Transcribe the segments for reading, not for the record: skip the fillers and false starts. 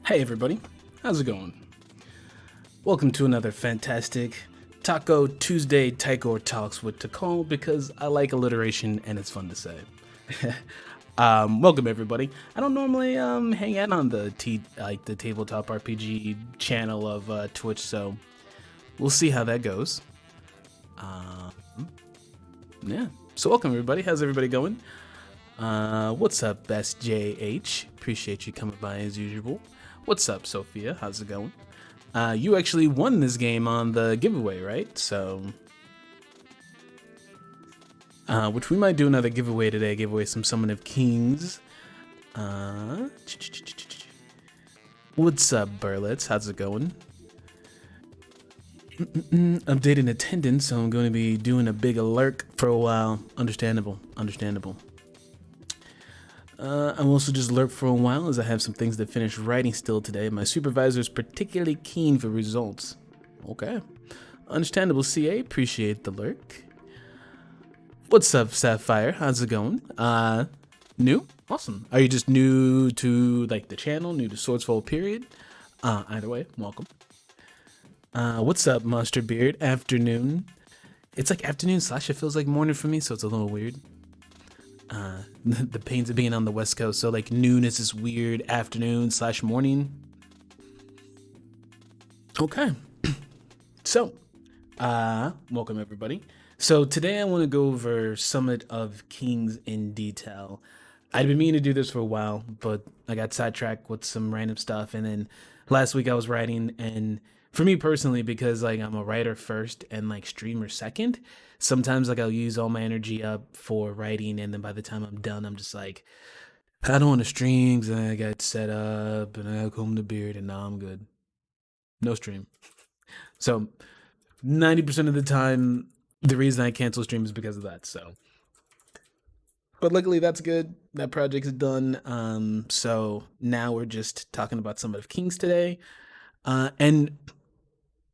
Hey everybody, how's it going? Welcome to another fantastic Taco Tuesday Tikor Talks with Tikor because I like alliteration and it's fun to say. Welcome everybody. I don't normally hang out on the tabletop RPG channel of Twitch, so we'll see how that goes. Yeah. So welcome everybody. How's everybody going? What's up, Best JH? Appreciate you coming by as usual. What's up, Sophia? How's it going? You actually won this game on the giveaway, right? So, which we might do another giveaway today. Give away some Summon of Kings. What's up, Burlets? How's it going? Updating attendance, so I'm going to be doing a big alert for a while. Understandable. I'm also just lurk for a while as I have some things to finish writing still today. My supervisor is particularly keen for results. Okay. Understandable, CA. Appreciate the lurk. What's up, Sapphire? How's it going? New? Awesome. Are you just new to like the channel, new to Swordsfall period? Either way, welcome. What's up, Monster Beard? Afternoon. It's like afternoon / it feels like morning for me, so it's a little weird. The pains of being on the West Coast, so like noon is this weird afternoon / morning. Okay. So, welcome everybody. So today I want to go over Summit of Kings in detail. I'd been meaning to do this for a while, but I got sidetracked with some random stuff, and then last week I was writing, and for me personally, because like I'm a writer first and like streamer second, sometimes like I'll use all my energy up for writing, and then by the time I'm done, I'm just like, I don't want to stream, and I got set up, and I combed the beard, and now I'm good. No stream. So 90% of the time, the reason I cancel stream is because of that. So, but luckily that's good. That project's done. So now we're just talking about Summit of Kings today, and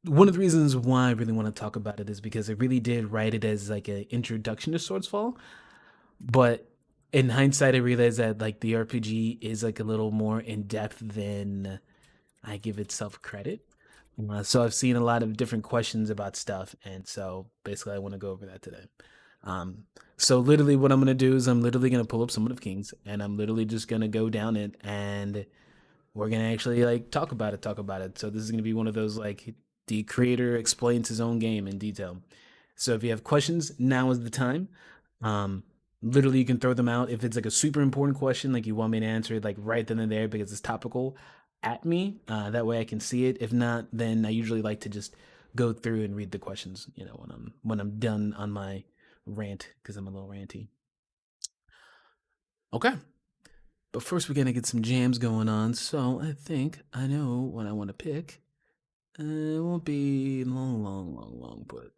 one of the reasons why I really want to talk about it is because I really did write it as like an introduction to Swordsfall, but in hindsight, I realized that like the RPG is like a little more in depth than I give itself credit. So I've seen a lot of different questions about stuff, and so basically I want to go over that today. So literally what I'm going to do is I'm literally going to pull up Summon of Kings, and I'm literally just going to go down it, and we're going to actually like talk about it. So this is going to be one of those like the creator explains his own game in detail. So if you have questions, now is the time. Literally you can throw them out. If it's like a super important question, like you want me to answer it like right then and there because it's topical, at me. That way I can see it. If not, then I usually like to just go through and read the questions, you know, when I'm done on my rant, because I'm a little ranty. Okay. But first we're gonna get some jams going on, so I think I know what I want to pick. It won't be long, but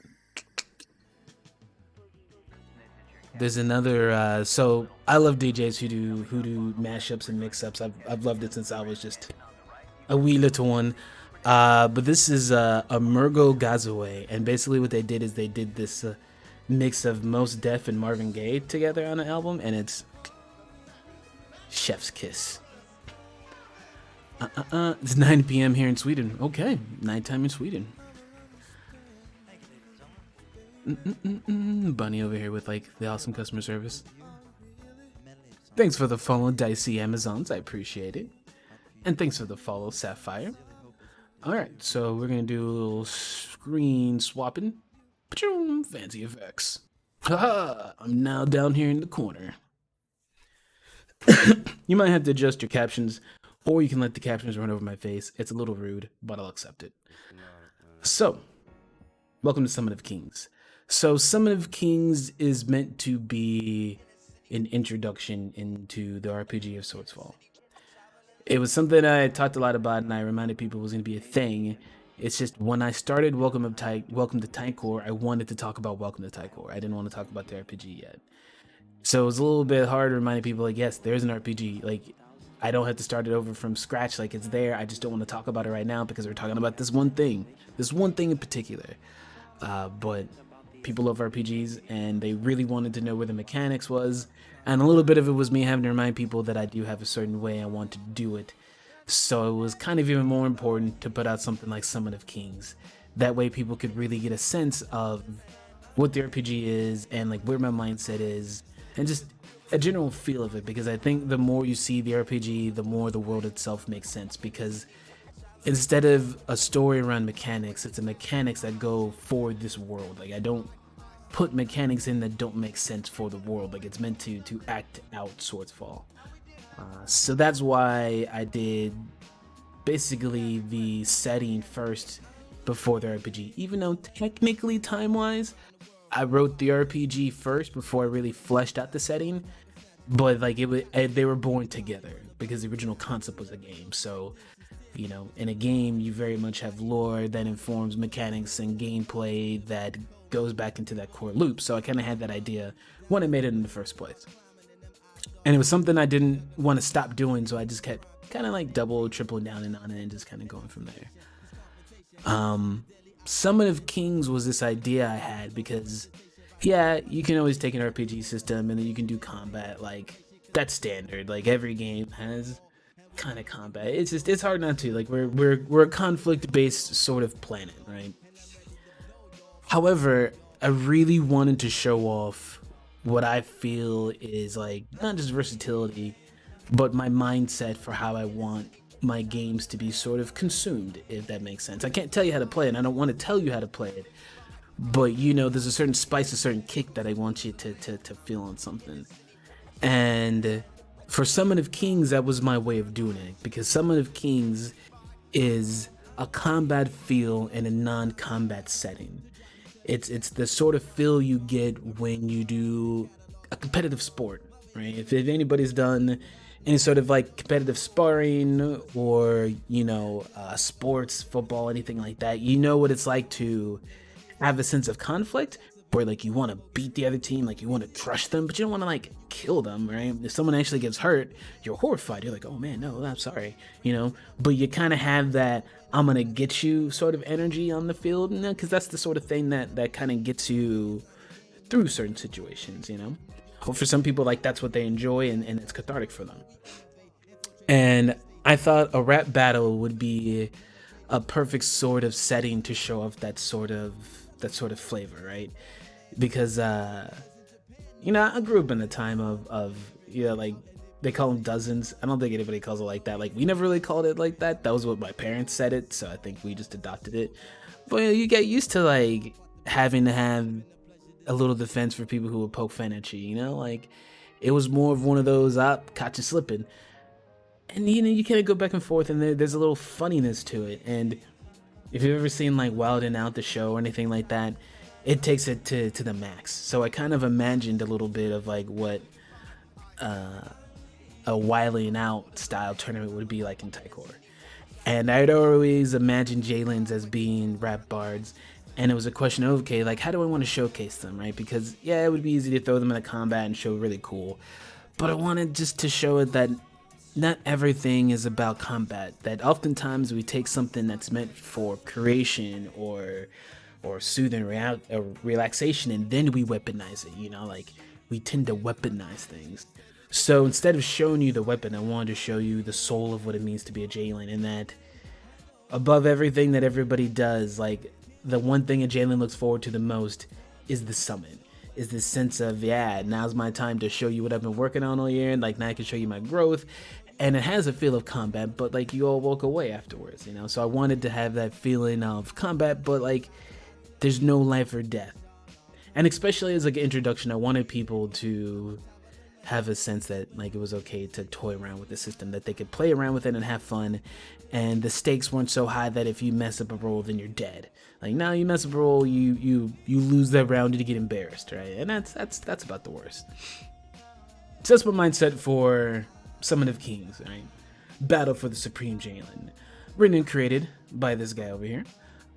there's another. So I love DJs who do mashups and mix-ups. I've loved it since I was just a wee little one. But this is a Murgo Gazaway, and basically what they did is they did this mix of Mos Def and Marvin Gaye together on an album, and it's chef's kiss. It's 9 p.m. here in Sweden. Okay, nighttime in Sweden. Bunny over here with like the awesome customer service. Thanks for the follow, Dicey Amazons. I appreciate it. And thanks for the follow, Sapphire. Alright, so we're going to do a little screen swapping. Fancy effects. Haha, I'm now down here in the corner. You might have to adjust your captions, or you can let the captions run over my face. It's a little rude, but I'll accept it. So, welcome to Summon of Kings. So, Summon of Kings is meant to be an introduction into the RPG of Swordsfall. It was something I talked a lot about, and I reminded people it was going to be a thing. It's just when I started Welcome to Tikor, I wanted to talk about Welcome to Tikor. I didn't want to talk about the RPG yet. So it was a little bit hard reminding people, like, yes, there's an RPG. Like, I don't have to start it over from scratch. Like, it's there. I just don't want to talk about it right now because we're talking about this one thing in particular. But people love RPGs, and they really wanted to know where the mechanics was. And a little bit of it was me having to remind people that I do have a certain way I want to do it. So it was kind of even more important to put out something like Summon of Kings. That way people could really get a sense of what the RPG is and like where my mindset is and just a general feel of it, because I think the more you see the RPG, the more the world itself makes sense, because instead of a story around mechanics, it's a mechanics that go for this world. Like I don't put mechanics in that don't make sense for the world. Like it's meant to act out Swordsfall. So that's why I did basically the setting first before the RPG. Even though technically time-wise, I wrote the RPG first before I really fleshed out the setting, but like they were born together because the original concept was a game. So you know, in a game, you very much have lore that informs mechanics and gameplay that goes back into that core loop. So I kind of had that idea when I made it in the first place. And it was something I didn't want to stop doing, so I just kept kind of like double, triple down on it and just kind of going from there. Summon of Kings was this idea I had because, yeah, you can always take an RPG system and then you can do combat. Like, that's standard. Like, every game has kind of combat. It's hard not to. Like, we're a conflict-based sort of planet, right? However, I really wanted to show off what I feel is like not just versatility, but my mindset for how I want my games to be sort of consumed, if that makes sense. I can't tell you how to play it, and I don't want to tell you how to play it, but you know, there's a certain spice, a certain kick that I want you to feel on something. And for Summon of Kings, that was my way of doing it, because Summon of Kings is a combat feel in a non-combat setting. It's the sort of feel you get when you do a competitive sport, right? If anybody's done any sort of like competitive sparring or, you know, sports, football, anything like that, you know what it's like to have a sense of conflict where like you want to beat the other team, like you want to crush them, but you don't want to like kill them, right? If someone actually gets hurt, you're horrified. You're like, oh man, no, I'm sorry, you know? But you kind of have that I'm gonna get you sort of energy on the field, you know, because that's the sort of thing that kind of gets you through certain situations, you know? Or for some people, like that's what they enjoy and it's cathartic for them. And I thought a rap battle would be a perfect sort of setting to show off that sort of flavor, right? Because you know, I grew up in the time of you know, like they call them dozens. I don't think anybody calls it like that. Like we never really called it like that. That was what my parents said it, so I think we just adopted it. But you know, you get used to like having to have a little defense for people who would poke fun at you. You know, like it was more of one of those caught you slipping, and you know you kind of go back and forth, and there's a little funniness to it. And if you've ever seen like Wild and Out the show or anything like that, it takes it to the max. So I kind of imagined a little bit of like what a Wily and Out style tournament would be like in Tikor. And I'd always imagined Jalens as being rap bards, and it was a question of, okay, like how do I want to showcase them, right? Because yeah, it would be easy to throw them in a combat and show really cool, but I wanted just to show it that not everything is about combat. That oftentimes we take something that's meant for creation or soothing relaxation, and then we weaponize it. You know, like we tend to weaponize things. So instead of showing you the weapon, I wanted to show you the soul of what it means to be a Jalen, and that above everything that everybody does, like the one thing a Jalen looks forward to the most is the summon. Is this sense of, yeah, now's my time to show you what I've been working on all year, and like now I can show you my growth. And it has a feel of combat, but like you all walk away afterwards, you know? So I wanted to have that feeling of combat, but like there's no life or death. And especially as like an introduction, I wanted people to have a sense that like it was okay to toy around with the system, that they could play around with it and have fun, and the stakes weren't so high that if you mess up a roll then you're dead. Like now you mess up a roll, you lose that round and you get embarrassed, right? And that's about the worst. So that's my mindset for Summon of Kings, right? Battle for the Supreme Jalens. Written and created by this guy over here.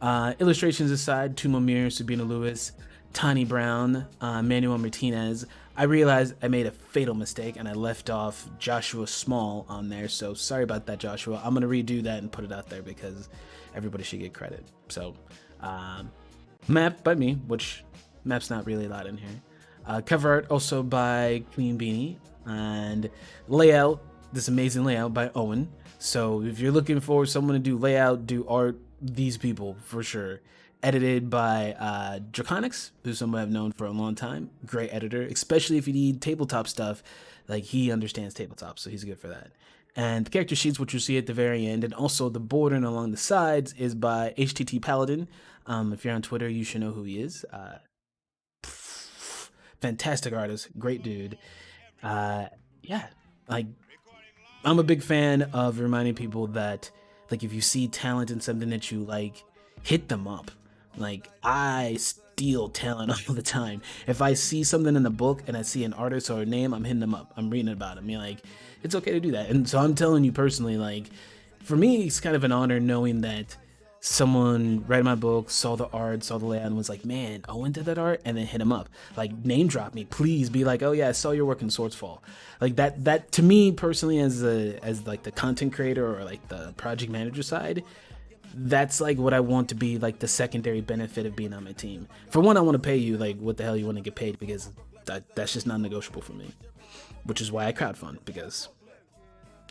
Illustrations aside, Tumo Mir, Sabina Lewis, Tani Brown, Manuel Martinez. I realized I made a fatal mistake and I left off Joshua Small on there, so sorry about that, Joshua. I'm gonna redo that and put it out there because everybody should get credit. So, map by me, which map's not really allowed in here. Cover art also by Queen Beanie, and layout this amazing layout by Owen. So if you're looking for someone to do layout, do art, these people for sure. Edited by Draconics, who's someone I've known for a long time. Great editor, especially if you need tabletop stuff. Like, he understands tabletop, so he's good for that. And the character sheets, which you see at the very end, and also the bordering along the sides, is by HTT Paladin. If you're on Twitter, you should know who he is. Fantastic artist, great dude. Yeah, like, I'm a big fan of reminding people that, like, if you see talent in something that you like, hit them up. Like, I steal talent all the time. If I see something in the book and I see an artist or a name, I'm hitting them up. I'm reading about them. You're like, it's okay to do that. And so I'm telling you personally, like, for me, it's kind of an honor knowing that someone read my book, saw the art, saw the layout, and was like, man, Owen did that art, and then hit him up. Like, name drop me, please. Be like, oh yeah, I saw your work in Swordsfall. Like, that to me personally, as like the content creator or like the project manager side, that's like what I want to be like the secondary benefit of being on my team. For one, I want to pay you like what the hell you want to get paid, because that's just non-negotiable for me. Which is why I crowdfund, because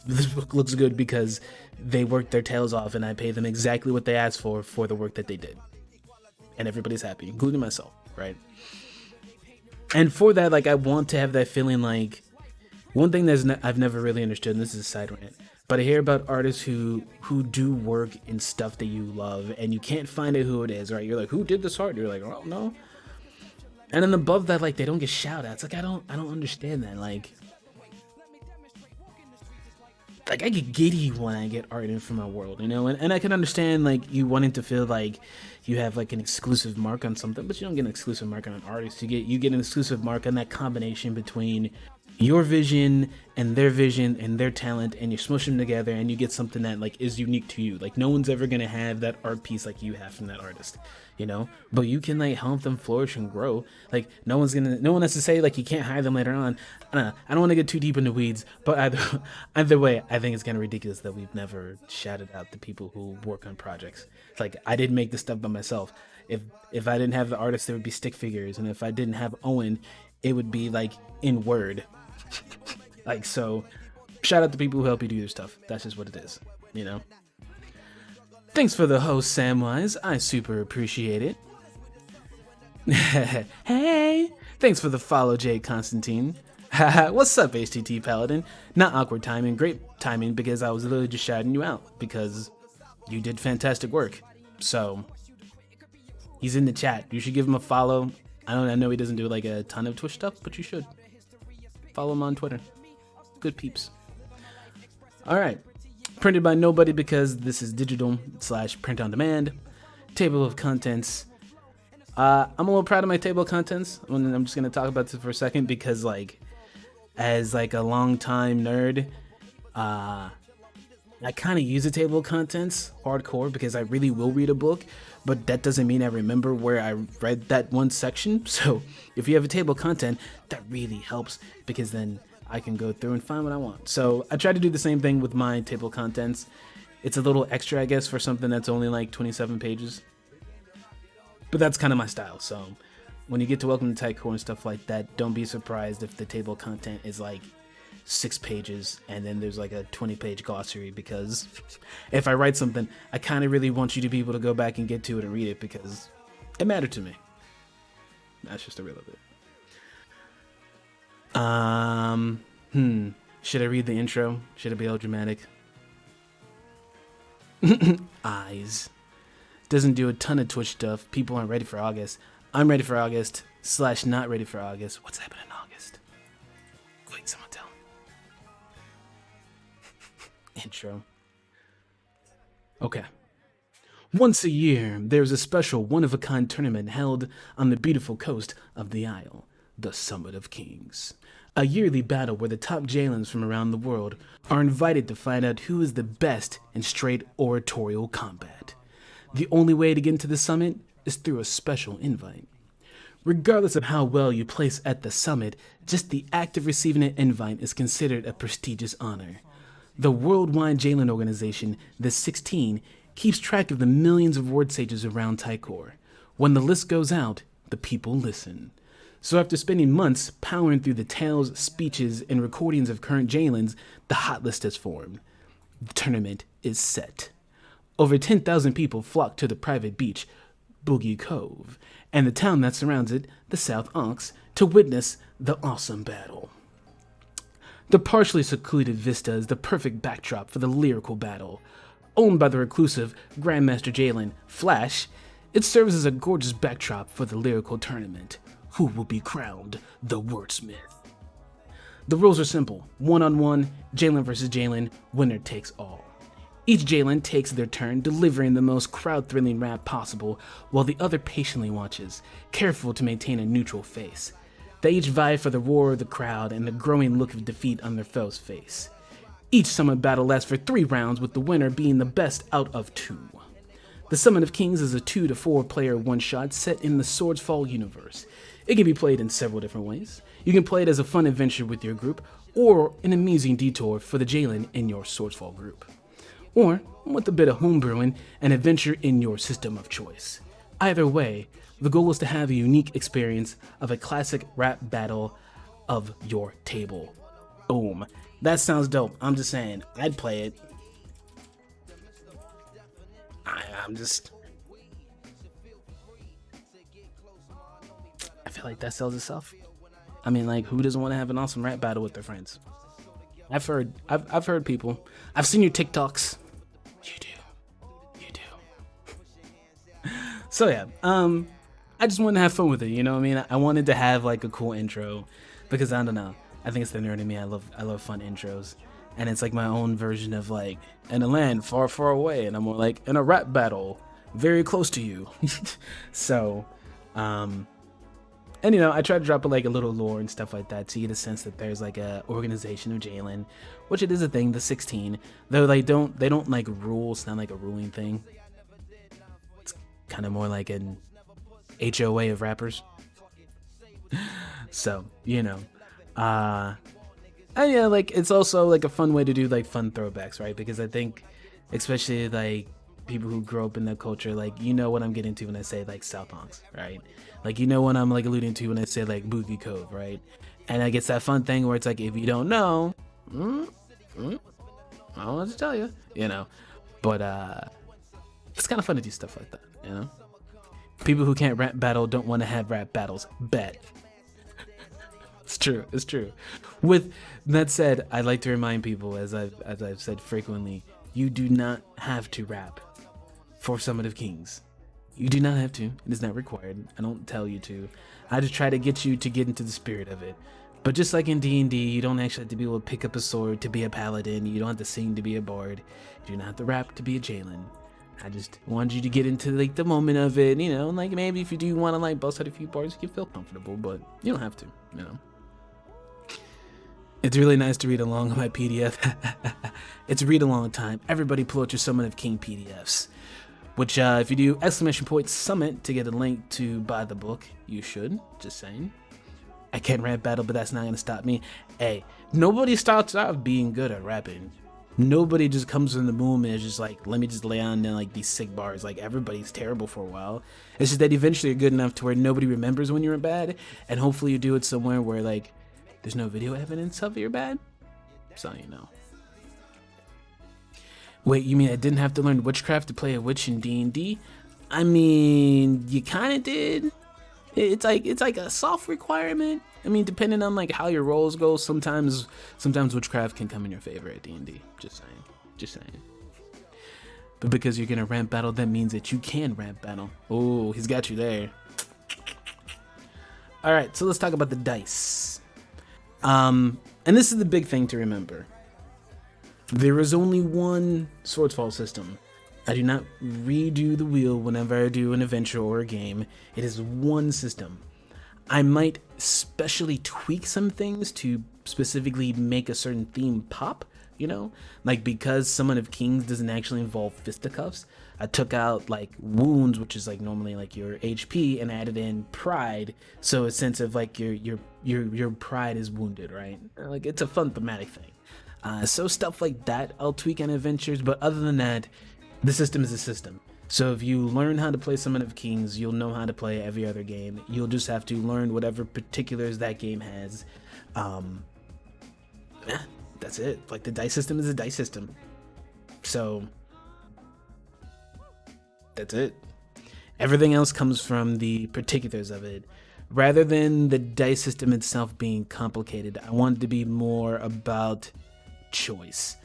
this book looks good because they worked their tails off and I pay them exactly what they asked for the work that they did. And everybody's happy, including myself, right? And for that, like, I want to have that feeling. Like, one thing I've never really understood, and this is a side rant, but I hear about artists who do work in stuff that you love and you can't find out who it is, right? You're like, who did this art? You're like, oh no. And then above that, like, they don't get shout outs. Like, I don't understand that. Like I get giddy when I get art in from my world, you know? And I can understand, like, you wanting to feel like you have, like, an exclusive mark on something, but you don't get an exclusive mark on an artist. You get an exclusive mark on that combination between your vision and their talent, and you smush them together and you get something that, like, is unique to you. Like, no one's ever gonna have that art piece like you have from that artist, you know? But you can, like, help them flourish and grow. Like, no one has to say, like, you can't hire them later on. I don't want to get too deep in the weeds, but either way, I think it's kind of ridiculous that we've never shouted out the people who work on projects. It's like, I didn't make this stuff by myself. If I didn't have the artist, there would be stick figures, and if I didn't have Owen, it would be, like, in Word. Like, so shout out to people who help you do your stuff. That's just what it is, you know? Thanks for the host, Samwise. I super appreciate it. Hey, thanks for the follow, Jay Constantine. What's up, HTT Paladin? Not awkward timing, great timing, because I was literally just shouting you out because you did fantastic work. So he's in the chat. You should give him a follow. I know he doesn't do like a ton of Twitch stuff, but you should follow him on Twitter. Good peeps. All right. Printed by nobody because this is digital / print on demand. Table of contents. I'm a little proud of my table of contents. I'm just gonna talk about this for a second because, like, as like a long time nerd, I kind of use a table of contents hardcore because I really will read a book, but that doesn't mean I remember where I read that one section. So if you have a table of content, that really helps because then I can go through and find what I want. So I try to do the same thing with my table of contents. It's a little extra, I guess, for something that's only like 27 pages. But that's kind of my style. So when you get to Welcome to Tikor and stuff like that, don't be surprised if the table of content is like 6 pages and then there's like a 20-page glossary, because if I write something, I kind of really want you to be able to go back and get to it and read it because it mattered to me. That's just a real bit. Should I read the intro? Should it be all dramatic? Eyes. Doesn't do a ton of Twitch stuff. People aren't ready for August. I'm ready for August / not ready for August. What's happening in August? Quick, someone tell me. Intro. Okay. Once a year, there's a special one-of-a-kind tournament held on the beautiful coast of the Isle, the Summit of Kings. A yearly battle where the top Jalens from around the world are invited to find out who is the best in straight oratorial combat. The only way to get into the summit is through a special invite. Regardless of how well you place at the summit, just the act of receiving an invite is considered a prestigious honor. The worldwide Jalen organization, the 16, keeps track of the millions of word sages around Tikor. When the list goes out, the people listen. So after spending months powering through the tales, speeches, and recordings of current Jalens, the hot list has formed. The tournament is set. Over 10,000 people flock to the private beach, Boogie Cove, and the town that surrounds it, the South Ankhs, to witness the awesome battle. The partially secluded vista is the perfect backdrop for the lyrical battle. Owned by the reclusive Grandmaster Jalen, Flash, it serves as a gorgeous backdrop for the lyrical tournament. Who will be crowned the wordsmith? The rules are simple. 1-on-1, Jalen versus Jalen, winner takes all. Each Jalen takes their turn delivering the most crowd-thrilling rap possible while the other patiently watches, careful to maintain a neutral face. They each vie for the roar of the crowd and the growing look of defeat on their foe's face. Each summon battle lasts for 3 rounds, with the winner being the best out of 2. The Summon of Kings is a 2 to 4 player one-shot set in the Swordsfall universe. It can be played in several different ways. You can play it as a fun adventure with your group, or an amusing detour for the Jalen in your Swordsfall group. Or, with a bit of homebrewing, an adventure in your system of choice. Either way, the goal is to have a unique experience of a classic rap battle of your table. Boom. That sounds dope. I'm just saying, I'd play it. I feel like that sells itself. I mean, like, who doesn't want to have an awesome rap battle with their friends? I've heard people. I've seen your TikToks. You do. So yeah, I just wanted to have fun with it. You know what I mean? I wanted to have like a cool intro because I don't know. I think it's the nerd in me. I love fun intros, and it's like my own version of like in a land far, far away, and I'm more like in a rap battle very close to you. So, and you know, I try to drop like a little lore and stuff like that to get a sense that there's like a organization of Jalen, which it is a thing, the 16. Though they don't like rule. It's not like a ruling thing. It's kind of more like an HOA of rappers. So, you know. And yeah, like it's also like a fun way to do like fun throwbacks, right? Because I think especially like people who grow up in that culture, like, you know what I'm getting to when I say like South Ankhs, right? Like, you know what I'm like alluding to when I say like Boogie Cove, right? And I guess that fun thing where it's like, if you don't know, I don't know what to tell you, you know. But it's kind of fun to do stuff like that, you know. People who can't rap battle don't want to have rap battles. Bet. It's true. It's true. With that said, I'd like to remind people, as I've said frequently, you do not have to rap for Summit of Kings. You do not have to. It is not required. I don't tell you to. I just try to get you to get into the spirit of it. But just like in D&D, you don't actually have to be able to pick up a sword to be a paladin. You don't have to sing to be a bard. You do not have to rap to be a Jalen. I just wanted you to get into like the moment of it, you know, like maybe if you do want to like bust out a few bars, you can feel comfortable, but you don't have to, you know. It's really nice to read along on my PDF. It's read along time. Everybody pull out your Summon of King PDFs. Which, if you do !summit to get a link to buy the book, you should. Just saying. I can't rap battle, but that's not going to stop me. Hey, nobody starts off being good at rapping. Nobody just comes in the boom and is just like, let me just lay on like these sick bars. Like, everybody's terrible for a while. It's just that eventually you're good enough to where nobody remembers when you're bad. And hopefully you do it somewhere where, like, there's no video evidence of you're bad. So, you know. Wait, you mean I didn't have to learn witchcraft to play a witch in D&D? I mean, you kind of did. It's like a soft requirement. I mean, depending on like how your rolls go, sometimes witchcraft can come in your favor at D&D. Just saying. But because you're gonna ramp battle, that means that you can ramp battle. Oh, he's got you there. All right, so let's talk about the dice. And this is the big thing to remember. There is only one Swordsfall system. I do not redo the wheel whenever I do an adventure or a game. It is one system. I might specially tweak some things to specifically make a certain theme pop, you know? Like, because Summon of Kings doesn't actually involve fisticuffs, I took out like wounds, which is like normally like your HP, and added in pride, so a sense of like your pride is wounded, right? Like, it's a fun thematic thing. So stuff like that I'll tweak on adventures, but other than that, the system is a system. So if you learn how to play Summon of Kings, you'll know how to play every other game. You'll just have to learn whatever particulars that game has. Yeah, that's it. Like, the dice system is a dice system. So that's it. Everything else comes from the particulars of it. Rather than the dice system itself being complicated, I want it to be more about choice.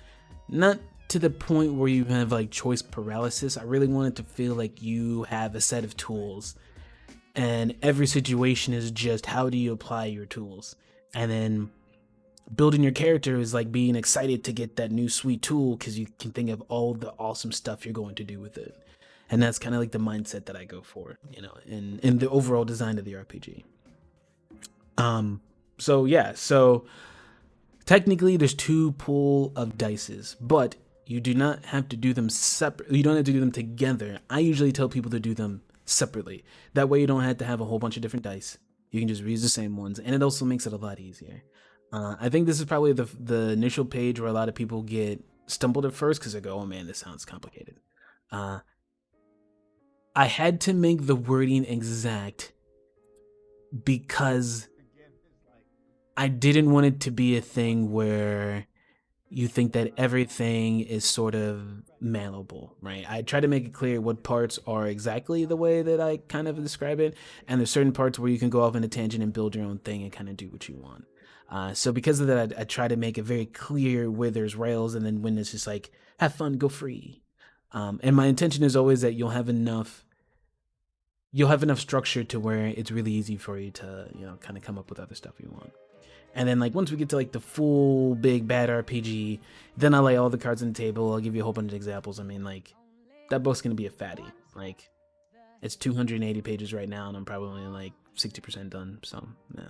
Not to the point where you have like choice paralysis. I really want it to feel like you have a set of tools, and every situation is just how do you apply your tools. And then building your character is like being excited to get that new sweet tool because you can think of all the awesome stuff you're going to do with it. And that's kind of like the mindset that I go for, you know, in the overall design of the RPG. So technically there's 2 pool of dices, but you do not have to do them separate. You don't have to do them together. I usually tell people to do them separately. That way you don't have to have a whole bunch of different dice. You can just reuse the same ones, and it also makes it a lot easier. I think this is probably the initial page where a lot of people get stumbled at first because they go, oh man, this sounds complicated. I had to make the wording exact because I didn't want it to be a thing where you think that everything is sort of malleable, right? I try to make it clear what parts are exactly the way that I kind of describe it, and there's certain parts where you can go off in a tangent and build your own thing and kind of do what you want. So because of that, I try to make it very clear where there's rails, and then when it's just like, have fun, go free. And my intention is always that you'll have enough structure to where it's really easy for you to, you know, kind of come up with other stuff you want. And then like once we get to like the full big bad RPG, then I'll lay all the cards on the table. I'll give you a whole bunch of examples. I mean, like, that book's gonna be a fatty. Like, it's 280 pages right now, and I'm probably only like 60% done. So yeah,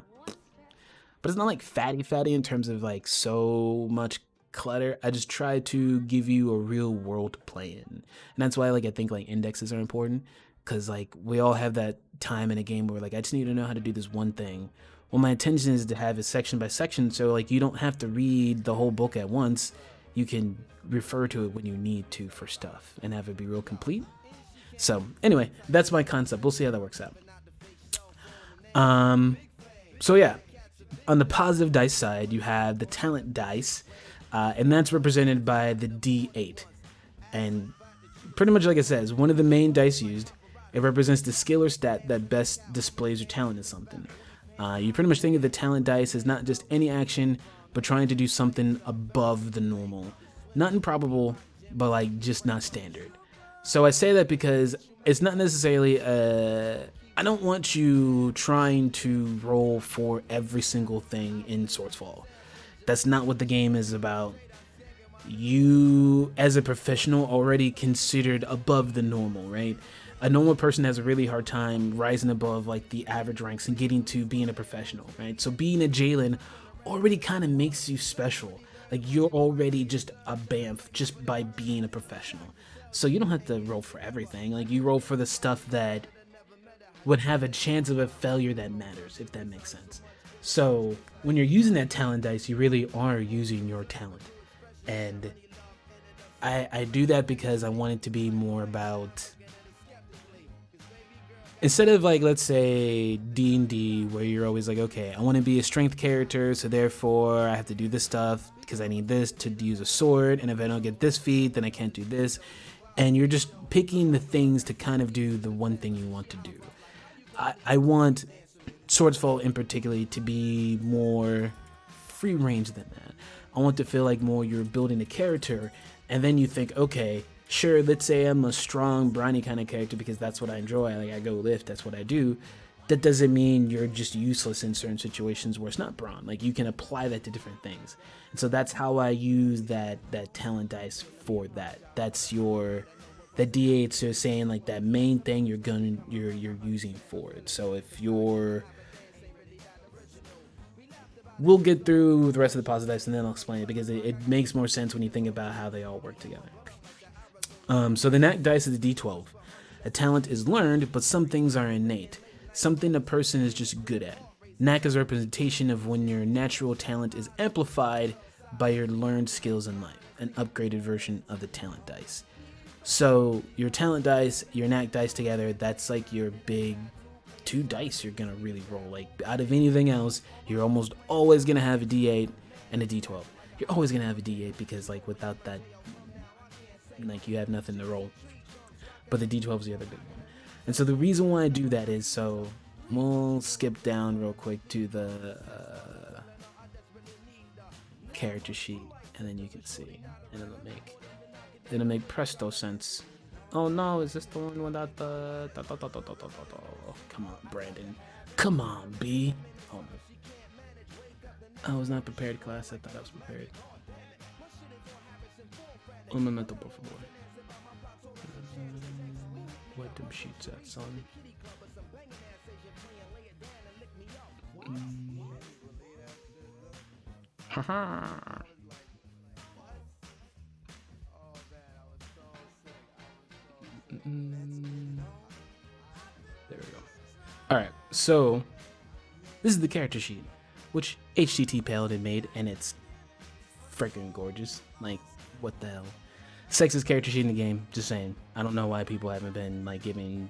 but it's not like fatty in terms of like so much clutter. I just try to give you a real world to play in, and that's why like I think like indexes are important, because like we all have that time in a game where like I just need to know how to do this one thing. Well, my intention is to have it section by section, so like you don't have to read the whole book at once. You can refer to it when you need to for stuff and have it be real complete. So anyway, that's my concept. We'll see how that works out. So yeah, on the positive dice side, you have the talent dice, and that's represented by the D8. And pretty much like it says, one of the main dice used, it represents the skill or stat that best displays your talent in something. You pretty much think of the talent dice as not just any action, but trying to do something above the normal. Not improbable, but like just not standard. So I say that because it's not necessarily I don't want you trying to roll for every single thing in Swordsfall. That's not what the game is about. You, as a professional, already considered above the normal, right? A normal person has a really hard time rising above like the average ranks and getting to being a professional, right? So being a Jalens already kind of makes you special. Like you're already just a BAMF just by being a professional. So you don't have to roll for everything. Like you roll for the stuff that would have a chance of a failure that matters, if that makes sense. So when you're using that talent dice, you really are using your talent. And I do that because I want it to be more about, instead of like, let's say D&D, where you're always like, okay, I want to be a strength character, so therefore I have to do this stuff because I need this to use a sword, and if I don't get this feat, then I can't do this. And you're just picking the things to kind of do the one thing you want to do. I want Swordsfall in particular to be more free range than that. I want to feel like more you're building a character, and then you think, okay, sure, let's say I'm a strong, briny kind of character because that's what I enjoy. Like I go lift, that's what I do. That doesn't mean you're just useless in certain situations where it's not brawn. Like you can apply that to different things. And so that's how I use that talent dice for that. That's that D8, so saying like that main thing you're using for it. So if we'll get through the rest of the positive dice and then I'll explain it because it makes more sense when you think about how they all work together. So the knack dice is the D12. A talent is learned, but some things are innate. Something a person is just good at. Knack is a representation of when your natural talent is amplified by your learned skills in life, an upgraded version of the talent dice. So your talent dice, your knack dice together, that's like your big 2 dice you're gonna really roll. Like out of anything else, you're almost always gonna have a D8 and a D12. You're always gonna have a D8 because like without that, like you have nothing to roll. But the D12 is the other big one. And so the reason why I do that is so we'll skip down real quick to the character sheet, and then you can see, and it'll make presto sense. Oh no, is this the one without the... Come on, Brandon. Come on, B. Oh no. I was not prepared, class. I thought I was prepared. Un momento, por favor. What them sheets at, son? Haha. There we go. Alright, so this is the character sheet, which HTT Paladin made, and it's freaking gorgeous. Like, what the hell? Sexiest character sheet in the game, just saying. I don't know why people haven't been like giving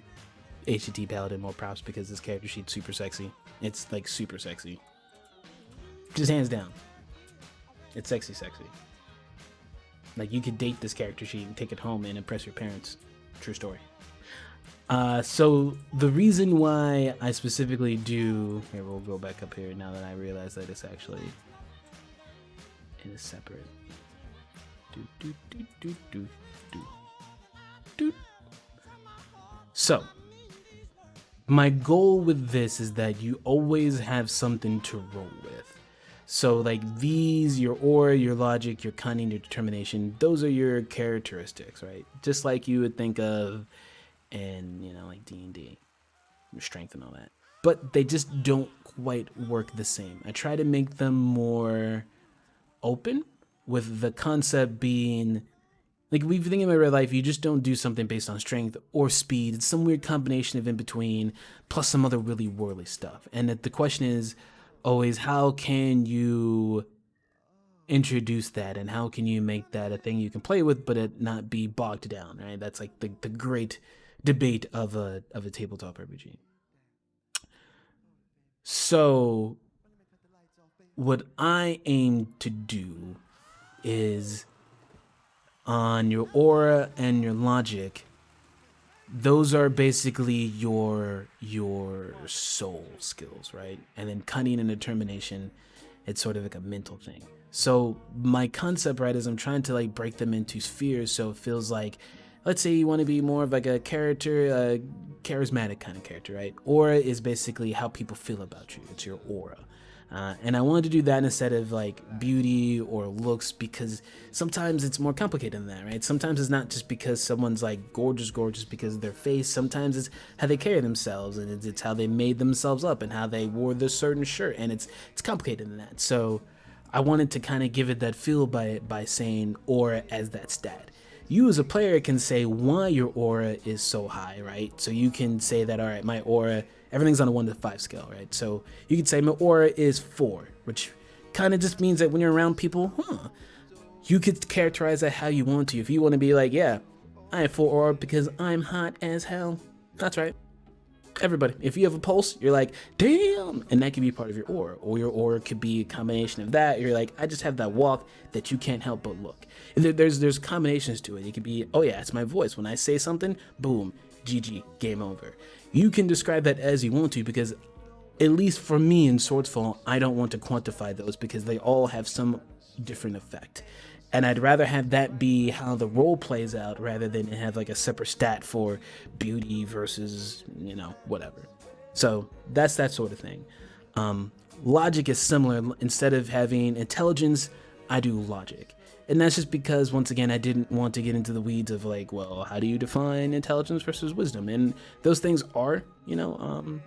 HTT Paladin more props, because this character sheet's super sexy. It's like super sexy. Just hands down. It's sexy. Like, you could date this character sheet and take it home and impress your parents. True story. So the reason why I specifically do... Here, we'll go back up here now that I realize that it's actually... It is separate. So, my goal with this is that you always have something to roll with. So like these, your aura, your logic, your cunning, your determination, those are your characteristics, right? Just like you would think of in, you know, like D&D, your strength and all that. But they just don't quite work the same. I try to make them more open, with the concept being, like, if you think about real life, you just don't do something based on strength or speed. It's some weird combination of in between, plus some other really whirly stuff. And the question is always, how can you introduce that, and how can you make that a thing you can play with, but it not be bogged down, right? That's like the great debate of a tabletop RPG. So what I aim to do is, on your aura and your logic, those are basically your soul skills, right? And then cunning and determination, it's sort of like a mental thing. So my concept, right, is I'm trying to like break them into spheres, so it feels like, let's say you want to be more of like a character, a charismatic kind of character, right? Aura is basically how people feel about you. It's your aura. And I wanted to do that instead of like beauty or looks, because sometimes it's more complicated than that, right? Sometimes it's not just because someone's like gorgeous because of their face. Sometimes it's how they carry themselves, and it's how they made themselves up, and how they wore this certain shirt, and it's complicated than that. So I wanted to kind of give it that feel by saying aura as that stat. You as a player can say why your aura is so high, right? So you can say that, all right, my aura, everything's on a 1 to 5 scale, right? So you could say my aura is 4, which kind of just means that when you're around people, you could characterize that how you want to. If you want to be like, yeah, I have 4 aura because I'm hot as hell. That's right. Everybody, if you have a pulse, you're like, damn, and that could be part of your aura. Or your aura could be a combination of that. You're like, I just have that walk that you can't help but look. And there's combinations to it. It could be, oh yeah, it's my voice. When I say something, boom, GG, game over. You can describe that as you want to, because at least for me in Swordsfall, I don't want to quantify those, because they all have some different effect. And I'd rather have that be how the role plays out, rather than have like a separate stat for beauty versus, you know, whatever. So that's that sort of thing. Logic is similar. Instead of having intelligence, I do logic. And that's just because, once again, I didn't want to get into the weeds of like, well, how do you define intelligence versus wisdom? And those things are, you know,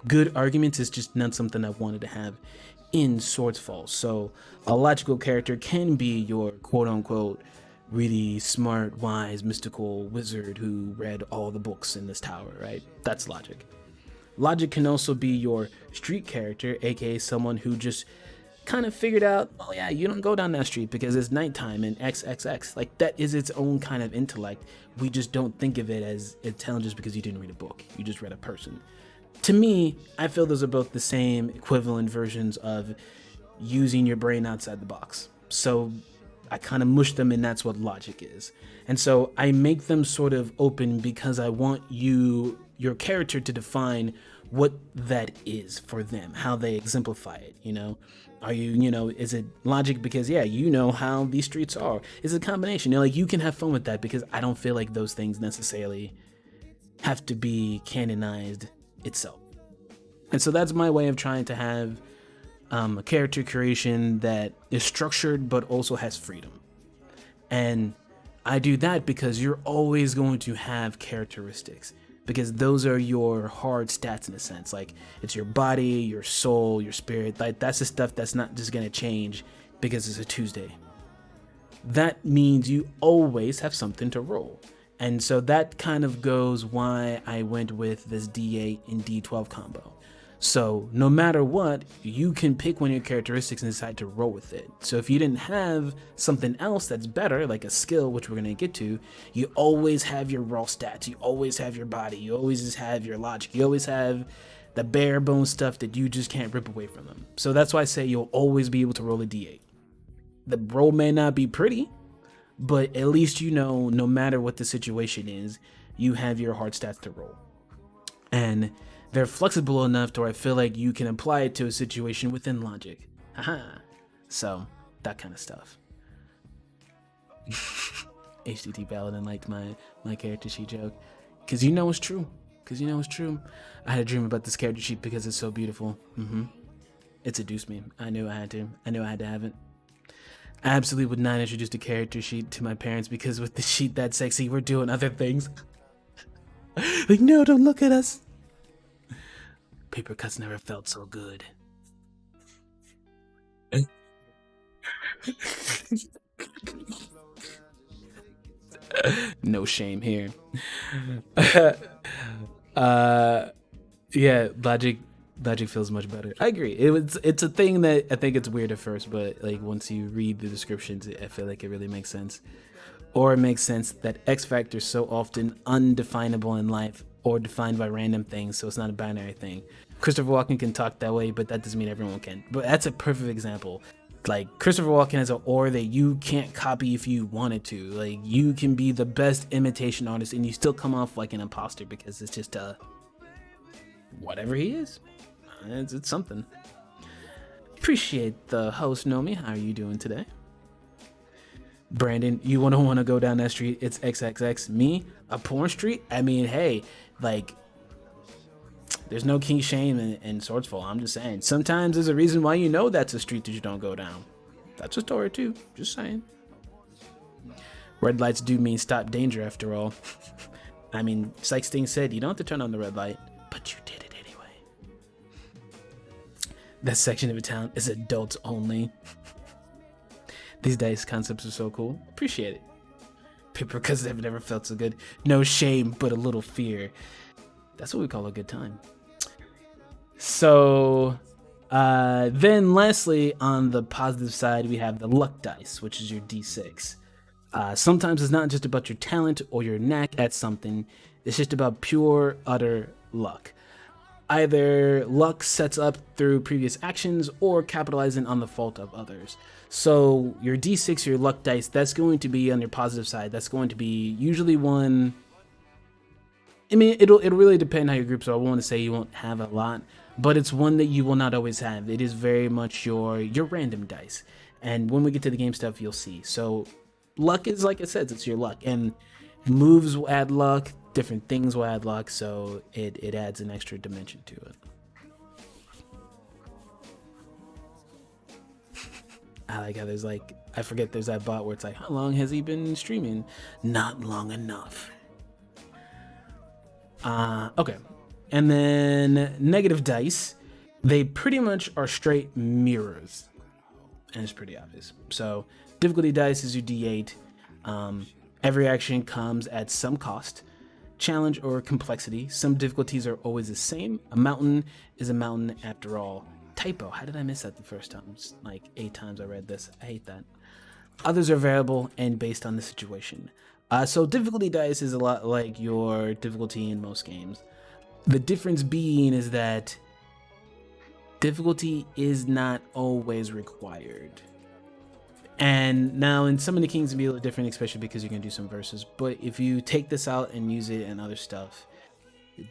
good arguments. It's just not something I wanted to have in Swordsfall. So a logical character can be your quote-unquote really smart, wise, mystical wizard who read all the books in this tower, right? That's logic. Logic can also be your street character, aka someone who just kind of figured out, oh yeah, you don't go down that street because it's nighttime and XXX. Like, that is its own kind of intellect. We just don't think of it as intelligence because you didn't read a book. You just read a person. To me, I feel those are both the same equivalent versions of using your brain outside the box. So I kind of mush them, and that's what logic is. And so I make them sort of open because I want your character, to define what that is for them, how they exemplify it. Are you, is it logic because, yeah, you know how these streets are? Is it a combination? Like, you can have fun with that, because I don't feel like those things necessarily have to be canonized itself. And so that's my way of trying to have a character creation that is structured but also has freedom. And I do that because you're always going to have characteristics, because those are your hard stats in a sense. Like, it's your body, your soul, your spirit. Like, that's the stuff that's not just going to change because it's a Tuesday. That means you always have something to roll. And so that kind of goes why I went with this D8 and D12 combo. So no matter what, you can pick one of your characteristics and decide to roll with it. So if you didn't have something else that's better, like a skill, which we're going to get to, you always have your raw stats. You always have your body. You always just have your logic. You always have the bare bones stuff that you just can't rip away from them. So that's why I say you'll always be able to roll a D8. The roll may not be pretty, but at least no matter what the situation is, you have your hard stats to roll. And they're flexible enough to where I feel like you can apply it to a situation within logic. Haha. So, that kind of stuff. HDT Paladin liked my character sheet joke. Because it's true. I had a dream about this character sheet because it's so beautiful. It seduced me. I knew I had to have it. I absolutely would not introduce the character sheet to my parents, because with the sheet that sexy, we're doing other things. Like, no, don't look at us. Paper cuts never felt so good. No shame here. Yeah, logic feels much better. I agree. It's a thing that I think it's weird at first, but like once you read the descriptions, I feel like it really makes sense. Or it makes sense that X factor is so often undefinable in life, or defined by random things, so it's not a binary thing. Christopher Walken can talk that way, but that doesn't mean everyone can. But that's a perfect example. Like, Christopher Walken has an aura that you can't copy if you wanted to. Like, you can be the best imitation artist and you still come off like an imposter, because it's just whatever he is. It's something. Appreciate the host, Nomi. How are you doing today? Brandon, you want to go down that street? It's XXX. Me? A porn street? I mean, hey, like, there's no king shame in Swordsfall. I'm just saying. Sometimes there's a reason why that's a street that you don't go down. That's a story too. Just saying. Red lights do mean stop danger after all. I mean, Psych Sting said you don't have to turn on the red light, but you did it anyway. That section of a town is adults only. These dice concepts are so cool. Appreciate it. Paper cuts have never felt so good. No shame, but a little fear. That's what we call a good time. So, then lastly, on the positive side, we have the luck dice, which is your D6. Sometimes it's not just about your talent or your knack at something. It's just about pure, utter luck. Either luck sets up through previous actions or capitalizing on the fault of others. So your D6, your luck dice, that's going to be on your positive side. That's going to be usually one. I mean, it'll really depend how your groups are. I want to say you won't have a lot, but it's one that you will not always have. It is very much your random dice. And when we get to the game stuff, you'll see. So luck is, like I said, it's your luck. And moves will add luck. Different things will add luck. So it adds an extra dimension to it. I like how there's I forget there's that bot where it's like, how long has he been streaming? Not long enough. Okay. And then negative dice, they pretty much are straight mirrors. And it's pretty obvious. So difficulty dice is your D8. Every action comes at some cost, challenge, or complexity. Some difficulties are always the same. A mountain is a mountain after all. typo. How did I miss that the first time? It's like 8 times I read this. I hate that. Others are variable and based on the situation. So difficulty dice is a lot like your difficulty in most games. The difference being is that difficulty is not always required. And now in some of the kings, it'll be a little different, especially because you're going to do some verses. But if you take this out and use it in other stuff,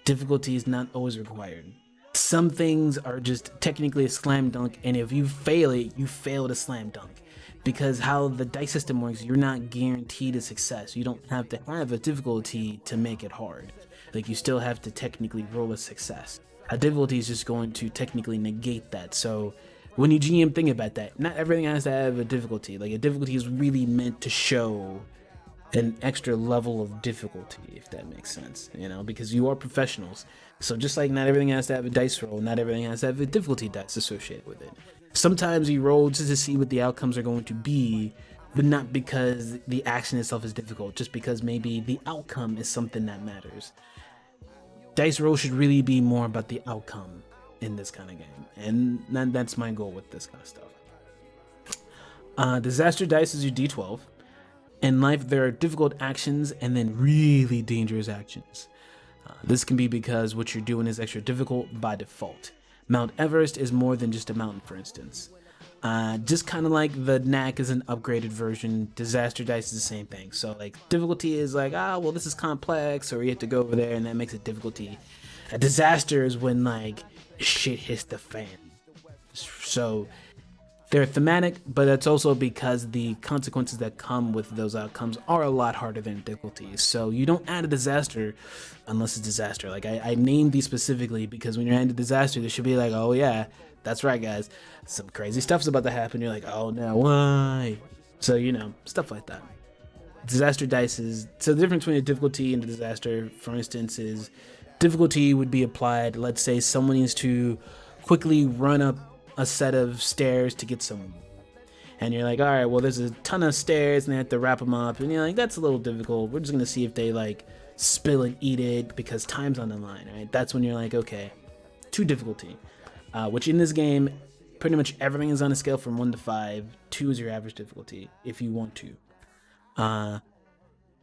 difficulty is not always required. Some things are just technically a slam dunk, and if you fail it, you failed a slam dunk. Because how the dice system works, you're not guaranteed a success. You don't have to have a difficulty to make it hard. Like, you still have to technically roll a success. A difficulty is just going to technically negate that. So when you GM, think about that. Not everything has to have a difficulty. Like, a difficulty is really meant to show an extra level of difficulty, if that makes sense, you know, because you are professionals. So just like not everything has to have a dice roll, not everything has to have a difficulty dice associated with it. Sometimes you roll just to see what the outcomes are going to be, but not because the action itself is difficult, just because maybe the outcome is something that matters. Dice roll should really be more about the outcome in this kind of game, and that's my goal with this kind of stuff. Disaster dice is your D12. In life, there are difficult actions and then really dangerous actions. This can be because what you're doing is extra difficult by default. Mount Everest is more than just a mountain, for instance. Just kind of like the knack is an upgraded version, disaster dice is the same thing. So like difficulty is like, well, this is complex, or you have to go over there, and that makes it difficulty. A disaster is when like shit hits the fan. So they're thematic, but that's also because the consequences that come with those outcomes are a lot harder than difficulties. So you don't add a disaster unless it's disaster. Like I named these specifically because when you're adding a disaster, there should be like, oh yeah, that's right, guys. Some crazy stuff's about to happen. You're like, oh no, why? So, you know, stuff like that. Disaster dice is, so the difference between a difficulty and a disaster, for instance, is difficulty would be applied, let's say someone needs to quickly run up a set of stairs to get somewhere. And you're like, all right, well, there's a ton of stairs and they have to wrap them up. And you're like, that's a little difficult. We're just going to see if they like spill and eat it because time's on the line, right? That's when you're like, okay, 2 difficulty. Which in this game, pretty much everything is on a scale from 1 to 5. 2 is your average difficulty if you want to.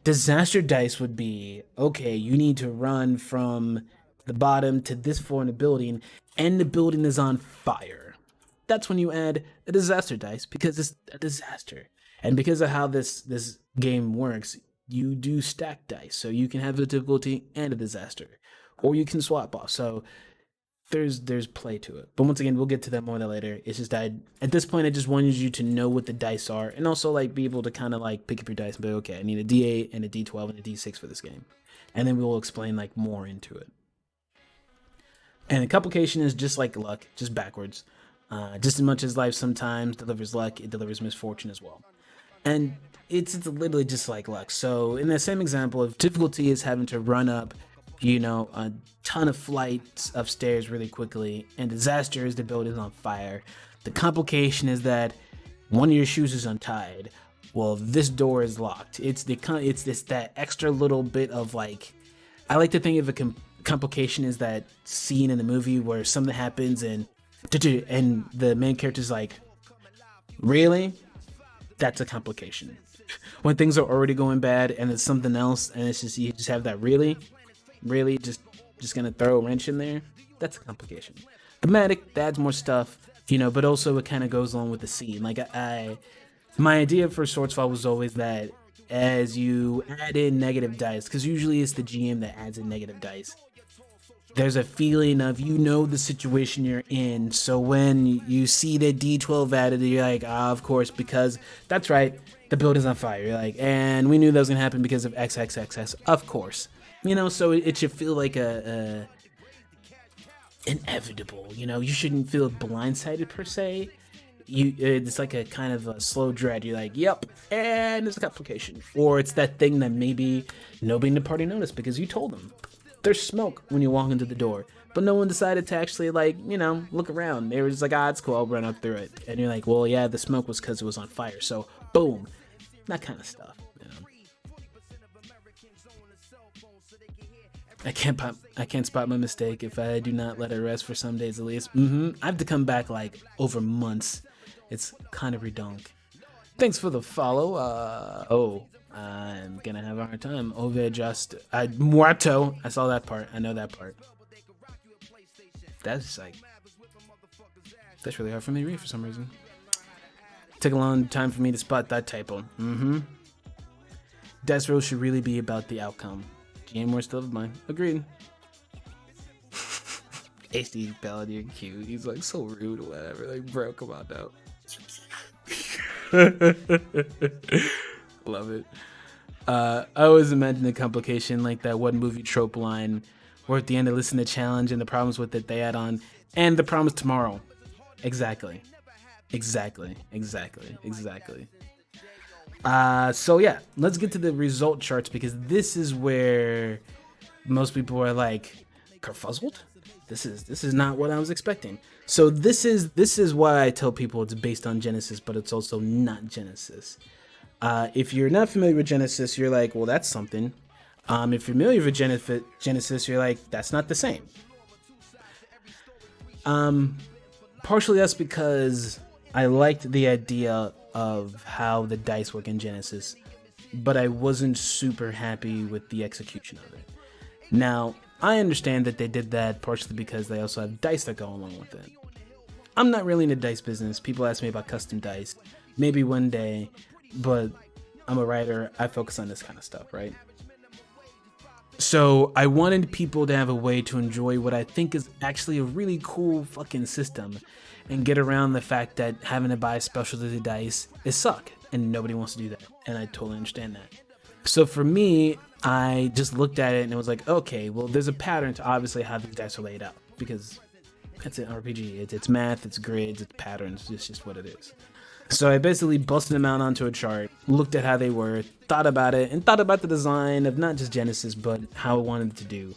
Disaster dice would be, okay, you need to run from the bottom to this floor in the building, and the building is on fire. That's when you add a disaster dice, because it's a disaster. And because of how this game works, you do stack dice, so you can have a difficulty and a disaster, or you can swap off. So there's play to it. But once again, we'll get to that more later. It's just at this point, I just wanted you to know what the dice are, and also like be able to kind of like pick up your dice and be like, okay, I need a D8 and a D12 and a D6 for this game, and then we will explain like more into it. And complication is just like luck, just backwards. Just as much as life sometimes delivers luck, it delivers misfortune as well. And it's literally just like luck. So in that same example, if difficulty is having to run up, you know, a ton of flights of stairs really quickly, and disaster is the building's on fire, the complication is that one of your shoes is untied. Well, this door is locked. It's that extra little bit of like, I like to think of a complication is that scene in the movie where something happens and the main character's like, really? That's a complication. When things are already going bad and it's something else and it's just, you just have that really just gonna throw a wrench in there, that's a complication. Thematic, that adds more stuff, you know, but also it kind of goes along with the scene. Like my idea for Swordsfall was always that as you add in negative dice, because usually it's the GM that adds in negative dice, there's a feeling of, you know, the situation you're in. So when you see the D12 added, you're like, of course, because that's right, the building's on fire. You're like, and we knew that was gonna happen because of XXXX, of course. You know, so it should feel like a inevitable. You know, you shouldn't feel blindsided per se. It's like a kind of a slow dread. You're like, yep, and there's a complication. Or it's that thing that maybe nobody in the party noticed because you told them. There's smoke when you walk into the door, but no one decided to actually, like, you know, look around. They were just like, it's cool, I'll run up through it. And you're like, well, yeah, the smoke was because it was on fire. So, boom, that kind of stuff. You know? I can't spot my mistake if I do not let it rest for some days at least. I have to come back like over months. It's kind of redonk. Thanks for the follow. I'm gonna have a hard time. Ove just muerto. I saw that part. I know that part. That's really hard for me to read for some reason. Took a long time for me to spot that typo. Dice roll should really be about the outcome. GM more still of mine. Agreed. HD Ballad, you're cute. He's like so rude or whatever. Like, bro, come on now. Love it. I always imagine the complication like that one movie trope line where at the end they listen to challenge and the problems with it they add on and the promise tomorrow. Exactly. So yeah, let's get to the result charts because this is where most people are like kerfuzzled. This is not what I was expecting. So this is why I tell people it's based on Genesis, but it's also not Genesis. If you're not familiar with Genesis, you're like, well, that's something. If you're familiar with Genesis, you're like, that's not the same. Partially that's because I liked the idea of how the dice work in Genesis, but I wasn't super happy with the execution of it. Now, I understand that they did that partially because they also have dice that go along with it. I'm not really in the dice business. People ask me about custom dice. Maybe one day, but I'm a writer. I focus on this kind of stuff, right? So I wanted people to have a way to enjoy what I think is actually a really cool fucking system and get around the fact that having to buy specialty dice is suck and nobody wants to do that. And I totally understand that. So for me, I just looked at it and it was like, okay, well, there's a pattern to obviously how these dice are laid out because it's an RPG. It's math, it's grids, it's patterns. It's just what it is. So I basically busted them out onto a chart, looked at how they were, thought about it, and thought about the design of not just Genesis, but how I wanted it to do.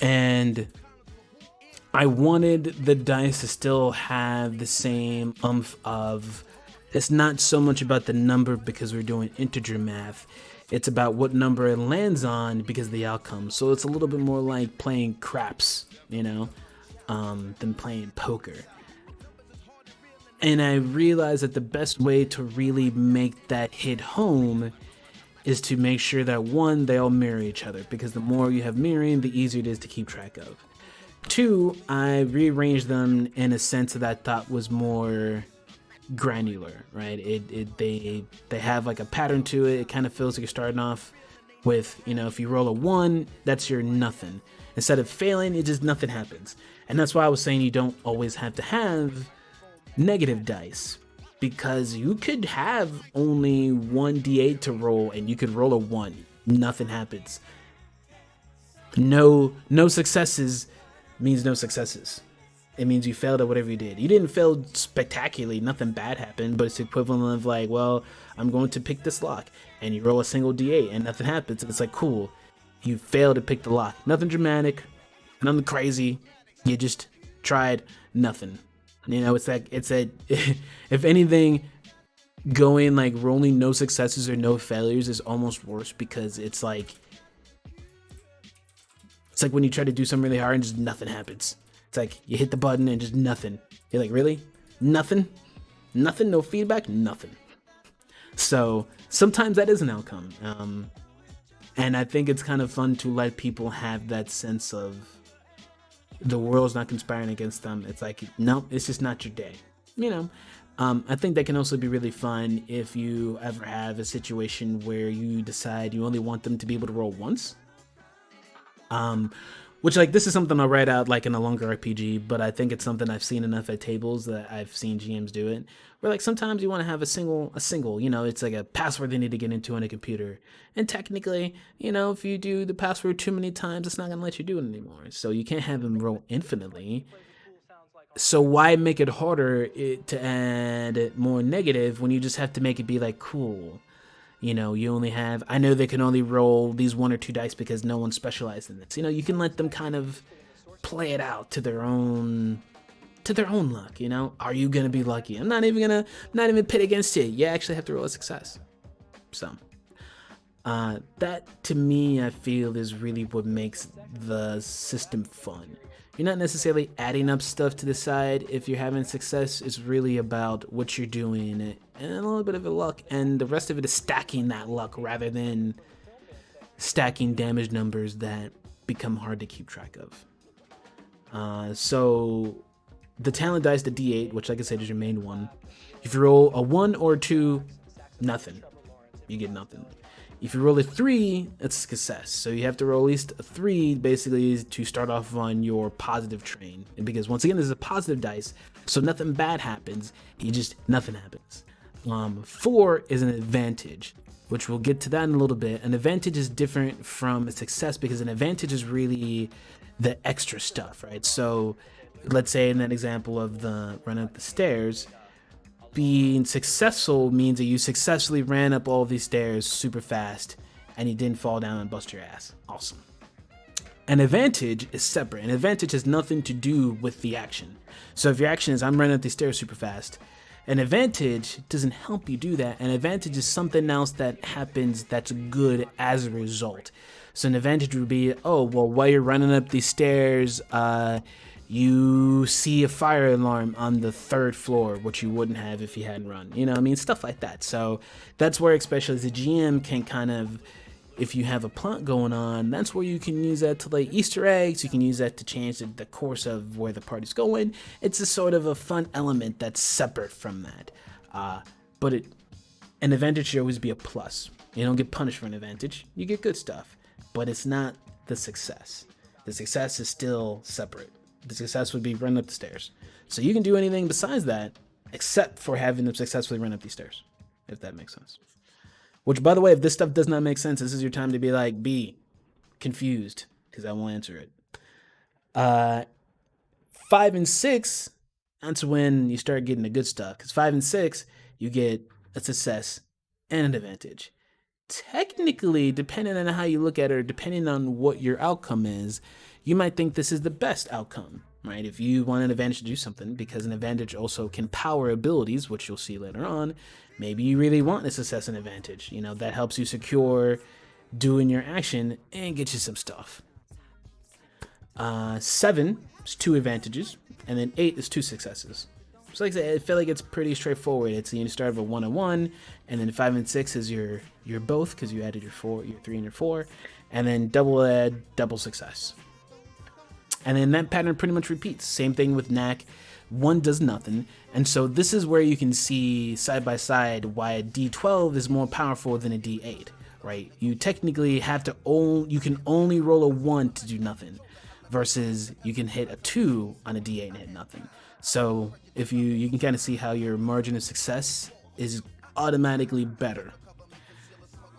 And I wanted the dice to still have the same oomph of, it's not so much about the number because we're doing integer math. It's about what number it lands on because of the outcome. So it's a little bit more like playing craps, than playing poker. And I realized that the best way to really make that hit home is to make sure that one, they all mirror each other because the more you have mirroring, the easier it is to keep track of. Two, I rearranged them in a sense that I thought was more granular, right? They have like a pattern to it. It kind of feels like you're starting off with, if you roll a 1, that's your nothing. Instead of failing, it just nothing happens. And that's why I was saying you don't always have to have negative dice because you could have only 1d8 to roll and you could roll a 1. Nothing happens. No successes means no successes. It means you failed at whatever you did. You didn't fail spectacularly, nothing bad happened, but it's equivalent of like, well, I'm going to pick this lock, and you roll a single d8 and nothing happens, and it's like, cool, you failed to pick the lock. Nothing dramatic, nothing crazy, you just tried nothing. It's a if anything, going like rolling no successes or no failures is almost worse because it's like when you try to do something really hard and just nothing happens. It's like you hit the button and just nothing. You're like, really? Nothing? Nothing? No feedback? Nothing. So sometimes that is an outcome. And I think it's kind of fun to let people have that sense of the world's not conspiring against them. It's like, no, it's just not your day. I think that can also be really fun if you ever have a situation where you decide you only want them to be able to roll once. Which, like, this is something I'll write out, like, in a longer RPG, but I think it's something I've seen enough at tables that I've seen GMs do it, where, like, sometimes you want to have a single, it's like a password they need to get into on a computer, and technically, if you do the password too many times, it's not going to let you do it anymore, so you can't have them roll infinitely. So why make it harder to add more negative when you just have to make it be, like, cool? You only have, I know they can only roll these 1 or 2 dice because no one specialized in this. You can let them kind of play it out to their own luck, Are you going to be lucky? I'm not even pit against it. You actually have to roll a success. So, That to me, I feel is really what makes the system fun. You're not necessarily adding up stuff to the side if you're having success. It's really about what you're doing and a little bit of luck, and the rest of it is stacking that luck rather than stacking damage numbers that become hard to keep track of. So the talent dice, the D8, which like I said is your main one. If you roll a 1 or 2, nothing. You get nothing. If you roll a 3, it's a success. So you have to roll at least a 3 basically to start off on your positive train. And because once again, this is a positive dice, so nothing bad happens. Nothing happens. 4 is an advantage, which we'll get to that in a little bit. An advantage is different from a success because an advantage is really the extra stuff, right? So let's say in that example of the run up the stairs, being successful means that you successfully ran up all these stairs super fast and you didn't fall down and bust your ass. Awesome. An advantage is separate. An advantage has nothing to do with the action. So if your action is I'm running up these stairs super fast, an advantage doesn't help you do that. An advantage is something else that happens that's good as a result. So an advantage would be, oh, well, while you're running up these stairs, you see a fire alarm on the 3rd floor, which you wouldn't have if you hadn't run. You know, I mean, stuff like that. So that's where, especially as a GM, can kind of, if you have a plot going on, that's where you can use that to lay Easter eggs. You can use that to change the course of where the party's going. It's a sort of a fun element that's separate from that. But an advantage should always be a plus. You don't get punished for an advantage. You get good stuff. But it's not the success. The success is still separate. The success would be running up the stairs. So you can do anything besides that, except for having them successfully run up these stairs, if that makes sense. Which, by the way, if this stuff does not make sense, this is your time to be like, be confused, because I won't answer it. 5 and 6, that's when you start getting the good stuff. Because 5 and 6, you get a success and an advantage. Technically, depending on how you look at it, or depending on what your outcome is, you might think this is the best outcome, right? If you want an advantage to do something, because an advantage also can power abilities, which you'll see later on, maybe you really want a success and advantage. You know, that helps you secure doing your action and get you some stuff. 7 is 2 advantages, and then 8 is 2 successes. So like I said, I feel like it's pretty straightforward. It's you start with a 1 and 1, and then 5 and 6 is your both, because you added your 3 and your 4, and then double add, double success. And then that pattern pretty much repeats. Same thing with knack. 1 does nothing. And so this is where you can see side by side why a D12 is more powerful than a D8, right? You technically have to you can only roll a 1 to do nothing, versus you can hit a 2 on a D8 and hit nothing. So if you can kind of see how your margin of success is automatically better.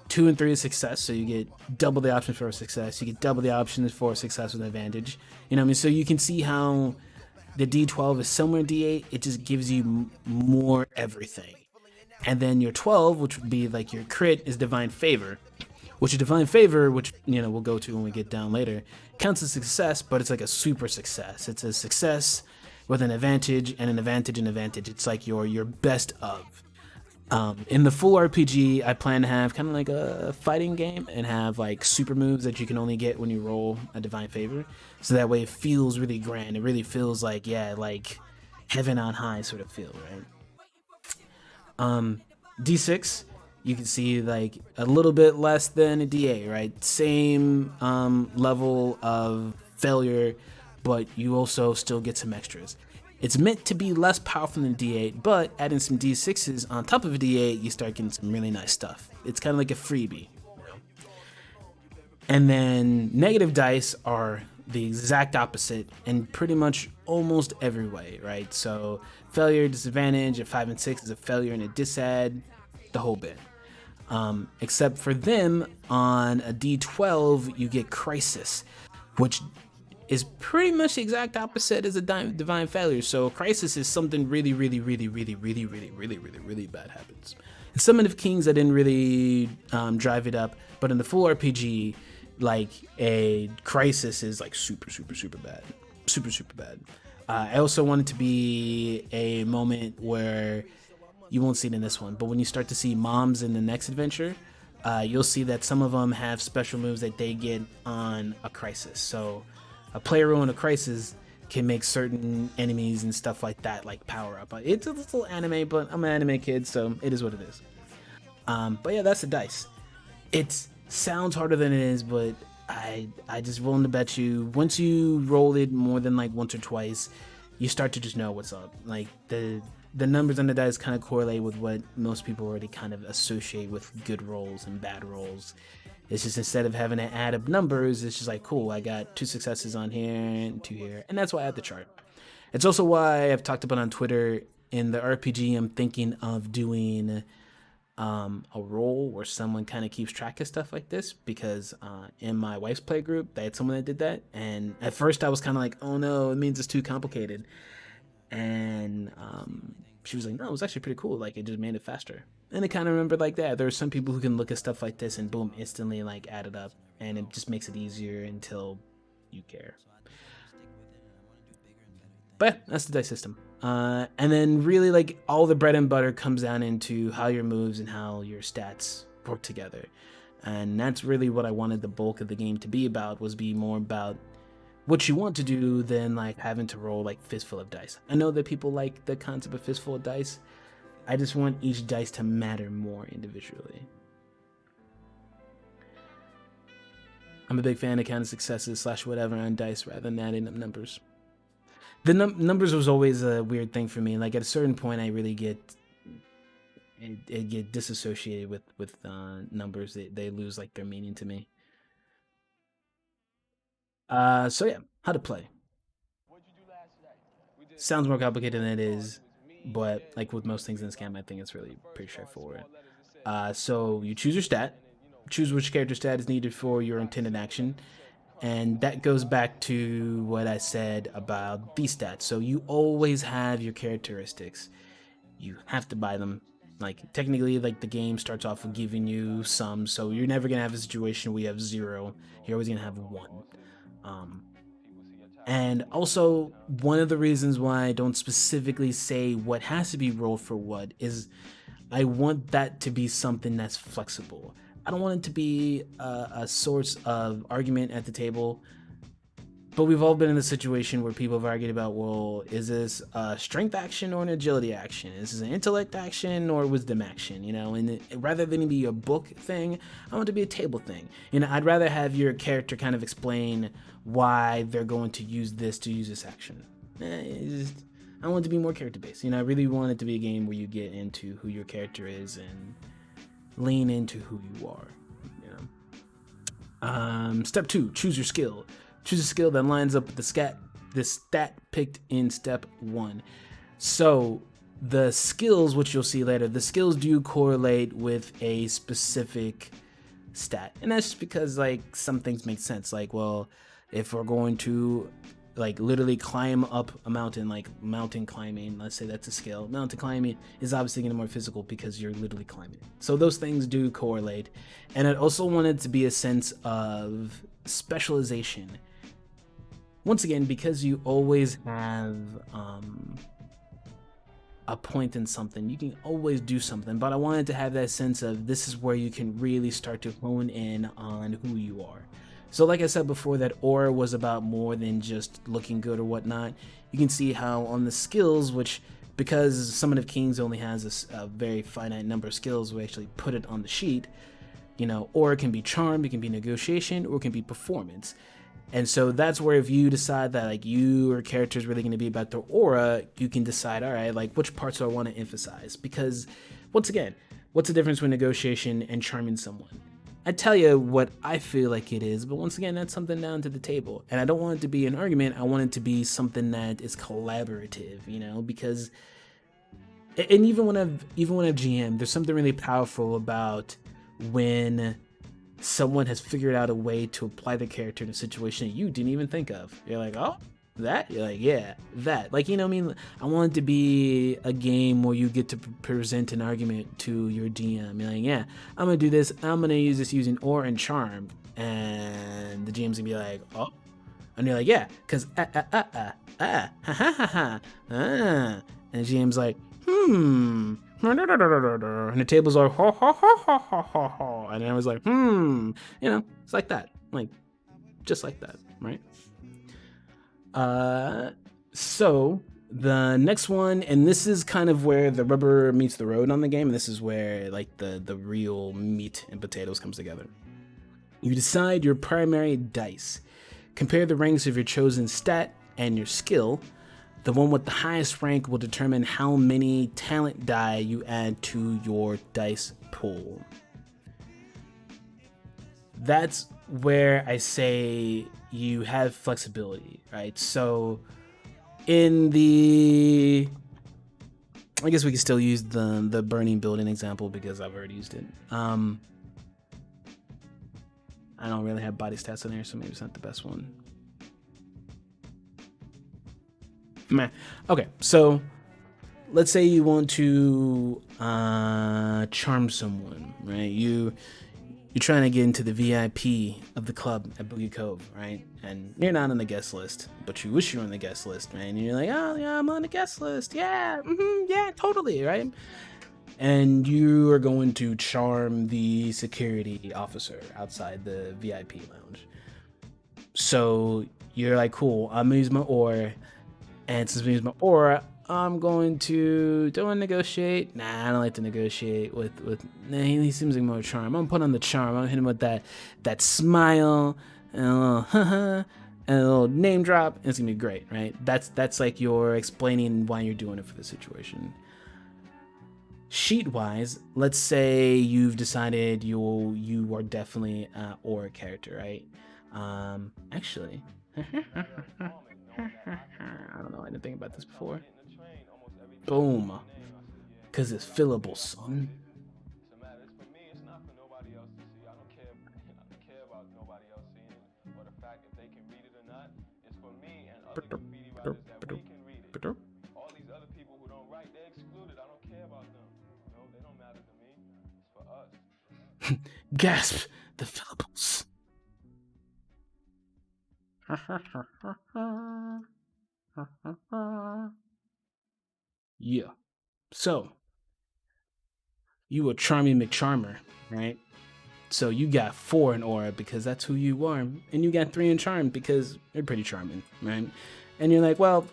2 and 3 is success, so you get double the options for a success. You get double the options for a success with an advantage. You know what I mean? So you can see how the D12 is similar to D8. It just gives you more everything. And then your 12, which would be like your crit, is Divine Favor. Which is Divine Favor, which, you know, we'll go to when we get down later, counts as success, but it's like a super success. It's a success with an advantage and an advantage and advantage. It's like your best of. In the full RPG, I plan to have kind of like a fighting game and have like super moves that you can only get when you roll a Divine Favor. So that way it feels really grand. It really feels like, yeah, like heaven on high sort of feel, right? D6, you can see like a little bit less than a D8, right? Same level of failure, but you also still get some extras. It's meant to be less powerful than a D8, but adding some D6s on top of a D8, you start getting some really nice stuff. It's kind of like a freebie. And then negative dice are the exact opposite in pretty much almost every way, right? So failure, disadvantage, a 5 and 6 is a failure and a disadd, the whole bit. Except for them, on a D12, you get crisis, which is pretty much the exact opposite as a divine failure. So crisis is something really bad happens. In Summon of Kings, I didn't really drive it up, but in the full RPG, like a crisis is like super bad, super bad. I also want it to be a moment where you won't see it in this one, but when you start to see moms in the next adventure, you'll see that some of them have special moves that they get on a crisis. So a player rolling a crisis can make certain enemies and stuff like that like power up. It's a little anime, but I'm an anime kid, so it is what it is. But yeah, that's the dice. It sounds harder than it is, but I just willing to bet you once you roll it more than like once or twice, you start to just know what's up. Like the numbers on the dice kind of correlate with what most people already kind of associate with good rolls and bad rolls. It's just instead of having to add up numbers, it's just like, cool, I got 2 successes on here and 2 here. And that's why I have the chart. It's also why I've talked about on Twitter in the RPG, I'm thinking of doing a role where someone kind of keeps track of stuff like this, because in my wife's play group, they had someone that did that. And at first I was kind of like, oh no, it means it's too complicated. And she was like, no, it was actually pretty cool. Like, it just made it faster. And I kind of remembered like that. There are some people who can look at stuff like this and boom, instantly like add it up. And it just makes it easier until you care. But yeah, that's the dice system. And then really like all the bread and butter comes down into how your moves and how your stats work together. And that's really what I wanted the bulk of the game to be about, was be more about what you want to do than like having to roll like fistful of dice. I know that people like the concept of fistful of dice. I just want each dice to matter more individually. I'm a big fan of counting successes / whatever on dice rather than adding up numbers. The numbers was always a weird thing for me. Like at a certain point, I really get disassociated with numbers. They lose like their meaning to me. So yeah, how to play. Sounds more complicated than it is, but like with most things in this game, I think it's really pretty straightforward. So you choose your stat, choose which character stat is needed for your intended action, and that goes back to what I said about these stats. So you always have your characteristics. You have to buy them. Like technically, like the game starts off with giving you some, so you're never gonna have a situation where you have 0. You're always gonna have 1. And also, one of the reasons why I don't specifically say what has to be rolled for what is I want that to be something that's flexible. I don't want it to be a source of argument at the table. But we've all been in a situation where people have argued about, well, is this a strength action or an agility action? Is this an intellect action or wisdom action? You know, and rather than it be a book thing, I want it to be a table thing. You know, I'd rather have your character kind of explain why they're going to use this action. I want it to be more character based. You know, I really want it to be a game where you get into who your character is and lean into who you are. You know. Step 2, choose your skill. Choose a skill that lines up with the stat picked in step 1. So the skills, which you'll see later, the skills do correlate with a specific stat. And that's just because like some things make sense. Like, well, if we're going to like literally climb up a mountain, like mountain climbing, let's say that's a skill. Mountain climbing is obviously going to be more physical because you're literally climbing. So those things do correlate. And I also wanted to be a sense of specialization. Once again, because you always have a point in something, you can always do something, but I wanted to have that sense of this is where you can really start to hone in on who you are. So like I said before, that aura was about more than just looking good or whatnot. You can see how on the skills, which because Summon of Kings only has a very finite number of skills, we actually put it on the sheet. You know, or it can be charm, it can be negotiation, or it can be performance. And so that's where if you decide that like your character is really going to be about their aura, you can decide, all right, like which parts do I want to emphasize? Because once again, what's the difference between negotiation and charming someone? I tell you what I feel like it is, but once again, that's something down to the table. And I don't want it to be an argument. I want it to be something that is collaborative, you know, because, and even when I've GM, there's something really powerful about when someone has figured out a way to apply the character in a situation that you didn't even think of. You're like, oh, that? You're like, yeah, that. Like, you know what I mean? I want it to be a game where you get to present an argument to your DM. You're like, yeah, I'm going to do this. I'm going to use this using aura and charm. And the GM's going to be like, oh. And you're like, yeah, because And the GM's like, And the tables are ha ha ha ha ha ha ha, and I was like, it's like that, like just like that, right? So the next one, and this is kind of where the rubber meets the road on the game, and this is where like the real meat and potatoes comes together. You decide your primary dice. Compare the ranks of your chosen stat and your skill. The one with the highest rank will determine how many talent die you add to your dice pool. That's where I say you have flexibility, right? So in the, I guess we can still use the burning building example because I've already used it. I don't really have body stats in there, so maybe it's not the best one. Meh. Okay, so let's say you want to charm someone, right? You're trying to get into the VIP of the club at Boogie Cove, right? And you're not on the guest list, but you wish you were on the guest list, right? And you're like, oh yeah, I'm on the guest list. Yeah, yeah, totally, right? And you are going to charm the security officer outside the VIP lounge. So you're like, cool, I'm gonna use my aura, and since I'm using my aura, I'm going to, do I want to negotiate? Nah, I don't like to negotiate with nah, he seems like more charm. I'm gonna put on the charm. I'm gonna hit him with that smile and a little and a little name drop, and it's gonna be great, right? That's like you're explaining why you're doing it for the situation. Sheet wise, let's say you've decided you are definitely an aura character, right? Actually, I don't know. I didn't think about this before. Boom, because it's fillable, son. Gasp! The fillables. Yeah. So, you a charming McCharmer, right? So you got 4 in aura because that's who you are, and you got 3 in charm because you're pretty charming, right? And you're like, well,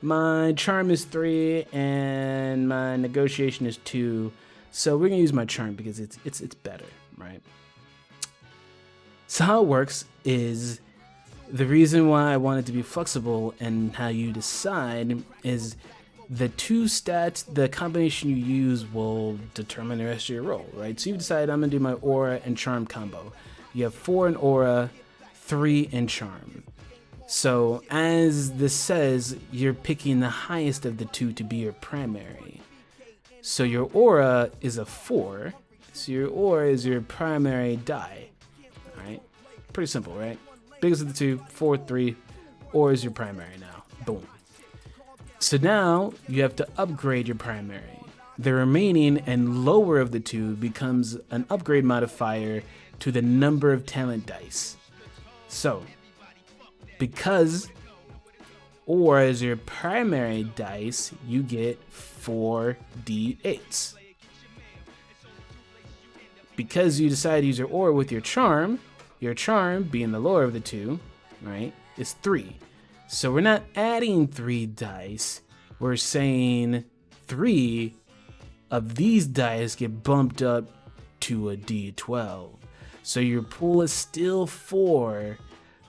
my charm is 3 and my negotiation is 2, so we're gonna use my charm because it's better, right? So how it works is, the reason why I want it to be flexible and how you decide is the 2 stats, the combination you use will determine the rest of your roll, right? So you decide I'm gonna do my aura and charm combo. You have 4 in aura, 3 in charm. So as this says, you're picking the highest of the 2 to be your primary. So your aura is a 4, so your aura is your primary die, all right? Pretty simple, right? Biggest of the 2, 4, 3, aura is your primary now, boom. So now you have to upgrade your primary. The remaining and lower of the 2 becomes an upgrade modifier to the number of talent dice. So, because aura is your primary dice, you get 4 d8s. Because you decide to use your aura with your charm being the lower of the 2, right, is 3. So we're not adding 3 dice, we're saying 3 of these dice get bumped up to a d12. So your pool is still 4,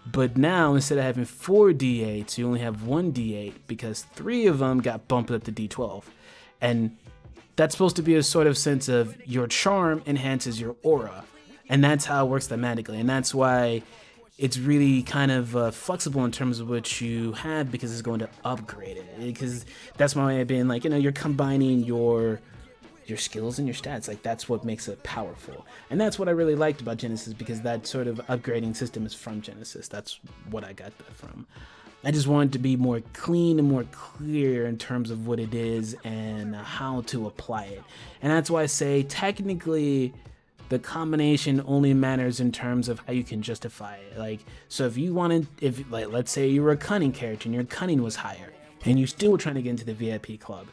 but now instead of having 4 d8s, you only have 1 d8 because 3 of them got bumped up to d12. And that's supposed to be a sort of sense of your charm enhances your aura. And that's how it works thematically. And that's why it's really kind of flexible in terms of what you have, because it's going to upgrade it. Because that's my way of being like, you're combining your skills and your stats. Like, that's what makes it powerful. And that's what I really liked about Genesis, because that sort of upgrading system is from Genesis. That's what I got that from. I just wanted to be more clean and more clear in terms of what it is and how to apply it. And that's why I say technically the combination only matters in terms of how you can justify it. Like, so if you wanted, let's say you were a cunning character and your cunning was higher and you still were trying to get into the VIP club,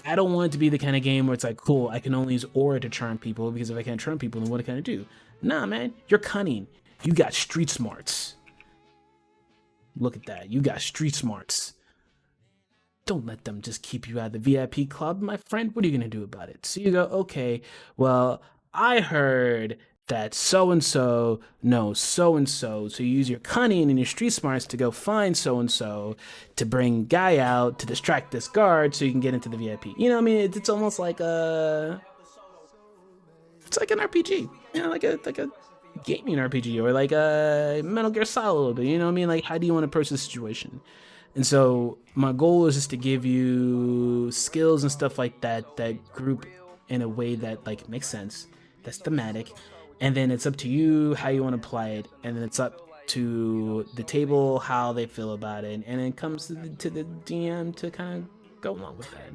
I don't want it to be the kind of game where it's like, cool, I can only use aura to charm people, because if I can't charm people, then what can I do? Nah, man, you're cunning. You got street smarts. Look at that. You got street smarts. Don't let them just keep you out of the VIP club, my friend. What are you going to do about it? So you go, okay, well, I heard that so and so knows so and so. So you use your cunning and your street smarts to go find so and so to bring Guy out to distract this guard so you can get into the VIP. You know what I mean? It's almost like it's like an RPG, you know, like a gaming RPG, or like a Metal Gear Solid a little bit. You know what I mean? Like, how do you want to approach the situation? And so my goal is just to give you skills and stuff like that that group in a way that like makes sense, that's thematic, and then it's up to you how you want to apply it, and then it's up to the table how they feel about it, and it comes to the DM to kind of go along with that.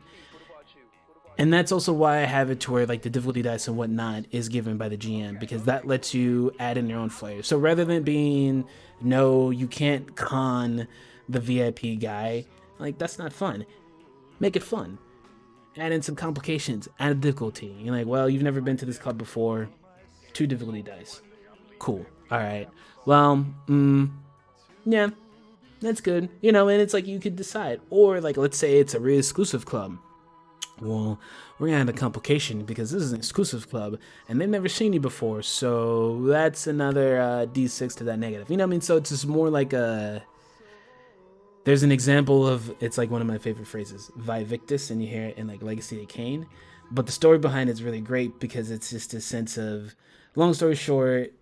And that's also why I have it to where like the difficulty dice and whatnot is given by the GM, because that lets you add in your own flair. So rather than being, no, you can't con the VIP guy, like that's not fun. Make it fun. Add in some complications, add a difficulty. You're like, well, you've never been to this club before. 2 difficulty dice. Cool. All right. Well, yeah, that's good. You know, and it's like you could decide. Or like, let's say it's a really exclusive club. Well, we're gonna have a complication because this is an exclusive club and they've never seen you before, so that's another d6 to that negative. You know what I mean? So it's just more like a. There's an example of, it's like one of my favorite phrases, Vivictus, and you hear it in like Legacy of Kain, but the story behind it's really great because it's just a sense of, long story short,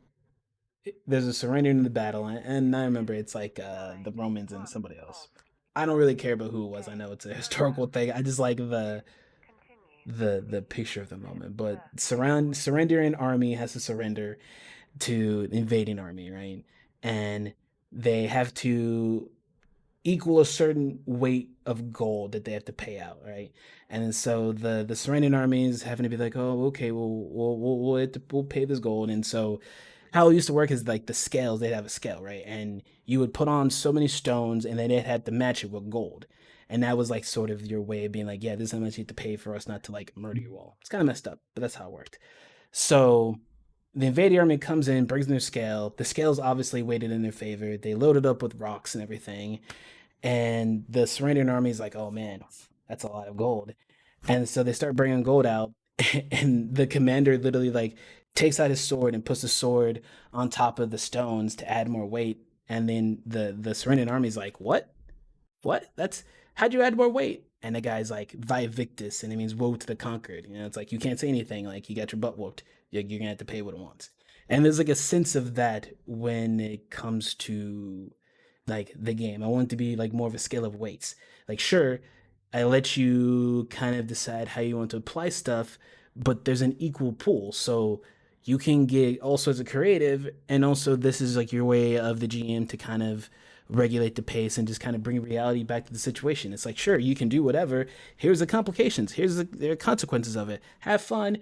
there's a surrender in the battle, and I remember it's like the Romans and somebody else. I don't really care about who it was. I know it's a historical thing. I just like the picture of the moment. But surrendering army has to surrender to the invading army, right? And they have to equal a certain weight of gold that they have to pay out, right? And so the surrendering armies having to be like, oh, okay, we'll pay this gold. And so how it used to work is like the scales, they'd have a scale, right? And you would put on so many stones, and then they'd have to match it with gold. And that was like sort of your way of being like, yeah, this is how much you have to pay for us not to like murder you all. It's kind of messed up, but that's how it worked. So the invading army comes in, brings in their scale. The scale's obviously weighted in their favor. They load it up with rocks and everything. And the surrendering army is like, oh man, that's a lot of gold. And so they start bringing gold out, and the commander literally like takes out his sword and puts the sword on top of the stones to add more weight. And then the surrendering army is like, what? That's, how'd you add more weight? And the guy's like, Vivictus, and it means woe to the conquered. You know, it's like you can't say anything, like you got your butt whooped. You're gonna have to pay what it wants. And there's like a sense of that when it comes to like the game. I want it to be like more of a scale of weights. Like sure, I let you kind of decide how you want to apply stuff, but there's an equal pool. So you can get all sorts of creative, and also this is like your way of the GM to kind of regulate the pace and just kind of bring reality back to the situation. It's like, sure, you can do whatever. Here's the complications. Here's the consequences of it. Have fun.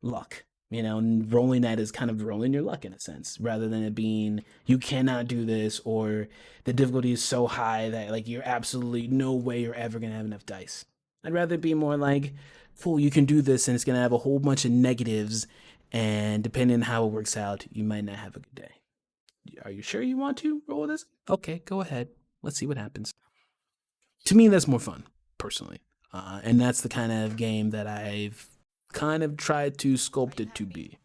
Luck. You know, and rolling that is kind of rolling your luck in a sense, rather than it being you cannot do this, or the difficulty is so high that like you're absolutely no way you're ever gonna have enough dice. I'd rather be more like, fool, you can do this, and it's gonna have a whole bunch of negatives, and depending on how it works out, you might not have a good day. Are you sure you want to roll this? Okay, go ahead. Let's see what happens. To me, that's more fun, personally. And that's the kind of game that I've kind of tried to sculpt it to be.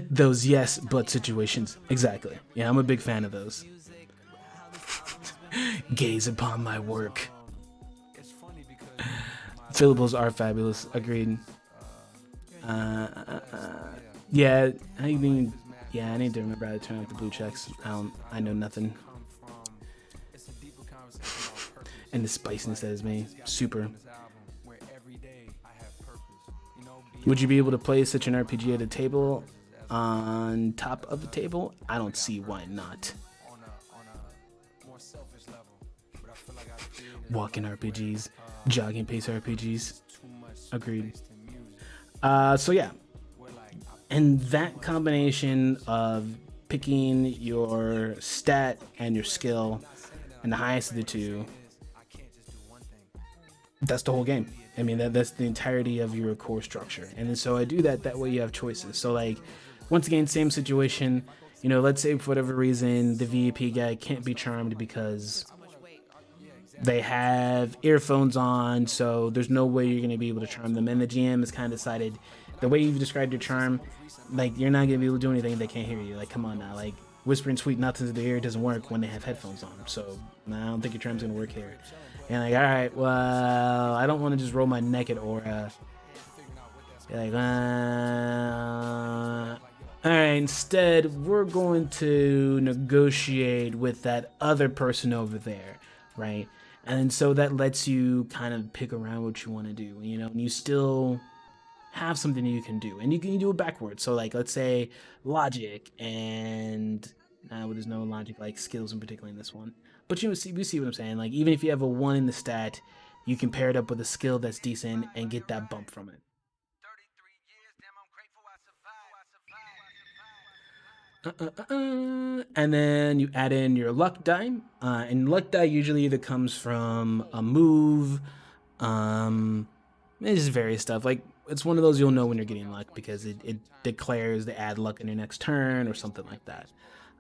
Those yes, but situations. Exactly. Yeah, I'm a big fan of those. Gaze upon my work. Syllables are fabulous. Agreed. Yeah, I mean, yeah, I need to remember how to turn off the blue checks. I know nothing. And the spiciness that is me, super. Would you be able to play such an RPG at a table on top of the table? I don't see why not. Walking RPGs, jogging pace RPGs. Agreed. So yeah. And that combination of picking your stat and your skill, and the highest of the two, That's the whole game. I mean, that's the entirety of your core structure. And then so I do that way you have choices. So like, once again, same situation. You know, let's say for whatever reason the VEP guy can't be charmed because they have earphones on, so there's no way you're going to be able to charm them. And the GM has kind of decided the way you've described your charm, like, you're not going to be able to do anything if they can't hear you. Like, come on now. Like, whispering sweet nothings in the ear doesn't work when they have headphones on. So I don't think your charm's going to work here. And like, all right, well, I don't want to just roll my naked aura. You're like, all right, instead, we're going to negotiate with that other person over there, right? And so that lets you kind of pick around what you want to do, you know, and you still have something you can do. And you can do it backwards. So, like, let's say logic and well, there's no logic, like, skills in particular in this one. But you see what I'm saying? Like, even if you have a 1 in the stat, you can pair it up with a skill that's decent and get that bump from it. And then you add in your luck die, and luck die usually either comes from a move, it's just various stuff. Like, it's one of those you'll know when you're getting luck because it declares to add luck in your next turn or something like that.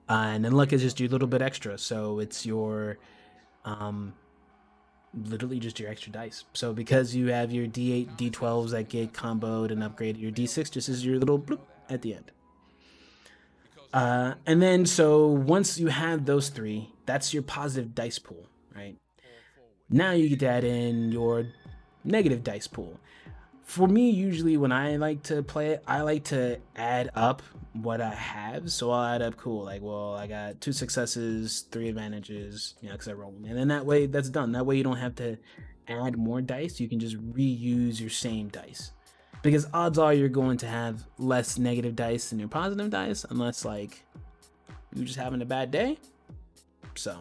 And then luck is just your little bit extra, so it's your literally just your extra dice. So because you have your D8, D12s that get comboed and upgraded, your D6 just is your little bloop at the end. And then, so once you have those 3, that's your positive dice pool, right? Now you get to add in your negative dice pool. For me, usually when I like to play it, I like to add up what I have. So I'll add up, cool, like, well, I got 2 successes, 3 advantages, you know, because I roll them. And then that way, that's done. That way you don't have to add more dice. You can just reuse your same dice. Because odds are you're going to have less negative dice than your positive dice, unless, like, you're just having a bad day. So,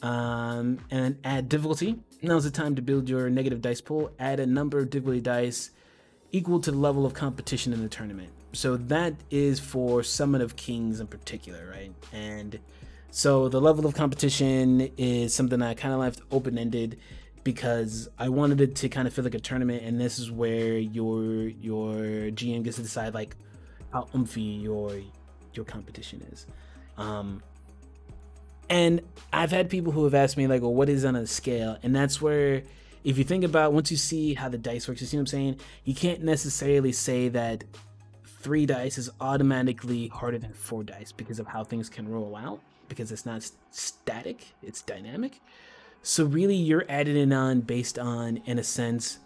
and then add difficulty. Now's the time to build your negative dice pool. Add a number of difficulty dice equal to the level of competition in the tournament. So that is for Summit of Kings in particular, right? And so the level of competition is something I kind of left open-ended because I wanted it to kind of feel like a tournament, and this is where your GM gets to decide like how umphy your competition is. And I've had people who have asked me like, well, what is on a scale? And that's where, if you think about, once you see how the dice works, you see what I'm saying? You can't necessarily say that 3 dice is automatically harder than 4 dice because of how things can roll out, because it's not static, it's dynamic. So really you're adding it on based on, in a sense,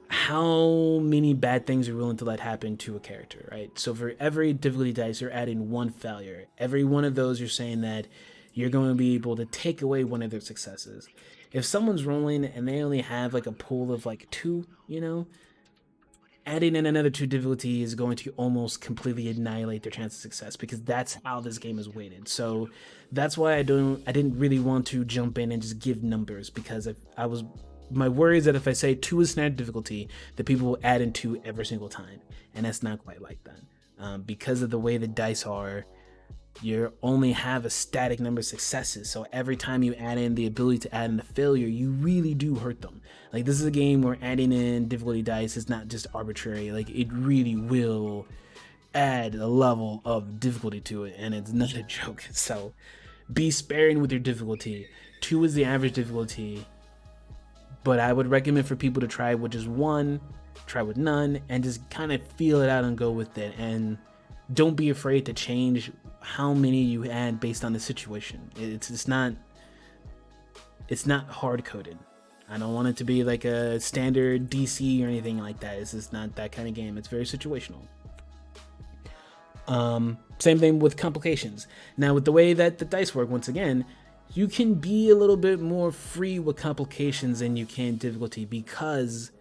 how many bad things you're willing to let happen to a character, right? So for every difficulty dice, you're adding 1 failure. Every one of those, you're saying that you're going to be able to take away one of their successes. If someone's rolling and they only have like a pool of like 2, you know, adding in another 2 difficulty is going to almost completely annihilate their chance of success, because that's how this game is weighted. So that's why I didn't really want to jump in and just give numbers, because my worry is that if I say 2 is standard difficulty, that people will add in 2 every single time, and that's not quite like that. Because of the way the dice are, you only have a static number of successes, so every time you add in the ability to add in a failure, you really do hurt them. Like, this is a game where adding in difficulty dice is not just arbitrary. Like, it really will add a level of difficulty to it, and it's not a joke. So be sparing with your difficulty. 2 is the average difficulty, but I would recommend for people to try with just 1, try with none, and just kind of feel it out and go with it. And don't be afraid to change how many you add based on the situation. It's not hard coded. I don't want it to be like a standard DC or anything like that. It's just not that kind of game. It's very situational. Same thing with complications. Now, with the way that the dice work, once again, you can be a little bit more free with complications than you can difficulty, because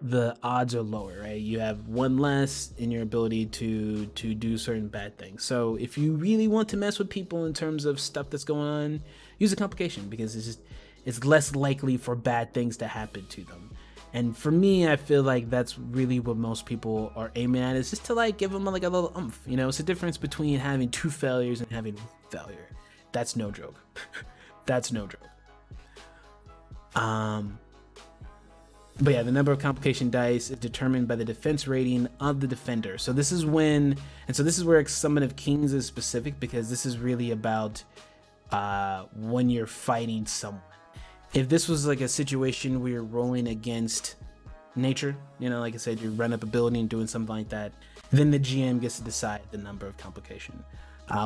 the odds are lower, right? You have 1 less in your ability to do certain bad things. So if you really want to mess with people in terms of stuff that's going on, use a complication, because it's less likely for bad things to happen to them. And for me, I feel like that's really what most people are aiming at, is just to like give them like a little oomph. You know, it's the difference between having 2 failures and having 1 failure. That's no joke. That's no joke. But yeah, the number of complication dice is determined by the defense rating of the defender. So this is when, and so this is where Summon of Kings is specific, because this is really about when you're fighting someone. If this was like a situation where you're rolling against nature, you know, like I said, you run up a building and doing something like that, then the GM gets to decide the number of complication.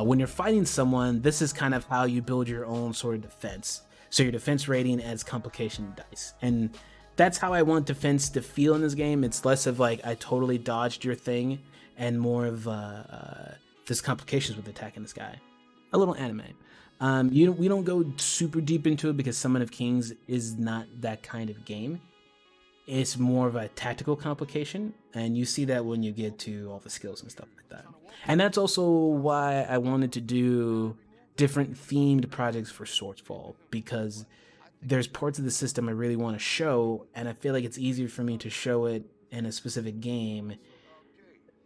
When you're fighting someone, this is kind of how you build your own sort of defense. So your defense rating adds complication dice. And that's how I want defense to feel in this game. It's less of like, I totally dodged your thing, and more of there's complications with attacking this guy. A little anime. We don't go super deep into it because Summon of Kings is not that kind of game. It's more of a tactical complication, and you see that when you get to all the skills and stuff like that. And that's also why I wanted to do different themed projects for Swordsfall, because there's parts of the system I really want to show, and I feel like it's easier for me to show it in a specific game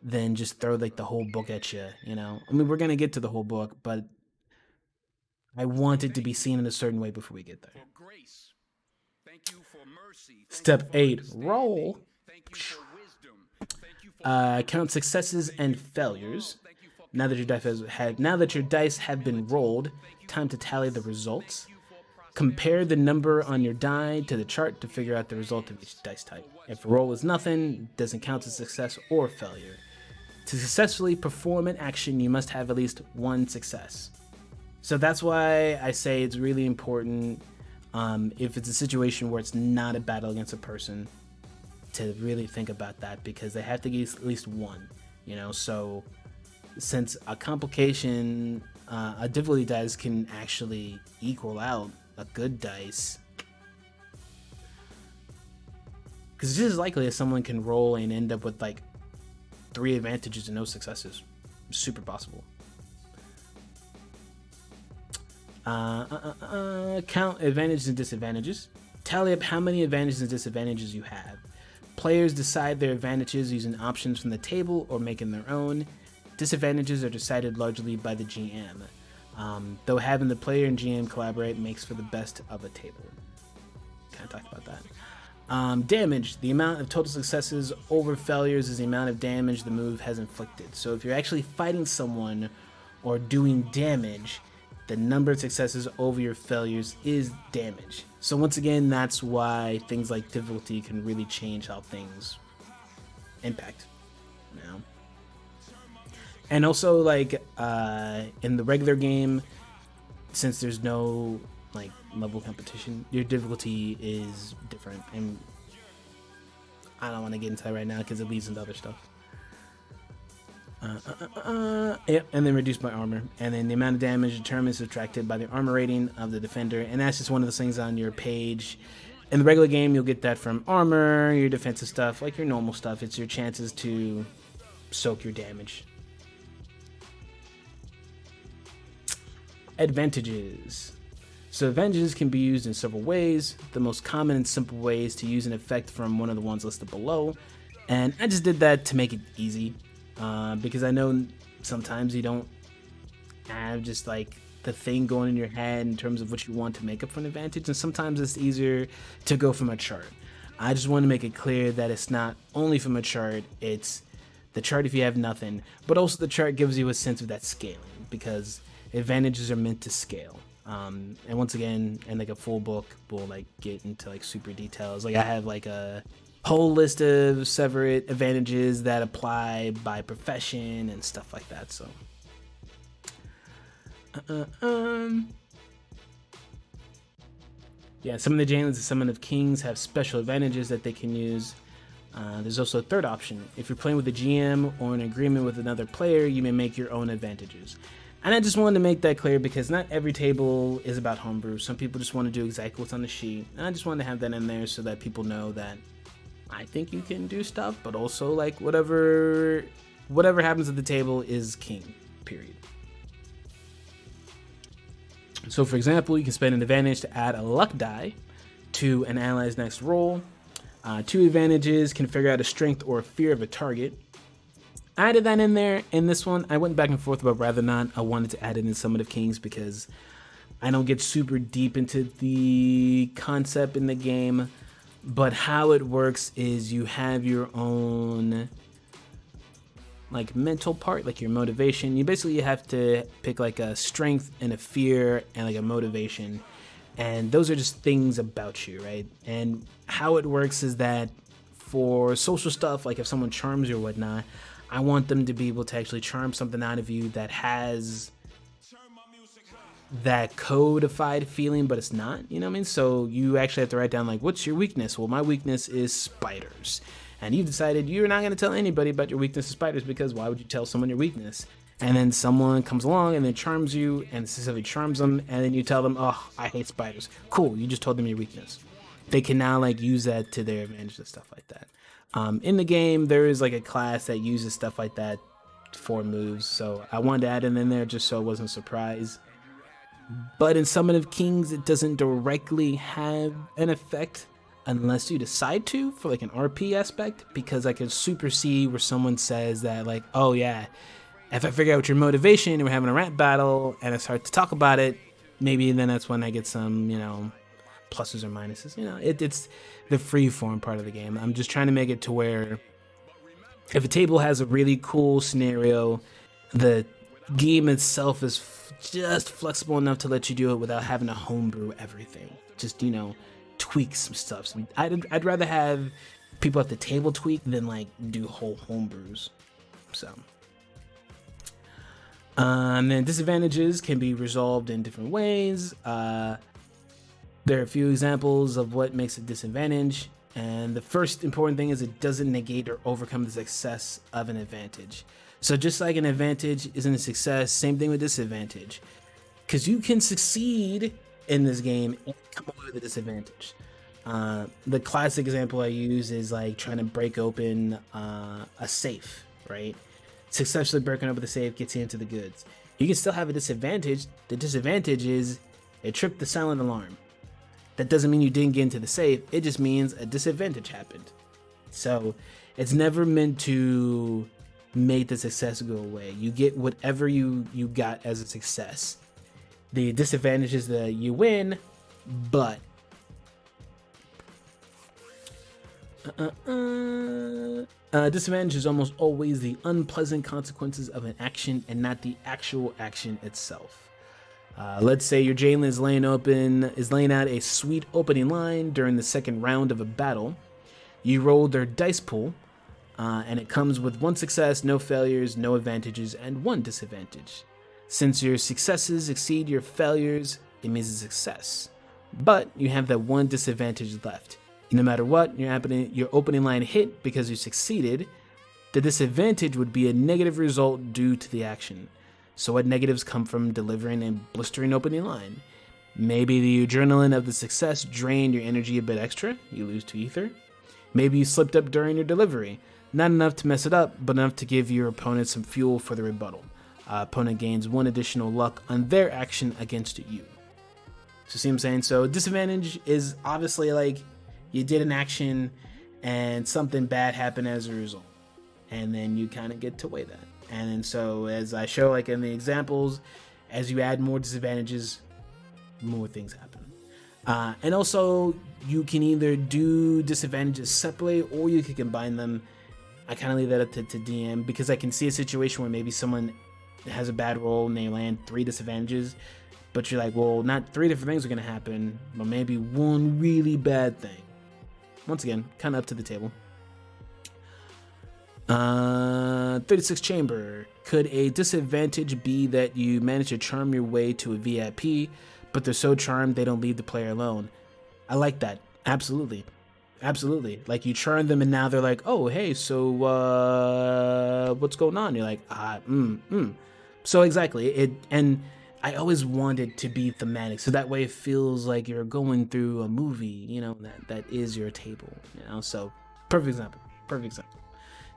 than just throw like the whole book at you, you know? I mean, we're going to get to the whole book, but I want it to be seen in a certain way before we get there. Step 8, roll. Count successes and failures. Now that your dice have been rolled, time to tally the results. Compare the number on your die to the chart to figure out the result of each dice type. If a roll is nothing, it doesn't count as success or failure. To successfully perform an action, you must have at least one success. So that's why I say it's really important, if it's a situation where it's not a battle against a person, to really think about that, because they have to get at least one, you know? So since a complication, a difficulty dice can actually equal out a good dice, because it's just as likely as someone can roll and end up with like 3 advantages and no successes. Super possible. Count advantages and disadvantages. Tally up how many advantages and disadvantages you have. Players decide their advantages using options from the table or making their own. Disadvantages are decided largely by the GM. Though having the player and GM collaborate makes for the best of a table. Kind of talked about that. Damage. The amount of total successes over failures is the amount of damage the move has inflicted. So if you're actually fighting someone or doing damage, the number of successes over your failures is damage. So once again, that's why things like difficulty can really change how things impact. You know? And also, like, in the regular game, since there's no like level competition, your difficulty is different, and I don't want to get into that right now because it leads into other stuff. Yep, and then reduced by armor, and then the amount of damage determined is subtracted by the armor rating of the defender, and that's just one of those things on your page. In the regular game, you'll get that from armor, your defensive stuff, like your normal stuff. It's your chances to soak your damage. Advantages. So advantages can be used in several ways. The most common and simple way is to use an effect from one of the ones listed below, and I just did that to make it easy, because I know sometimes you don't have just like the thing going in your head in terms of what you want to make up for an advantage, and sometimes it's easier to go from a chart. I just want to make it clear that it's not only from a chart, it's the chart if you have nothing, but also the chart gives you a sense of that scaling, because advantages are meant to scale. And once again, in like a full book, we'll like get into like super details. Like I have like a whole list of separate advantages that apply by profession and stuff like that. So, yeah, some of the Jalens and Summon of Kings have special advantages that they can use. There's also a third option. If you're playing with a GM or in agreement with another player, you may make your own advantages. And I just wanted to make that clear because not every table is about homebrew. Some people just want to do exactly what's on the sheet. And I just wanted to have that in there so that people know that I think you can do stuff, but also like whatever happens at the table is king, period. So for example, you can spend an advantage to add a luck die to an ally's next roll. 2 advantages can figure out a strength or a fear of a target. I added that in there in this one. I went back and forth about rather not. I wanted to add it in Summon of Kings because I don't get super deep into the concept in the game, but how it works is you have your own like mental part, like your motivation. You have to pick like a strength and a fear and like a motivation, and those are just things about you, right? And how it works is that for social stuff, like if someone charms you or whatnot, I want them to be able to actually charm something out of you that has that codified feeling, but it's not, you know what I mean? So you actually have to write down like, what's your weakness? Well, my weakness is spiders. And you've decided you're not going to tell anybody about your weakness of spiders, because why would you tell someone your weakness? And then someone comes along and then charms you and specifically charms them, and then you tell them, oh, I hate spiders. Cool, you just told them your weakness. They can now like use that to their advantage and stuff like that. In the game, there is like a class that uses stuff like that for moves, so I wanted to add it in there just so it wasn't a surprise. But in Summon of Kings, it doesn't directly have an effect unless you decide to, for like an RP aspect, because I can super see where someone says that like, oh yeah, if I figure out your motivation and we're having a rap battle and I start to talk about it, maybe then that's when I get some, you know, pluses or minuses. You know, it's the free form part of the game. I'm just trying to make it to where if a table has a really cool scenario, the game itself is just flexible enough to let you do it without having to homebrew everything. Just, you know, tweak some stuff. So I'd rather have people at the table tweak than like do whole homebrews. So and then disadvantages can be resolved in different ways. There are a few examples of what makes a disadvantage, and the first important thing is it doesn't negate or overcome the success of an advantage. So just like an advantage isn't a success, same thing with disadvantage, because you can succeed in this game and come away with a disadvantage. The classic example I use is like trying to break open a safe, right? Successfully breaking open the safe gets you into the goods. You can still have a disadvantage. The disadvantage is it tripped the silent alarm. That doesn't mean you didn't get into the safe. It just means a disadvantage happened. So it's never meant to make the success go away. You get whatever you got as a success. The disadvantage is that you win, but disadvantage is almost always the unpleasant consequences of an action and not the actual action itself. Let's say your Jalens is laying out a sweet opening line during the second round of a battle. You roll their dice pool, and it comes with 1 success, no failures, no advantages, and 1 disadvantage. Since your successes exceed your failures, it means a success. But you have that 1 disadvantage left. No matter what, your opening line hit because you succeeded. The disadvantage would be a negative result due to the action. So what negatives come from delivering a blistering opening line? Maybe the adrenaline of the success drained your energy a bit extra. You lose 2 ether. Maybe you slipped up during your delivery. Not enough to mess it up, but enough to give your opponent some fuel for the rebuttal. Opponent gains 1 additional luck on their action against you. So see what I'm saying? So disadvantage is obviously like you did an action and something bad happened as a result. And then you kind of get to weigh that. And then so as I show like in the examples, as you add more disadvantages, more things happen. And also you can either do disadvantages separately or you can combine them. I kind of leave that up to DM because I can see a situation where maybe someone has a bad roll and they land 3 disadvantages, but you're like, well, not 3 different things are going to happen, but maybe 1 really bad thing. Once again, kind of up to the table. 36 chamber. Could a disadvantage be that you manage to charm your way to a VIP, but they're so charmed they don't leave the player alone? I like that. Absolutely. Like you charm them and now they're like, oh, hey, so what's going on? You're like, So exactly. And I always wanted to be thematic, so that way it feels like you're going through a movie, you know, that is your table, you know. So perfect example.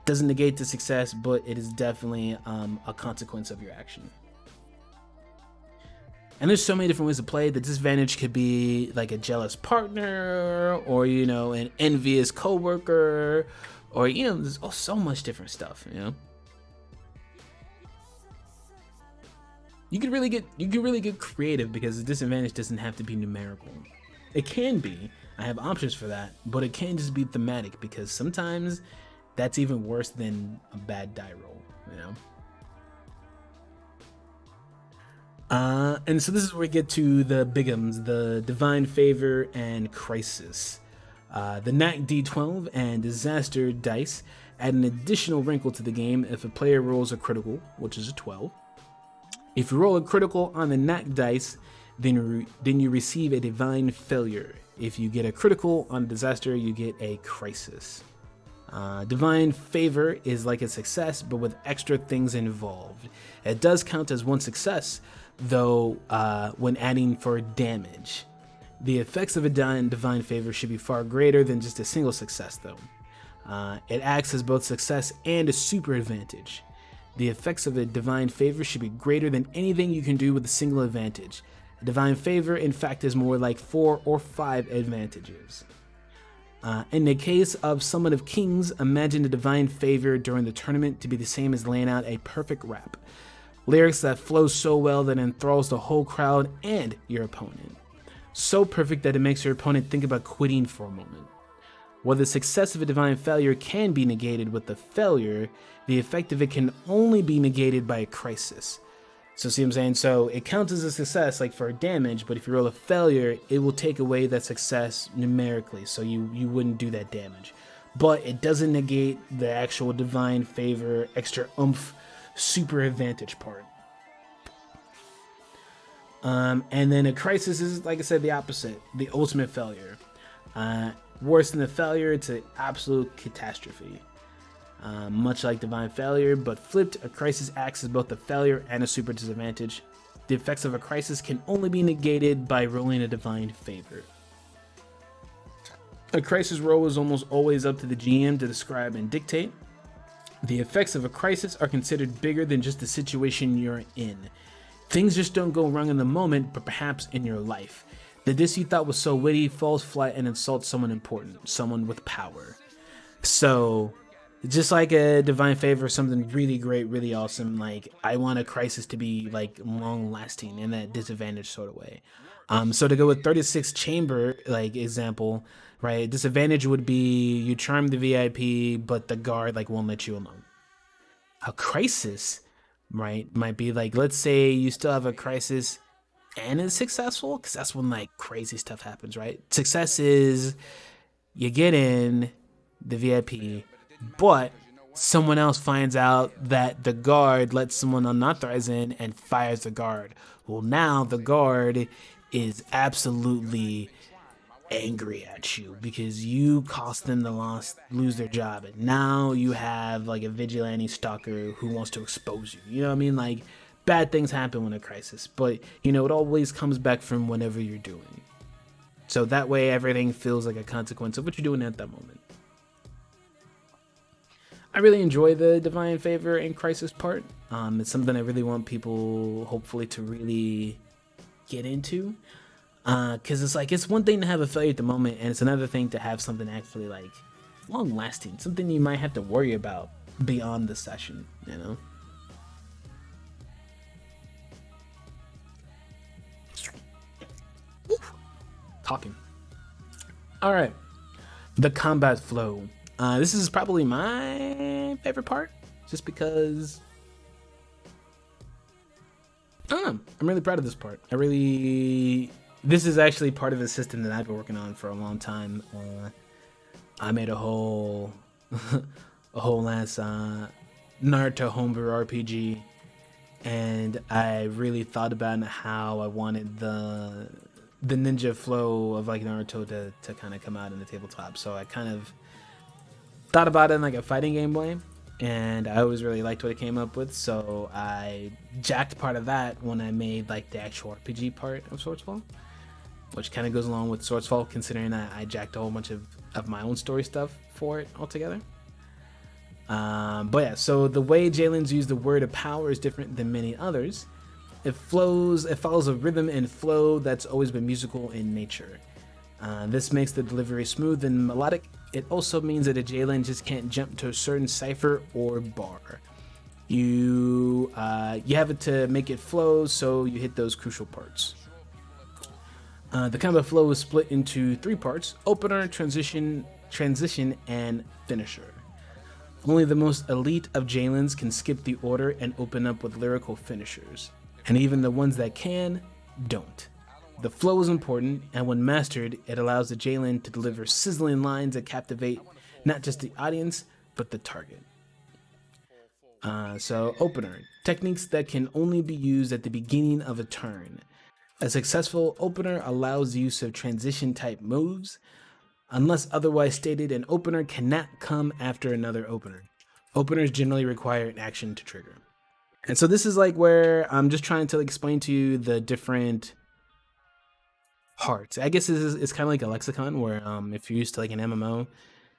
Doesn't negate the success, but it is definitely a consequence of your action. And there's so many different ways to play. The disadvantage could be like a jealous partner, or, you know, an envious coworker, or, you know, there's so much different stuff, you know. you can really get creative because the disadvantage doesn't have to be numerical. It can be. I have options for that, but it can just be thematic because sometimes that's even worse than a bad die roll, you know? And so this is where we get to the bigums, the Divine Favor and Crisis. The Knack D12 and Disaster dice add an additional wrinkle to the game if a player rolls a critical, which is a 12. If you roll a critical on the Knack dice, then you receive a Divine Failure. If you get a critical on Disaster, you get a Crisis. Divine Favor is like a success, but with extra things involved. It does count as one success, though, when adding for damage. The effects of a Divine Favor should be far greater than just a single success, though. It acts as both success and a super advantage. The effects of a Divine Favor should be greater than anything you can do with a single advantage. A Divine Favor, in fact, is more like 4 or 5 advantages. In the case of Summon of Kings, imagine the Divine Favor during the tournament to be the same as laying out a perfect rap. Lyrics that flow so well that it enthralls the whole crowd and your opponent. So perfect that it makes your opponent think about quitting for a moment. While the success of a Divine Failure can be negated with the failure, the effect of it can only be negated by a crisis. So see what I'm saying? So it counts as a success like for damage, but if you roll a failure, it will take away that success numerically, so you wouldn't do that damage. But it doesn't negate the actual Divine Favor, extra oomph, super advantage part. And then a crisis is, like I said, the opposite, the ultimate failure. Worse than the failure, it's an absolute catastrophe. Much like Divine Failure, but flipped, a crisis acts as both a failure and a super disadvantage. The effects of a crisis can only be negated by rolling a Divine Favor. A crisis roll is almost always up to the GM to describe and dictate. The effects of a crisis are considered bigger than just the situation you're in. Things just don't go wrong in the moment, but perhaps in your life. The diss you thought was so witty falls flat and insults someone important, someone with power. So, just like a Divine Favor, something really great, really awesome, like I want a crisis to be like long lasting in that disadvantage sort of way. So to go with 36 chamber like example, right? Disadvantage would be you charm the VIP, but the guard like won't let you alone. A crisis, right, might be like, let's say you still have a crisis and it's successful, because that's when like crazy stuff happens, right? Success is you get in the VIP, but someone else finds out that the guard lets someone unauthorized in and fires the guard. Well, now the guard is absolutely angry at you because you cost them to lose their job, and now you have like a vigilante stalker who wants to expose you. You know what I mean? Like, bad things happen when a crisis, but you know, it always comes back from whatever you're doing. So that way everything feels like a consequence of what you're doing at that moment. I really enjoy the Divine Favor and Crisis part. It's something I really want people, hopefully, to really get into. Because it's like, it's one thing to have a failure at the moment, and it's another thing to have something actually, like, long-lasting. Something you might have to worry about beyond the session, you know? Talking. Alright. The combat flow. This is probably my favorite part, just because I'm really proud of this part. This is actually part of a system that I've been working on for a long time. I made a whole ass Naruto homebrew RPG, and I really thought about how I wanted the ninja flow of like Naruto to kind of come out in the tabletop. So I kind of thought about it in like a fighting game way, and I always really liked what it came up with, so I jacked part of that when I made like the actual RPG part of Swordsfall, which kind of goes along with Swordsfall, considering that I jacked a whole bunch of my own story stuff for it altogether. But yeah, so the way Jalens used the word of power is different than many others. It follows a rhythm and flow that's always been musical in nature. This makes the delivery smooth and melodic. It also means that a Jalens just can't jump to a certain cipher or bar. You have it to make it flow, so you hit those crucial parts. The combat flow is split into 3 parts: opener, transition, and finisher. Only the most elite of Jalens can skip the order and open up with lyrical finishers, and even the ones that can, don't. The flow is important, and when mastered, it allows the Jalen to deliver sizzling lines that captivate not just the audience, but the target. So, opener. Techniques that can only be used at the beginning of a turn. A successful opener allows the use of transition type moves. Unless otherwise stated, an opener cannot come after another opener. Openers generally require an action to trigger. And so this is like where I'm just trying to explain to you the different parts. I guess it's kind of like a lexicon where if you're used to like an MMO,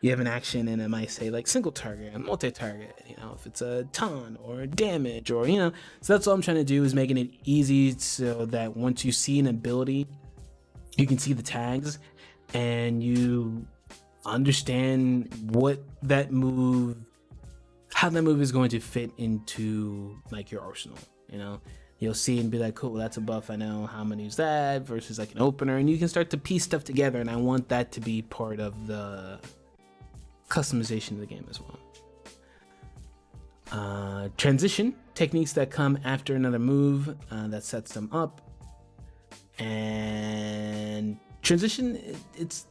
you have an action and it might say like single target and multi-target, if it's a ton or damage or, so that's all I'm trying to do is making it easy so that once you see an ability, you can see the tags and you understand what that move, how that move is going to fit into like your arsenal. You'll see and be like, cool, that's a buff, I know how I'm gonna use that versus like an opener, and you can start to piece stuff together, and I want that to be part of the customization of the game as well. Transition, techniques that come after another move that sets them up. And transition, it's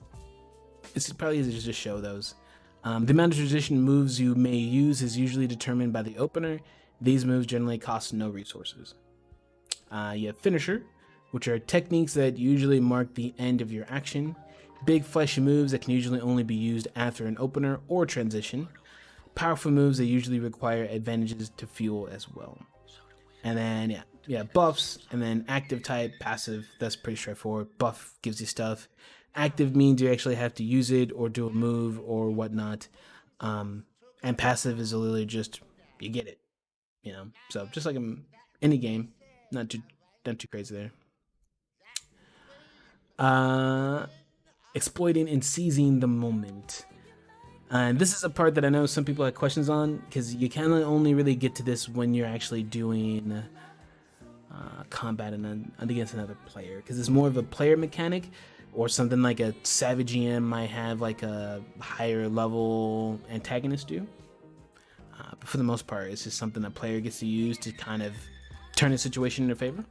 probably easy to just show those. The amount of transition moves you may use is usually determined by the opener. These moves generally cost no resources. You have finisher, which are techniques that usually mark the end of your action. Big fleshy moves that can usually only be used after an opener or transition. Powerful moves that usually require advantages to fuel as well. And then buffs, and then active type, passive, that's pretty straightforward. Buff gives you stuff. Active means you actually have to use it or do a move or whatnot. And passive is literally just, you get it. So just like any game, not too crazy there. Exploiting and seizing the moment. And this is a part that I know some people have questions on, because you can only really get to this when you're actually doing combat against another player, because it's more of a player mechanic, or something like a Savage EM might have like a higher level antagonist do. But for the most part, it's just something a player gets to use to kind of turn a situation in their favor.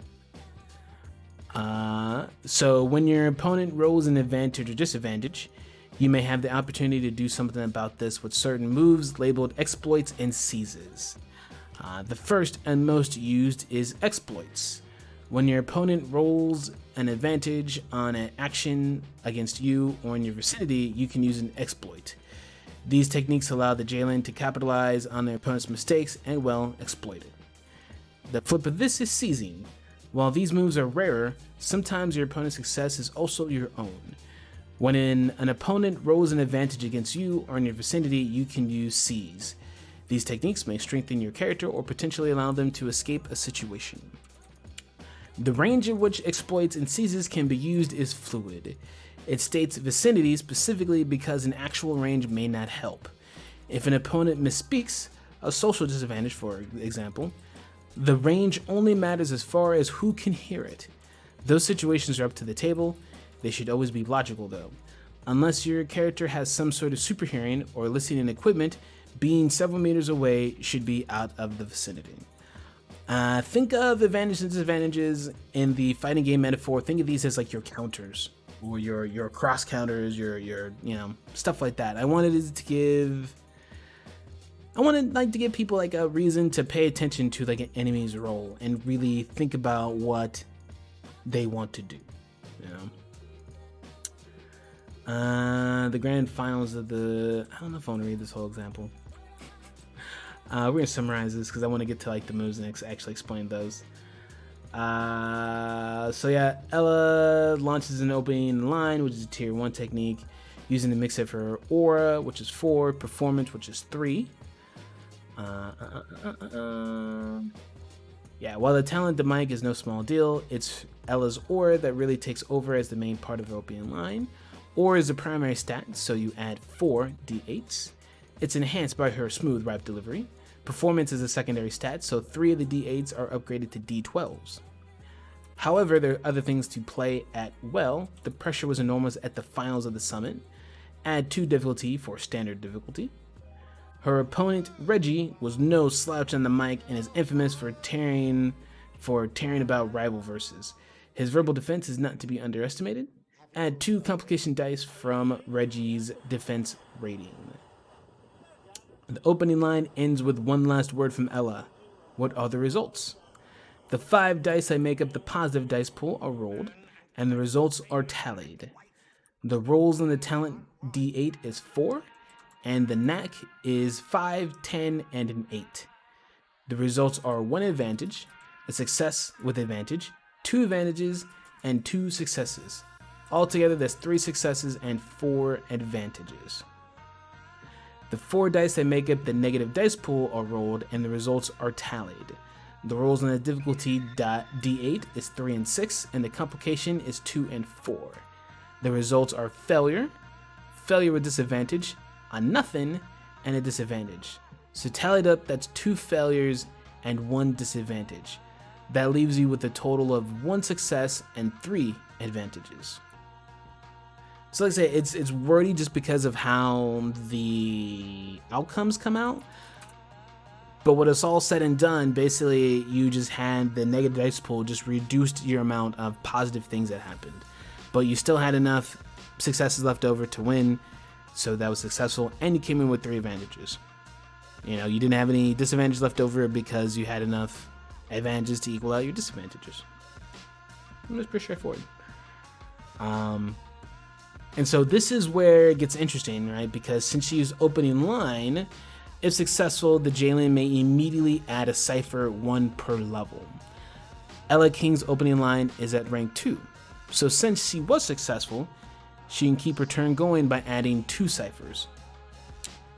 So when your opponent rolls an advantage or disadvantage, you may have the opportunity to do something about this with certain moves labeled exploits and seizes. The first and most used is exploits. When your opponent rolls an advantage on an action against you or in your vicinity, you can use an exploit. These techniques allow the Jalen to capitalize on their opponent's mistakes and, exploit it. The flip of this is seizing. While these moves are rarer, sometimes your opponent's success is also your own. When an opponent rolls an advantage against you or in your vicinity, you can use seize. These techniques may strengthen your character or potentially allow them to escape a situation. The range in which exploits and seizes can be used is fluid. It states vicinity specifically because an actual range may not help. If an opponent misspeaks, a social disadvantage for example, the range only matters as far as who can hear it. Those situations are up to the table. They should always be logical though. Unless your character has some sort of super hearing or listening equipment, being several meters away should be out of the vicinity. Think of advantages and disadvantages in the fighting game metaphor. Think of these as like your counters or your cross counters, your stuff like that. I wanted to give people like a reason to pay attention to like an enemy's role and really think about what they want to do. The grand finals of I don't know if I want to read this whole example. We're gonna summarize this because I want to get to like the moves and actually explain those. So yeah, Ella launches an opening line, which is a tier 1 technique, using the mix it for her aura, which is 4, performance, which is 3. Yeah, while the talent the mic is no small deal, it's Ella's aura that really takes over as the main part of her opening line. Aura is the primary stat, so you add 4 d8s. It's enhanced by her smooth rap delivery. Performance is a secondary stat, so 3 of the d8s are upgraded to d12s. However, there are other things to play at well. The pressure was enormous at the finals of the summit. Add 2 difficulty for standard difficulty. Her opponent, Reggie, was no slouch on the mic and is infamous for tearing about rival verses. His verbal defense is not to be underestimated. Add 2 complication dice from Reggie's defense rating. The opening line ends with one last word from Ella. What are the results? The 5 dice that make up the positive dice pool are rolled, and the results are tallied. The rolls on the talent d8 is 4, and the knack is 5, 10, and an 8. The results are 1 advantage, a success with advantage, 2 advantages, and 2 successes. Altogether, that's 3 successes and 4 advantages. The 4 dice that make up the negative dice pool are rolled, and the results are tallied. The rolls on the difficulty d8 is 3 and 6, and the complication is 2 and 4. The results are failure, failure with disadvantage, a nothing, and a disadvantage. So tallied up, that's 2 failures and 1 disadvantage. That leaves you with a total of 1 success and 3 advantages. So like I say, it's wordy just because of how the outcomes come out. But when it's all said and done, basically you just had the negative dice pool just reduced your amount of positive things that happened. But you still had enough successes left over to win, so that was successful, and you came in with 3 advantages. You know, you didn't have any disadvantage left over because you had enough advantages to equal out your disadvantages. It was pretty straightforward. And so this is where it gets interesting, right? Because since she used opening line, if successful, the Jalens may immediately add a cipher 1 per level. Ella King's opening line is at rank 2. So since she was successful, she can keep her turn going by adding 2 ciphers.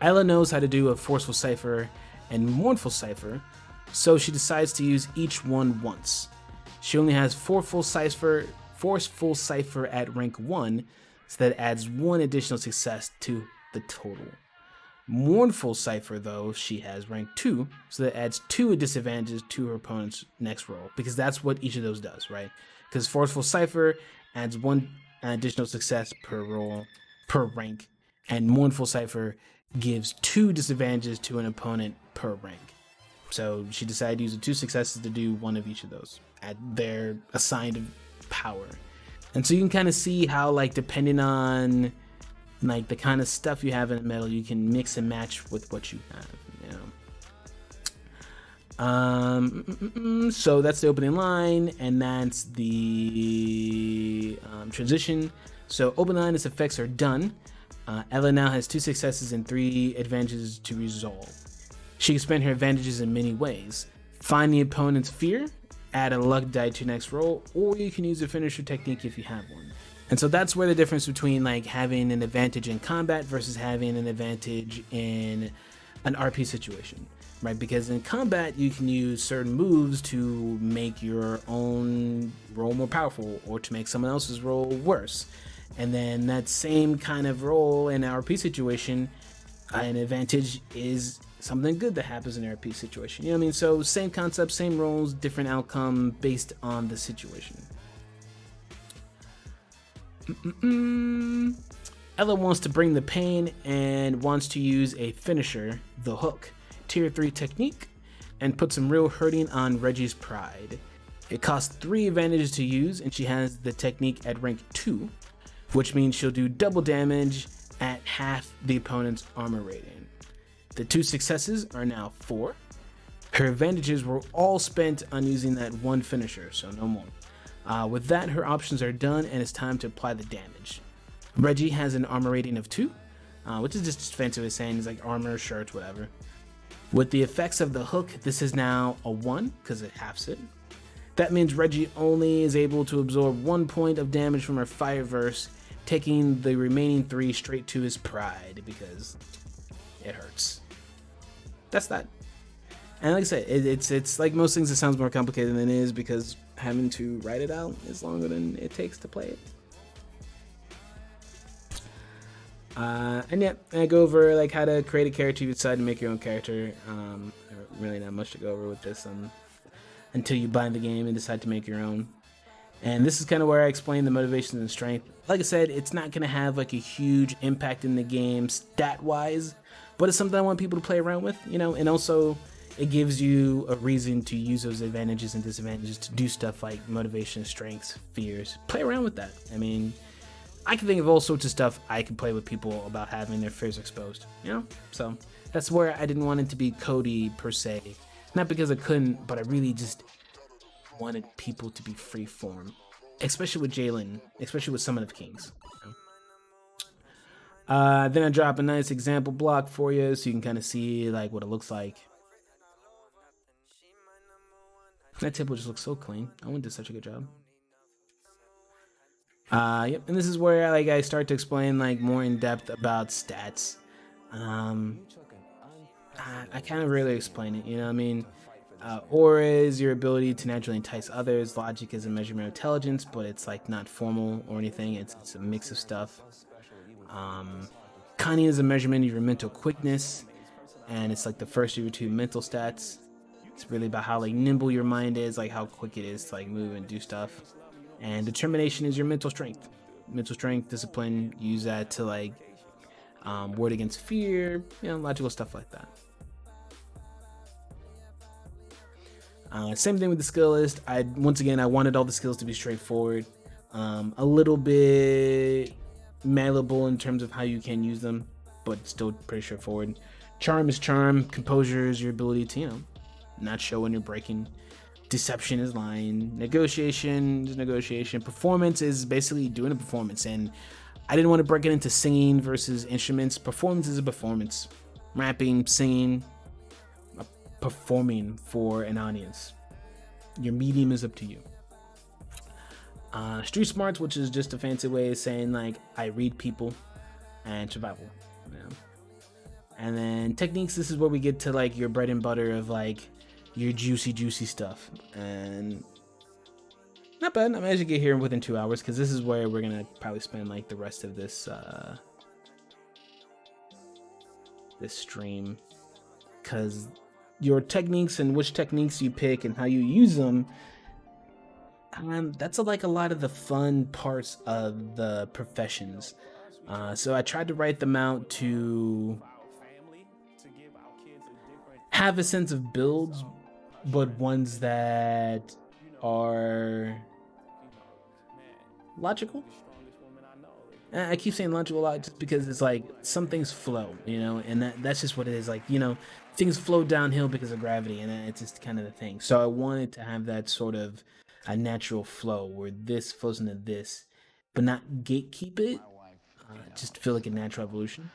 Ella knows how to do a forceful cipher and mournful cipher, so she decides to use each one once. She only has forceful cipher at rank 1, so that adds 1 additional success to the total. Mournful cipher, though, she has rank 2, so that adds 2 disadvantages to her opponent's next roll, because that's what each of those does, right? Because forceful cipher adds 1 additional success per roll, per rank, and mournful cipher gives 2 disadvantages to an opponent per rank. So she decided to use the 2 successes to do 1 of each of those at their assigned power. And so you can kind of see how, like, depending on like the kind of stuff you have in the middle, you can mix and match with what you have, you know. So that's the opening line, and that's the transition. So open line, its effects are done. Ella now has 2 successes and 3 advantages to resolve. She can spend her advantages in many ways. Find the opponent's fear, add a luck die to your next roll, or you can use a finisher technique if you have one. And so that's where the difference between like having an advantage in combat versus having an advantage in an RP situation, right? Because in combat, you can use certain moves to make your own roll more powerful or to make someone else's roll worse. And then that same kind of roll in an RP situation, an advantage is something good that happens in an RP situation. You know what I mean? So same concept, same rolls, different outcome based on the situation. Ella wants to bring the pain and wants to use a finisher, the hook, tier 3 technique, and put some real hurting on Reggie's pride. It costs 3 advantages to use, and she has the technique at rank 2, which means she'll do double damage at half the opponent's armor rating. The 2 successes are now 4. Her advantages were all spent on using that 1 finisher, so no more. With that, her options are done, and it's time to apply the damage. Reggie has an armor rating of 2, which is just fancy way of saying it's like armor, shirts, whatever. With the effects of the hook, this is now a 1 because it halves it. That means Reggie only is able to absorb 1 point of damage from her fire verse, taking the remaining 3 straight to his pride because it hurts. That's that. And like I said, it's like most things, it sounds more complicated than it is because having to write it out is longer than it takes to play it. And yeah, I go over like how to create a character if you decide to make your own character. really not much to go over with this until you buy the game and decide to make your own. And this is kind of where I explain the motivations and strength. Like I said, it's not going to have like a huge impact in the game stat-wise, but it's something I want people to play around with, you know, and also it gives you a reason to use those advantages and disadvantages to do stuff like motivation, strengths, fears. Play around with that. I mean, I can think of all sorts of stuff I can play with people about having their fears exposed, you know? So that's where I didn't want it to be Cody per se. Not because I couldn't, but I really just wanted people to be free form, especially with Jalens, especially with Summon of Kings. Then I drop a nice example block for you so you can kind of see like what it looks like. That table just looks so clean. Owen did such a good job. Yep, and this is where like I start to explain like more in depth about stats. I can't really explain it, you know what I mean? Aura is your ability to naturally entice others. Logic is a measurement of intelligence, but it's like not formal or anything. It's a mix of stuff. Cunning is a measurement of your mental quickness, and it's like the first of your two mental stats. It's really about how like nimble your mind is, like how quick it is to like move and do stuff. And determination is your mental strength. Mental strength, discipline, use that to like ward against fear, you know, logical stuff like that. Same thing with the skill list. Once again, I wanted all the skills to be straightforward, a little bit malleable in terms of how you can use them, but still pretty straightforward. Charm is charm. Composure is your ability to, you know, not show when you're breaking. Deception is lying. Negotiation is negotiation. Performance is basically doing a performance, and I didn't want to break it into singing versus instruments. Performance is a performance. Rapping, singing, performing for an audience. Your medium is up to you. Street smarts, which is just a fancy way of saying like I read people, and survival. You know? And then techniques, this is where we get to like your bread and butter of like your juicy stuff. And not bad. I managed to get here within 2 hours because this is where we're gonna probably spend like the rest of this this stream, because your techniques and which techniques you pick and how you use them, that's like a lot of the fun parts of the professions. So I tried to write them out to have a sense of builds, but ones that are logical. I keep saying logical a lot just because it's like some things flow, you know, and that's just what it is. Like, you know, things flow downhill because of gravity, and it's just kind of the thing. So I wanted to have that sort of a natural flow where this flows into this, but not gatekeep it. Just feel like a natural evolution.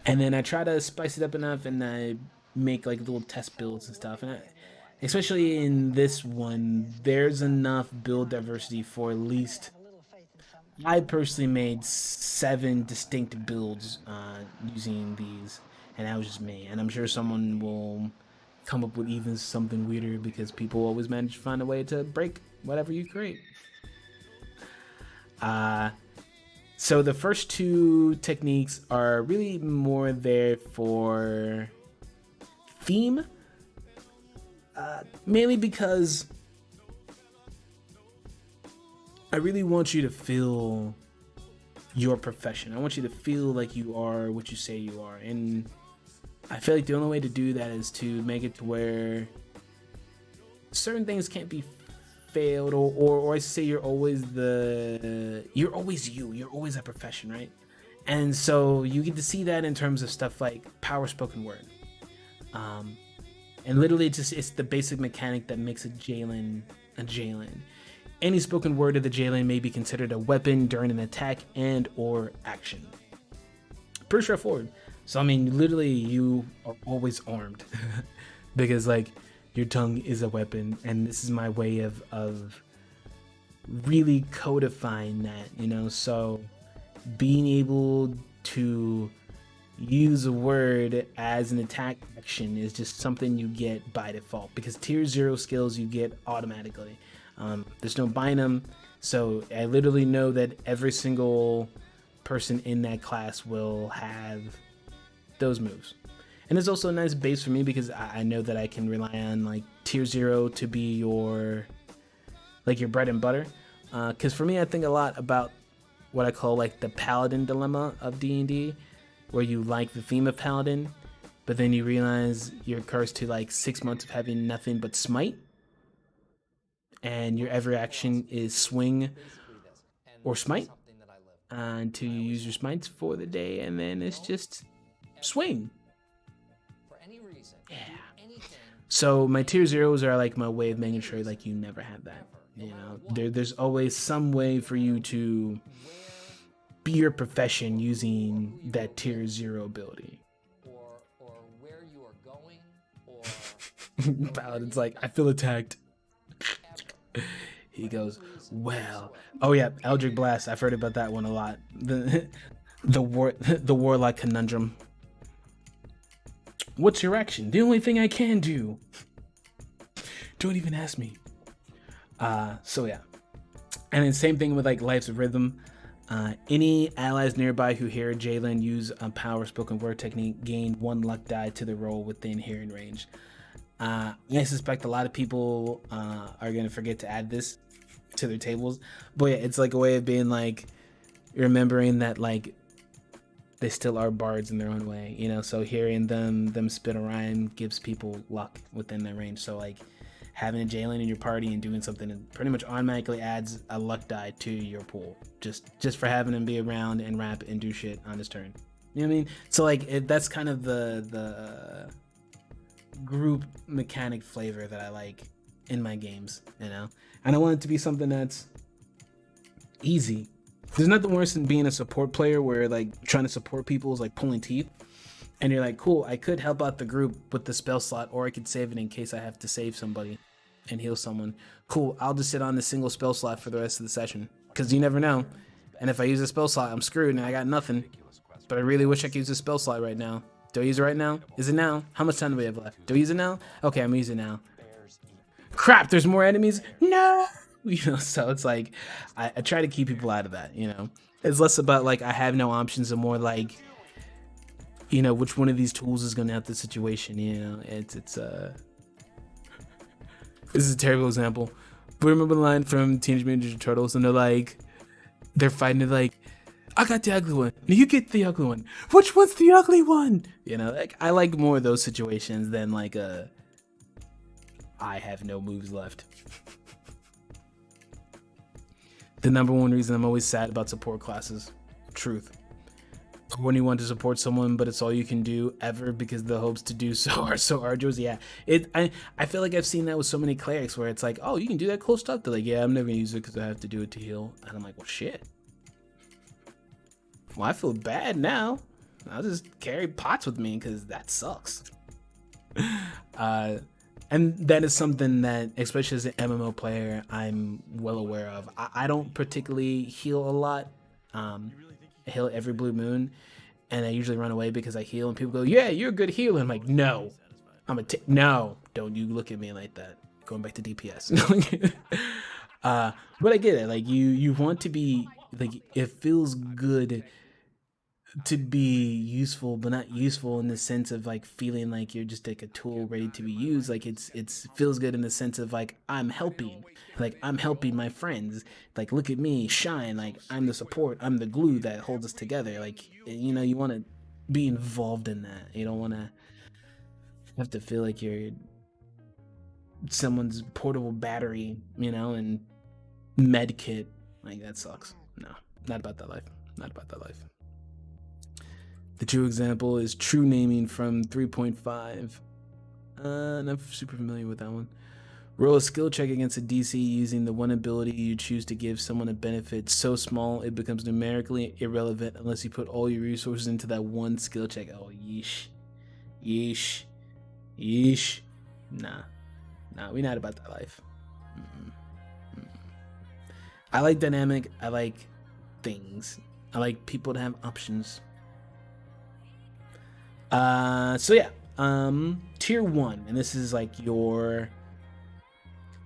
And then I try to spice it up enough, and I make like little test builds and stuff. And especially in this one, there's enough build diversity for at least. I personally made 7 distinct builds using these, and that was just me. And I'm sure someone will come up with even something weirder because people always manage to find a way to break whatever you create. So the first 2 techniques are really more there for theme, mainly because I really want you to feel your profession. I want you to feel like you are what you say you are. And I feel like the only way to do that is to make it to where certain things can't be failed, or I say you're always you're always you. You're always a profession, right? And so you get to see that in terms of stuff like power spoken word. And literally it's the basic mechanic that makes a Jalens a Jalens. Any spoken word of the Jalens may be considered a weapon during an attack and or action. Pretty straightforward. So I mean, literally you are always armed because like your tongue is a weapon, and this is my way of really codifying that, you know. So being able to use a word as an attack action is just something you get by default, because tier 0 skills you get automatically. There's no buying them, so I literally know that every single person in that class will have those moves. And it's also a nice base for me because I know that I can rely on like tier 0 to be your bread and butter. Because for me, I think a lot about what I call like the paladin dilemma of D&D, where you like the theme of paladin, but then you realize you're cursed to like 6 months of having nothing but smite, and your every action is swing or smite, until you use your smites for the day, and then it's just swing. Yeah. So my tier 0s are like my way of making sure like you never have that. You know, there's always some way for you to be your profession using that tier 0 ability. Or where you are going, or Paladin's like, I feel attacked. He goes, well, oh yeah, Eldritch Blast. I've heard about that one a lot. The warlock conundrum. What's your action? The only thing I can do. Don't even ask me. So yeah, and then same thing with like Life's Rhythm. Any allies nearby who hear Jalens use a power spoken word technique gain 1 luck die to the roll within hearing range. I suspect a lot of people are gonna forget to add this to their tables, but yeah, it's like a way of being like remembering that like they still are bards in their own way, you know. So hearing them spit a rhyme gives people luck within their range. So like having a Jalens in your party and doing something that pretty much automatically adds a luck die to your pool, just for having him be around and rap and do shit on his turn. You know what I mean? So like that's kind of the group mechanic flavor that I like in my games, you know. And I want it to be something that's easy. There's nothing worse than being a support player where like trying to support people is like pulling teeth, and you're like, cool, I could help out the group with the spell slot, or I could save it in case I have to save somebody and heal someone. Cool, I'll just sit on the single spell slot for the rest of the session, because you never know. And if I use a spell slot, I'm screwed and I got nothing. But I really wish I could use a spell slot right now. Do I use it right now? Is it now? How much time do we have left? Do I use it now? Okay, I'm using it now. Crap, there's more enemies? No! You know, so it's like, I try to keep people out of that, you know? It's less about like, I have no options, and more like, you know, which one of these tools is going to help the situation, you know? This is a terrible example, but remember the line from Teenage Mutant Ninja Turtles, and they're fighting, they're like, I got the ugly one, now you get the ugly one. Which one's the ugly one? You know, like, I like more of those situations than like I have no moves left. The number one reason I'm always sad about support classes, truth. When you want to support someone, but it's all you can do ever because the hopes to do so are so arduous. Yeah, I feel like I've seen that with so many clerics where it's like, oh, you can do that cool stuff. They're like, yeah, I'm never gonna use it because I have to do it to heal. And I'm like, well, shit. Well, I feel bad now. I'll just carry pots with me because that sucks. And that is something that, especially as an MMO player, I'm well aware of. I don't particularly heal a lot. I heal every blue moon, and I usually run away because I heal, and people go, yeah, you're a good healer. I'm like, no, no, don't you look at me like that. Going back to DPS. But I get it. Like you want to be like, it feels good to be useful, but not useful in the sense of like feeling like you're just like a tool ready to be used. Like it's feels good in the sense of like I'm helping my friends. Like, look at me shine. Like, I'm the support. I'm the glue that holds us together. Like, you know, you want to be involved in that. You don't want to have to feel like you're someone's portable battery, you know, and med kit. Like, that sucks. No, not about that life. Not about that life. The true example is true naming from 3.5. Not super familiar with that one. Roll a skill check against a DC using the one ability you choose to give someone a benefit so small it becomes numerically irrelevant unless you put all your resources into that one skill check. Oh, yeesh. Yeesh. Yeesh. Nah, we not about that life. I like dynamic. I like things. I like people to have options. So yeah, tier 1, and this is like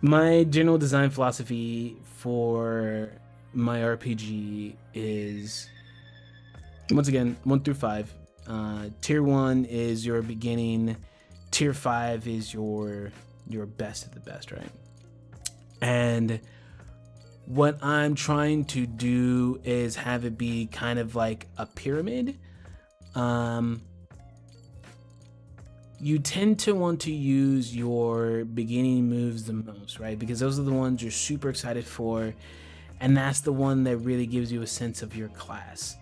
my general design philosophy for my RPG is, once again, 1 through 5. Tier 1 is your beginning, tier 5 is your best of the best, right? And what I'm trying to do is have it be kind of like a pyramid. You tend to want to use your beginning moves the most, right? Because those are the ones you're super excited for, and that's the one that really gives you a sense of your class.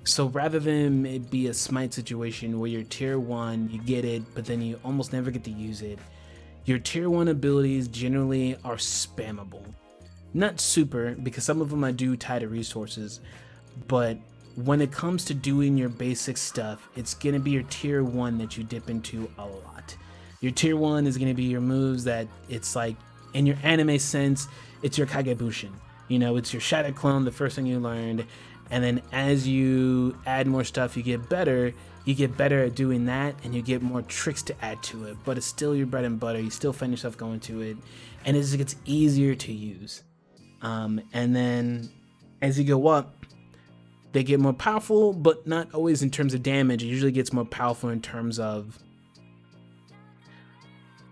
So rather than it be a smite situation where you're tier 1, you get it, but then you almost never get to use it, your tier 1 abilities generally are spammable. Not super, because some of them I do tie to resources, but when it comes to doing your basic stuff, it's going to be your tier 1 that you dip into a lot. Your tier 1 is going to be your moves that it's like, in your anime sense, it's your Kagebushin. You know, it's your Shadow Clone, the first thing you learned, and then as you add more stuff, you get better at doing that, and you get more tricks to add to it, but it's still your bread and butter. You still find yourself going to it, and it just gets easier to use. And then as you go up, they get more powerful, but not always in terms of damage. It usually gets more powerful in terms of,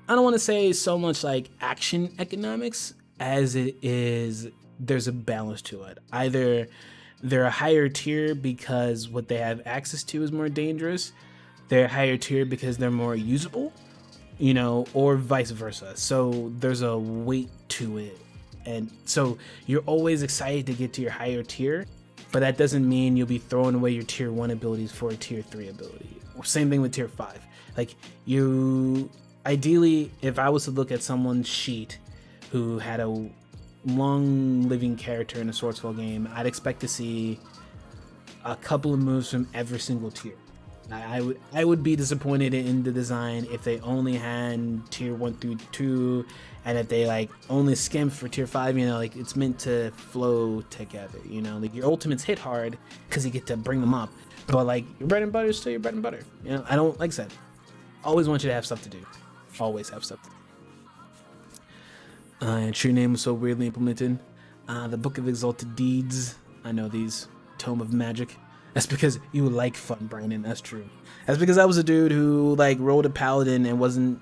I don't want to say so much like action economics as it is there's a balance to it. Either they're a higher tier because what they have access to is more dangerous, they're a higher tier because they're more usable, you know, or vice versa. So there's a weight to it. And so you're always excited to get to your higher tier, but that doesn't mean you'll be throwing away your tier 1 abilities for a tier 3 ability. Or same thing with tier 5. Like, you ideally, if I was to look at someone's sheet who had a long living character in a Swordsfall game, I'd expect to see a couple of moves from every single tier. I would be disappointed in the design if they only had tier 1 through 2, and if they like only skimp for tier 5. You know, like, it's meant to flow together. You know, like, your ultimates hit hard because you get to bring them up, but like, your bread and butter is still your bread and butter. You know, I don't, like I said, always want you to have stuff to do. Always have stuff to do. And true name was so weirdly implemented. The Book of Exalted Deeds. I know these. Tome of Magic. That's because you like fun, Brandon. That's true. That's because I was a dude who like rolled a paladin and wasn't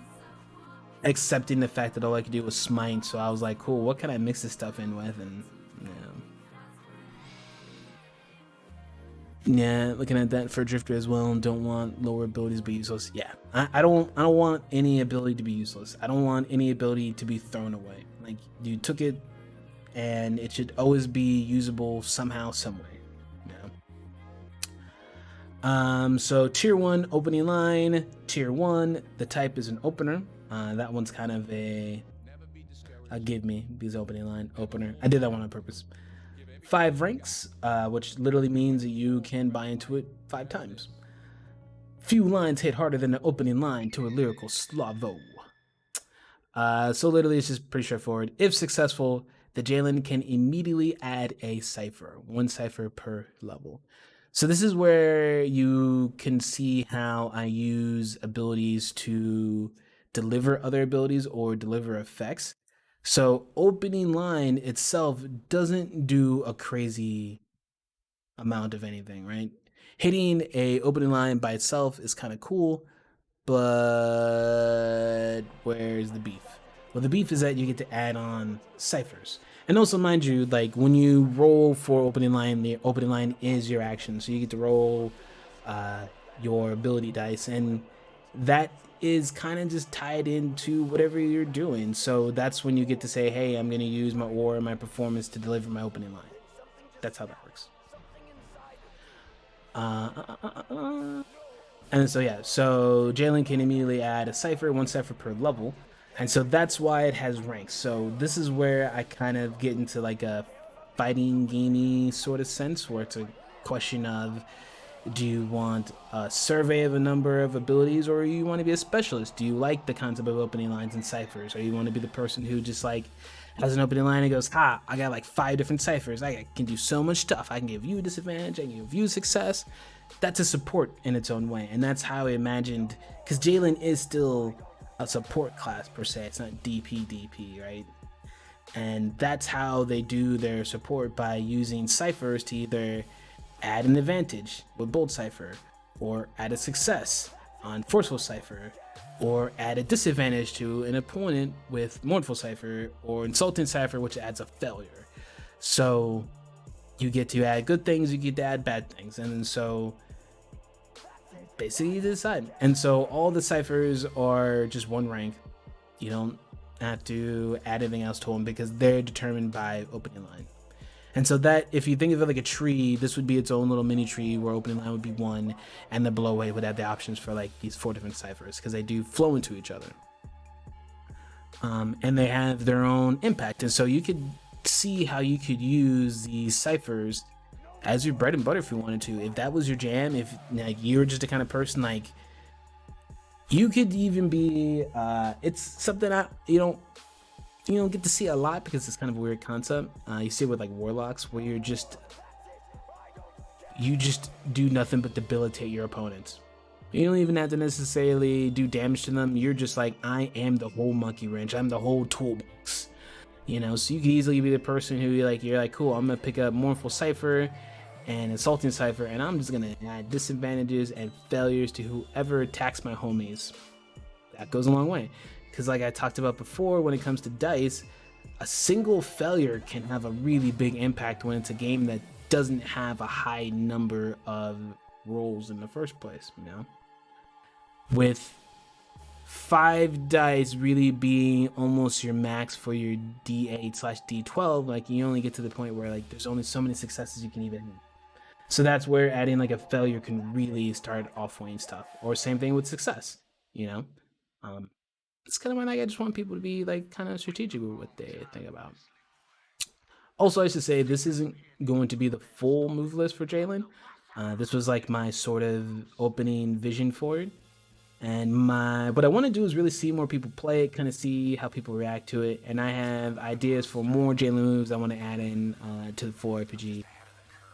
accepting the fact that all I could do was smite. So I was like, cool, what can I mix this stuff in with? And yeah, looking at that for Drifter as well. Don't want lower abilities to be useless. Yeah, I don't want any ability to be useless. I don't want any ability to be thrown away. Like, you took it, and it should always be usable somehow, some way. So tier 1 opening line, tier 1, the type is an opener. That one's kind of a give me because opening line opener. I did that one on purpose. 5 ranks, which literally means that you can buy into it 5 times. Few lines hit harder than the opening line to a lyrical Slavo. So literally it's just pretty straightforward. If successful, the Jalens can immediately add a cipher, 1 cipher per level. So this is where you can see how I use abilities to deliver other abilities or deliver effects. So opening line itself doesn't do a crazy amount of anything, right? Hitting a opening line by itself is kind of cool, but where's the beef? Well, the beef is that you get to add on ciphers. And also, mind you, like, when you roll for opening line, the opening line is your action. So you get to roll your ability dice, and that is kind of just tied into whatever you're doing. So that's when you get to say, hey, I'm going to use my aura, my performance to deliver my opening line. That's how that works. And so, yeah, so Jalens can immediately add a cipher, 1 cipher per level. And so that's why it has ranks. So this is where I kind of get into like a fighting gamey sort of sense, where it's a question of, do you want a survey of a number of abilities, or you want to be a specialist? Do you like the concept of opening lines and ciphers, or you want to be the person who just like has an opening line and goes, I got like 5 different ciphers. I can do so much stuff. I can give you a disadvantage. I can give you success. That's a support in its own way. And that's how I imagined, because Jalens is still a support class per se. It's not DP, right? And that's how they do their support, by using ciphers to either add an advantage with bold cipher, or add a success on Forceful Cipher, or add a disadvantage to an opponent with Mournful Cipher, or Insulting Cipher, which adds a failure. So you get to add good things, you get to add bad things, and then so basically you decide. And so all the ciphers are just one rank. You don't have to add anything else to them because they're determined by opening line. And so that, if you think of it like a tree, this would be its own little mini tree where opening line would be one, and the below it would have the options for like these 4 different ciphers because they do flow into each other. And they have their own impact. And so you could see how you could use these ciphers as your bread and butter if you wanted to. If that was your jam, if like you're just the kind of person like you could even be it's something you don't get to see a lot because it's kind of a weird concept. You see it with like warlocks where you just do nothing but debilitate your opponents. You don't even have to necessarily do damage to them. You're just like, I am the whole monkey wrench, I'm the whole toolbox, so you could easily be the person who you're like, cool, I'm gonna pick up Mournful Cipher and Insulting Cipher, and I'm just gonna add disadvantages and failures to whoever attacks my homies. That goes a long way, because like I talked about before, when it comes to dice, a single failure can have a really big impact when it's a game that doesn't have a high number of rolls in the first place. With 5 dice really being almost your max for your D8/D12, like you only get to the point where like there's only so many successes you can even hit. So that's where adding like a failure can really start off-weighing stuff. Or same thing with success, it's kind of when I just want people to be like kind of strategic with what they think about. Also, I should say this isn't going to be the full move list for Jalen. This was like my sort of opening vision for it. And what I want to do is really see more people play it, kind of see how people react to it. And I have ideas for more Jalen moves I want to add in to the full RPG.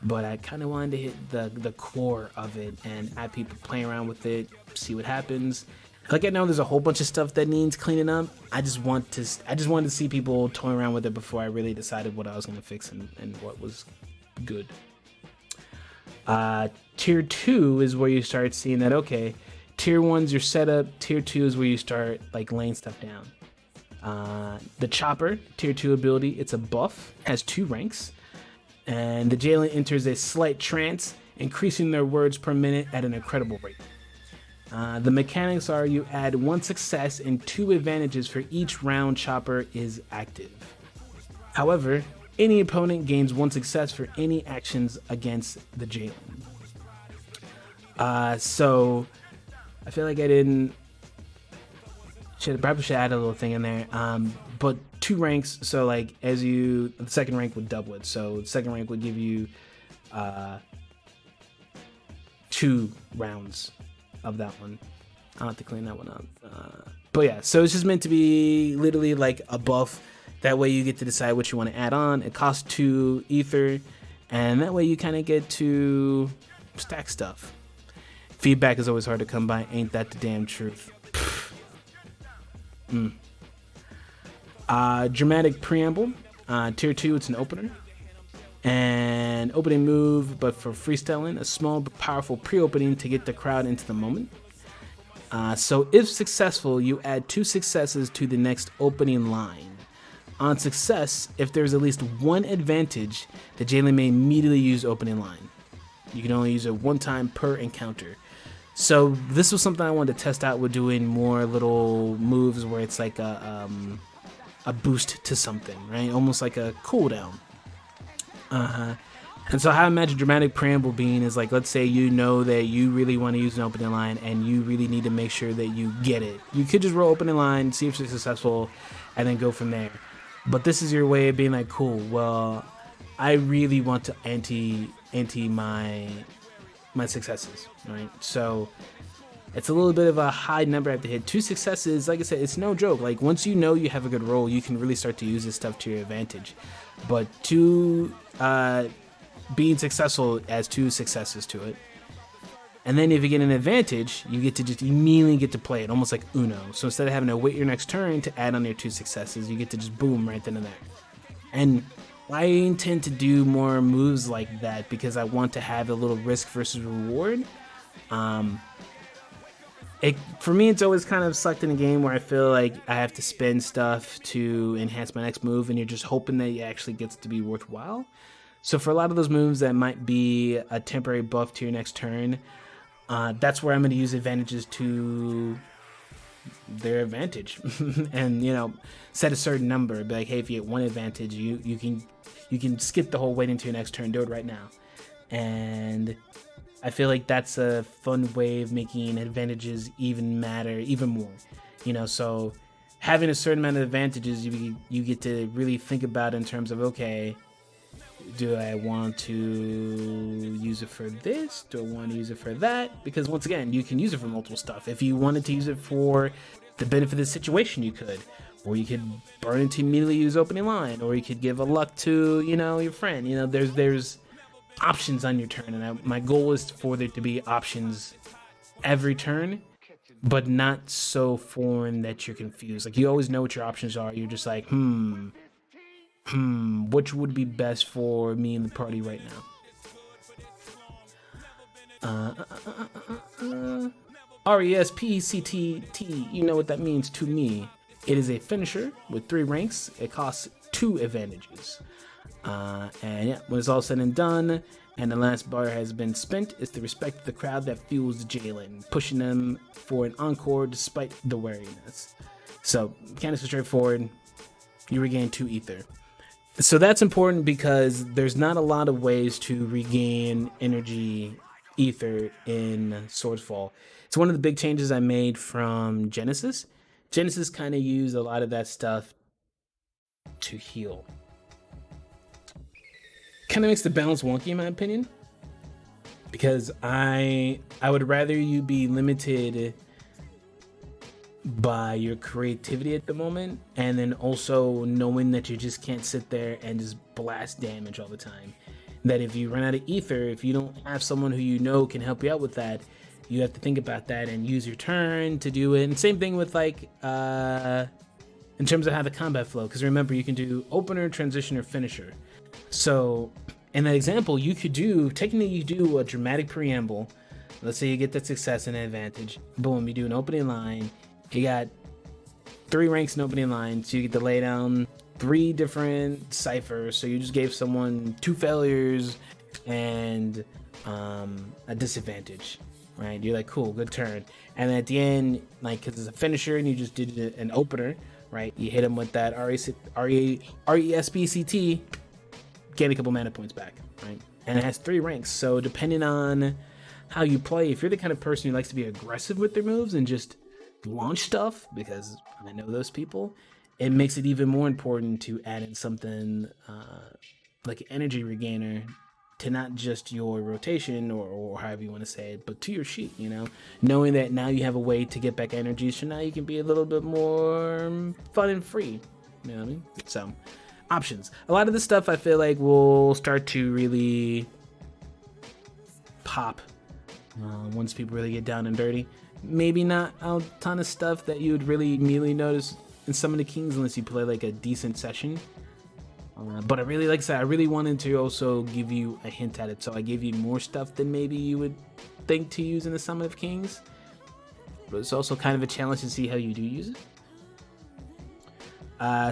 But I kind of wanted to hit the core of it and have people playing around with it, see what happens. Like I know there's a whole bunch of stuff that needs cleaning up. I just wanted to see people toying around with it before I really decided what I was going to fix and what was good. Tier 2 is where you start seeing that, okay, Tier 1's your setup, Tier 2 is where you start like laying stuff down. The Chopper, Tier 2 ability, it's a buff, has 2 ranks. And the Jalen enters a slight trance, increasing their words per minute at an incredible rate. The mechanics are you add 1 success and 2 advantages for each round Chopper is active. However, any opponent gains 1 success for any actions against the Jalen. So I feel like I didn't. Probably should add a little thing in there. But 2 ranks, so like the second rank would double it. So the second rank would give you 2 rounds of that one. I'll have to clean that one up. But yeah, so it's just meant to be literally like a buff. That way you get to decide what you want to add on. It costs 2 ether, and that way you kind of get to stack stuff. Feedback is always hard to come by. Ain't that the damn truth? Dramatic Preamble. Tier 2, it's an opener. And opening move, but for freestyling, a small but powerful pre-opening to get the crowd into the moment. So if successful, you add 2 successes to the next opening line. On success, if there's at least 1 advantage, the Jalen may immediately use opening line. You can only use it 1 time per encounter. So this was something I wanted to test out with doing more little moves where it's like a boost to something, right? Almost like a cooldown. And so how I imagine Dramatic Preamble being is like, let's say you know that you really want to use an opening line and you really need to make sure that you get it. You could just roll opening line, see if you're successful, and then go from there. But this is your way of being like, cool, well, I really want to anti my successes, right? So it's a little bit of a high number I have to hit. 2 successes, like I said, it's no joke. Like once you know you have a good roll, you can really start to use this stuff to your advantage. But being successful adds 2 successes to it. And then if you get an advantage, you get to just immediately get to play it, almost like Uno. So instead of having to wait your next turn to add on your 2 successes, you get to just boom right then and there. And I intend to do more moves like that because I want to have a little risk versus reward. For me, it's always kind of sucked in a game where I feel like I have to spend stuff to enhance my next move, and you're just hoping that it actually gets to be worthwhile. So for a lot of those moves that might be a temporary buff to your next turn, that's where I'm going to use advantages to their advantage, and set a certain number. Be like, hey, if you get one advantage, you can skip the whole waiting to your next turn. Do it right now, and I feel like that's a fun way of making advantages even matter even more. So having a certain amount of advantages, you get to really think about in terms of, okay, do I want to use it for this? Do I want to use it for that? Because once again, you can use it for multiple stuff. If you wanted to use it for the benefit of the situation, you could. Or you could burn it to immediately use opening line. Or you could give a luck to, your friend. There's options on your turn. And my goal is for there to be options every turn, but not so foreign that you're confused. Like, you always know what your options are. You're just like, which would be best for me and the party right now? RESPCTT, you know what that means to me. It is a finisher with 3 ranks. It costs 2 advantages. And yeah, when it's all said and done, and the last bar has been spent, it's the respect of the crowd that fuels Jalen, pushing them for an encore despite the wariness. So, mechanics are straightforward. You regain 2 ether. So that's important because there's not a lot of ways to regain energy ether in Swordsfall. It's one of the big changes I made from Genesis. Genesis kind of used a lot of that stuff to heal. Kind of makes the balance wonky in my opinion, because I would rather you be limited by your creativity at the moment, and then also knowing that you just can't sit there and just blast damage all the time. That if you run out of ether, if you don't have someone who can help you out with that, you have to think about that and use your turn to do it. And same thing with in terms of how the combat flow, because remember, you can do opener, transition, or finisher. So in that example, you do a dramatic preamble. Let's say you get that success and advantage. Boom, you do an opening line. You got 3 ranks in opening line, so you get to lay down 3 different ciphers. So you just gave someone 2 failures and a disadvantage, right? You're like, cool, good turn. And then at the end, like, because it's a finisher and you just did an opener, right? You hit him with that RESPCT, gain a couple mana points back, right? And it has 3 ranks. So depending on how you play, if you're the kind of person who likes to be aggressive with their moves and just launch stuff, because I know those people, it makes it even more important to add in something like an energy regainer to not just your rotation or however you want to say it, but to your sheet, knowing that now you have a way to get back energy, so now you can be a little bit more fun and free, you know what I mean? So options, a lot of this stuff I feel like will start to really pop once people really get down and dirty. Maybe not a ton of stuff that you would really immediately notice in some of the Kings unless you play like a decent session. But I really, like I said, I really wanted to also give you a hint at it. So I gave you more stuff than maybe you would think to use in the Summit of Kings. But it's also kind of a challenge to see how you do use it.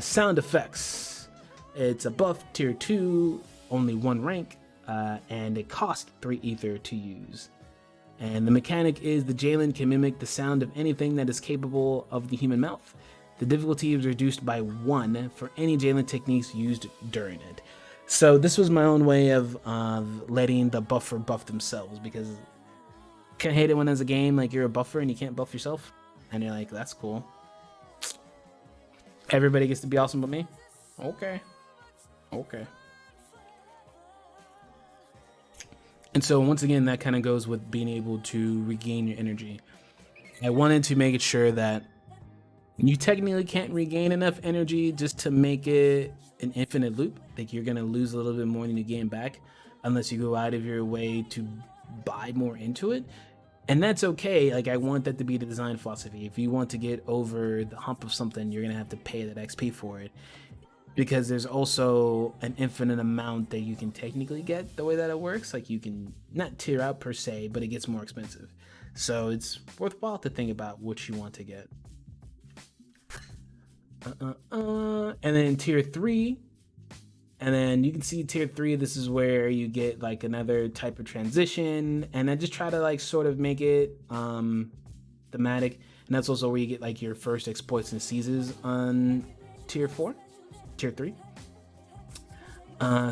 Sound effects. It's a buff, tier 2, only 1 rank, and it costs 3 ether to use. And the mechanic is the Jalen can mimic the sound of anything that is capable of the human mouth. The difficulty is reduced by 1 for any Jalen techniques used during it. So this was my own way of letting the buffer buff themselves, because can't hate it when as a game like you're a buffer and you can't buff yourself, and you're like, that's cool. Everybody gets to be awesome but me? Okay. And so once again, that kind of goes with being able to regain your energy. I wanted to make it sure that you technically can't regain enough energy just to make it an infinite loop. Like, you're going to lose a little bit more than you gain back unless you go out of your way to buy more into it. And that's okay. Like, I want that to be the design philosophy. If you want to get over the hump of something, you're going to have to pay that XP for it. because there's also an infinite amount that you can technically get the way that it works. Like you can not tier out per se, but it gets more expensive. So it's worthwhile to think about what you want to get. And then tier 3, and then you can see tier 3, this is where you get like another type of transition, and I just try to like sort of make it thematic. And that's also where you get like your first exploits and seizes on tier 3.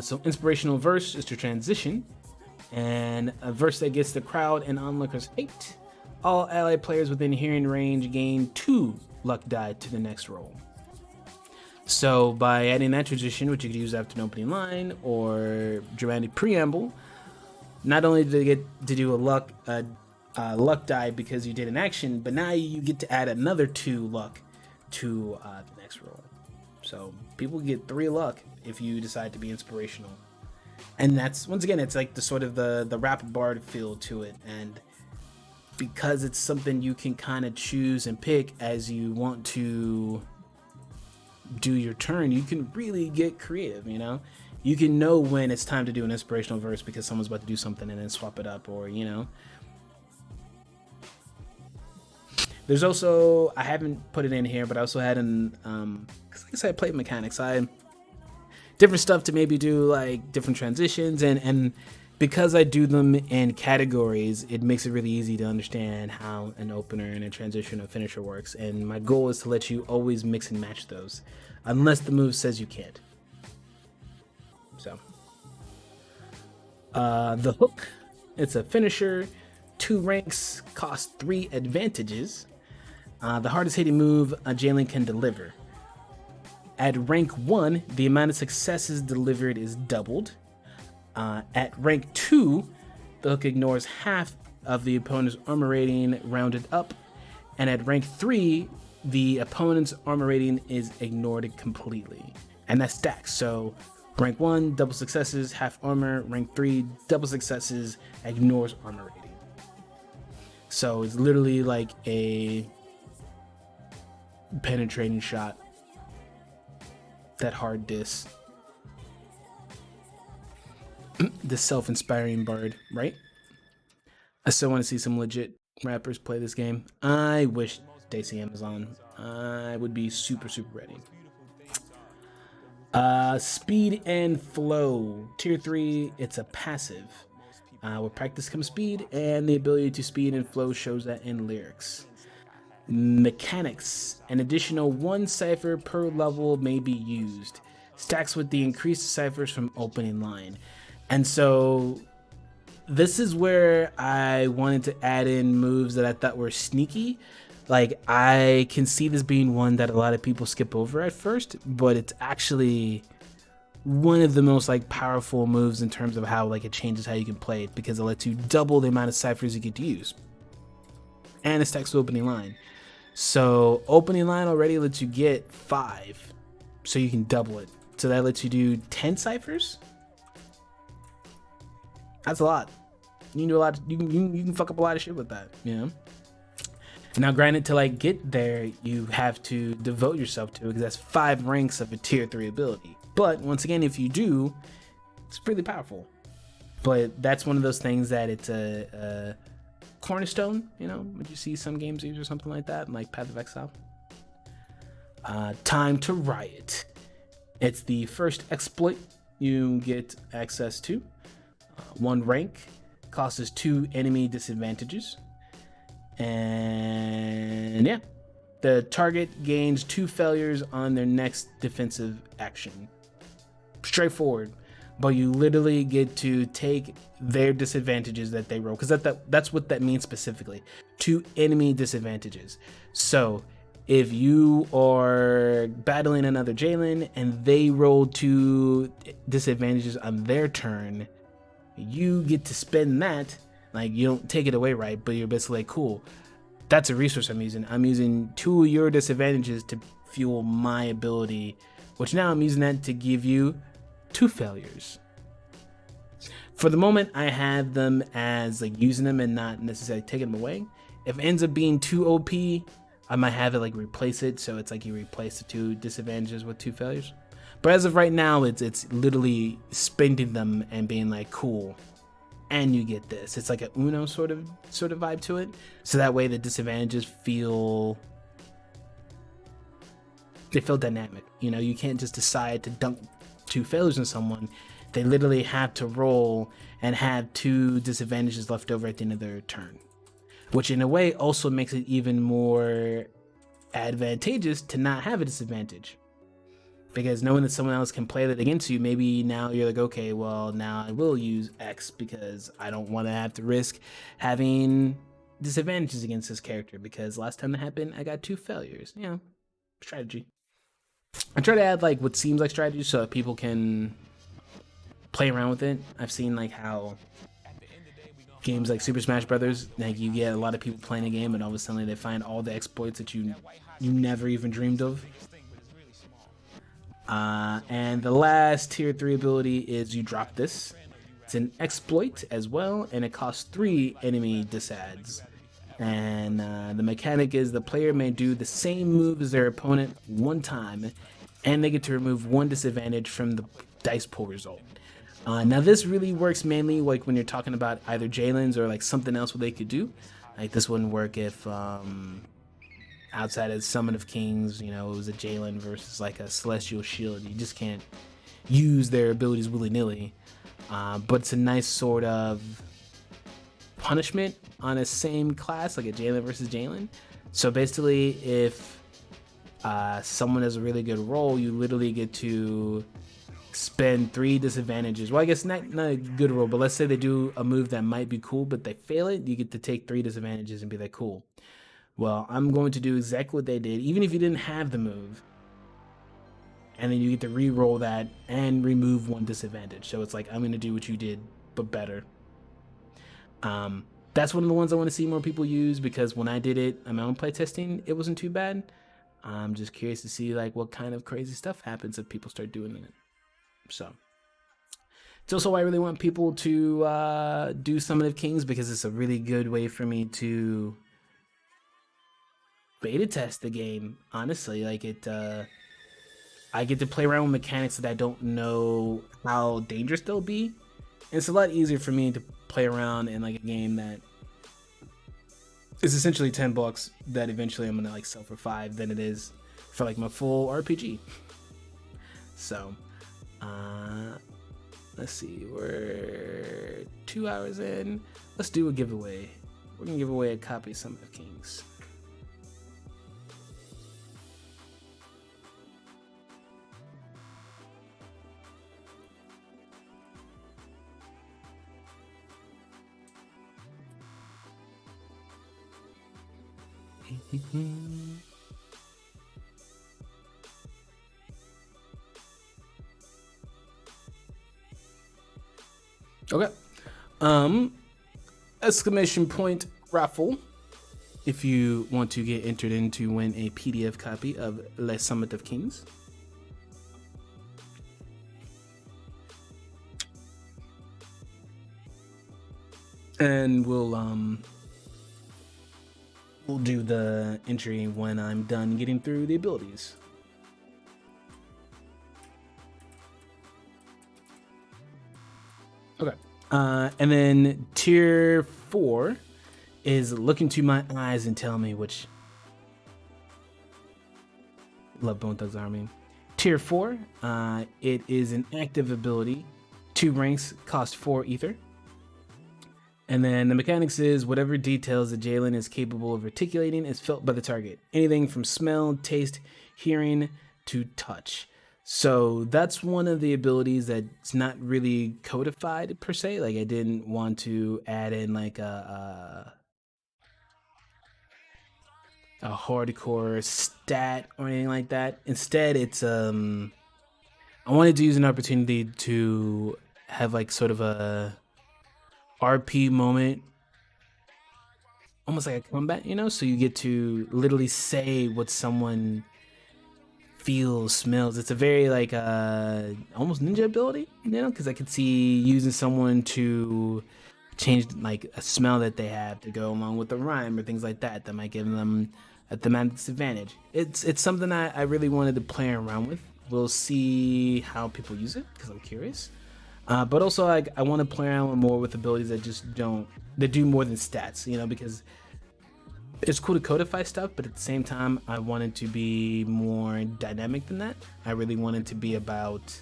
So inspirational verse is to transition, and a verse that gets the crowd and onlookers hyped. All allied players within hearing range gain 2 luck die to the next roll. So by adding that transition, which you could use after an opening line or dramatic preamble, not only do they get to do a luck die because you did an action, but now you get to add another 2 luck to the next roll. So people get 3 luck if you decide to be inspirational. And that's, once again, it's like the sort of the rapid bard feel to it. And because it's something you can kind of choose and pick as you want to do your turn, you can really get creative, you know? You can know when it's time to do an inspirational verse because someone's about to do something and then swap it up, or, you know. There's also, I haven't put it in here, but I also had because like I said, I played mechanics. I different stuff to maybe do like different transitions, and because I do them in categories, it makes it really easy to understand how an opener and a transition or finisher works. And my goal is to let you always mix and match those, unless the move says you can't. So, the hook, it's a finisher, 2 ranks, costs 3 advantages. The hardest hitting move a Jalens can deliver. At rank 1, the amount of successes delivered is doubled. At rank 2, the hook ignores half of the opponent's armor rating rounded up. And at rank 3, the opponent's armor rating is ignored completely. And that stacks. So rank 1, double successes, half armor. Rank 3, double successes, ignores armor rating. So it's literally like a penetrating shot. That hard diss. The self-inspiring bard, right? I still want to see some legit rappers play this game. I wish they see Amazon. I would be super ready. Speed and flow. Tier 3, it's a passive. With practice comes speed, and the ability to speed and flow shows that in lyrics. Mechanics. An additional 1 cipher per level may be used. Stacks with the increased ciphers from opening line. And so this is where I wanted to add in moves that I thought were sneaky. Like, I can see this being one that a lot of people skip over at first, but it's actually one of the most like powerful moves in terms of how like it changes how you can play it, because it lets you double the amount of ciphers you get to use. And it stacks with opening line. So opening line already lets you get 5, so you can double it. So that lets you do 10 ciphers. That's a lot. You can do a lot. You can fuck up a lot of shit with that, you know. Now, granted, to like get there, you have to devote yourself to it, because that's 5 ranks of a tier 3 ability. But once again, if you do, it's pretty powerful. But that's one of those things that it's a cornerstone, you know, would you see some games use or something like that, like Path of Exile. Time to Riot. It's the first exploit you get access to. 1 rank, causes 2 enemy disadvantages. And yeah, the target gains 2 failures on their next defensive action. Straightforward. But you literally get to take their disadvantages that they roll, because that's what that means specifically. 2 enemy disadvantages. So if you are battling another Jalens and they roll 2 disadvantages on their turn, you get to spend that. Like, you don't take it away, right? But you're basically like, cool, that's a resource I'm using. I'm using 2 of your disadvantages to fuel my ability, which now I'm using that to give you 2 failures. For the moment, I have them as like using them and not necessarily taking them away. If it ends up being too OP, I might have it like replace it, so it's like you replace the 2 disadvantages with 2 failures. But as of right now, it's literally spending them and being like, cool, and you get this. It's like a Uno sort of vibe to it. So that way the disadvantages feel dynamic. You know, you can't just decide to dunk 2 failures on someone. They literally have to roll and have 2 disadvantages left over at the end of their turn, which in a way also makes it even more advantageous to not have a disadvantage, because knowing that someone else can play that against you, maybe now you're like, okay, well, now I will use X because I don't want to have to risk having disadvantages against this character, because last time that happened, I got 2 failures. You know, strategy. I try to add like what seems like strategy so that people can play around with it. I've seen like how games like Super Smash Brothers, like you get a lot of people playing a game and all of a sudden they find all the exploits that you never even dreamed of. And the last tier 3 ability is you drop this. It's an exploit as well, and it costs 3 enemy disads. And the mechanic is the player may do the same move as their opponent 1 time, and they get to remove 1 disadvantage from the dice pool result. Now this really works mainly like when you're talking about either Jalens or like something else what they could do. Like this wouldn't work if outside of Summon of Kings, you know, it was a Jalen versus like a Celestial Shield. You just can't use their abilities willy-nilly. But it's a nice sort of punishment on a same class, like a Jalen versus Jalen. So basically, if someone has a really good roll, you literally get to spend 3 disadvantages. Well, I guess not a good roll, but let's say they do a move that might be cool, but they fail it, you get to take 3 disadvantages and be like, cool. Well, I'm going to do exactly what they did, even if you didn't have the move. And then you get to re-roll that and remove 1 disadvantage. So it's like, I'm going to do what you did, but better. That's one of the ones I want to see more people use, because when I did it on my own playtesting, it wasn't too bad. I'm just curious to see like what kind of crazy stuff happens if people start doing it. So it's also why I really want people to do Summon of Kings, because it's a really good way for me to beta test the game. Honestly, like I get to play around with mechanics that I don't know how dangerous they'll be, and it's a lot easier for me to play around in like a game that is essentially $10 that eventually I'm gonna like sell for 5 than it is for like my full RPG. So let's see, we're 2 hours in. Let's do a giveaway. We're gonna give away a copy of Summon of Kings. Okay. Exclamation point raffle. If you want to get entered in to win a PDF copy of Les Summit of Kings. And we'll do the entry when I'm done getting through the abilities. Okay. And then tier 4 is look into my eyes and tell me which. Love Bone Thugs Army. Tier 4, it is an active ability. 2 ranks, cost 4 ether. And then the mechanics is whatever details the Jalen is capable of articulating is felt by the target. Anything from smell, taste, hearing, to touch. So that's one of the abilities that's not really codified per se. Like I didn't want to add in like a hardcore stat or anything like that. Instead, it's I wanted to use an opportunity to have like sort of a RP moment, almost like a combat, you know? So you get to literally say what someone feels, smells. It's a very like almost ninja ability, you know? Because I could see using someone to change like a smell that they have to go along with the rhyme or things like that that might give them a thematic disadvantage. It's something I really wanted to play around with. We'll see how people use it because I'm curious. But also, like, I want to play around more with abilities that do more than stats, you know, because it's cool to codify stuff, but at the same time, I want it to be more dynamic than that. I really want it to be about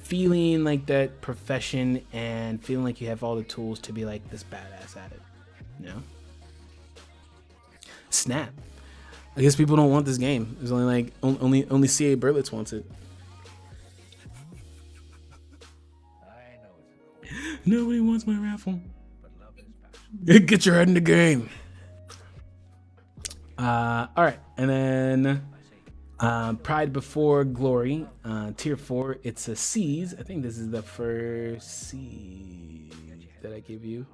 feeling like that profession and feeling like you have all the tools to be like this badass at it, you know? Snap. I guess people don't want this game. There's only like only CA Burlitz wants it. Nobody wants my raffle. Get your head in the game. All right, and then Pride Before Glory, tier 4. It's a C's. I think this is the first C that I give you.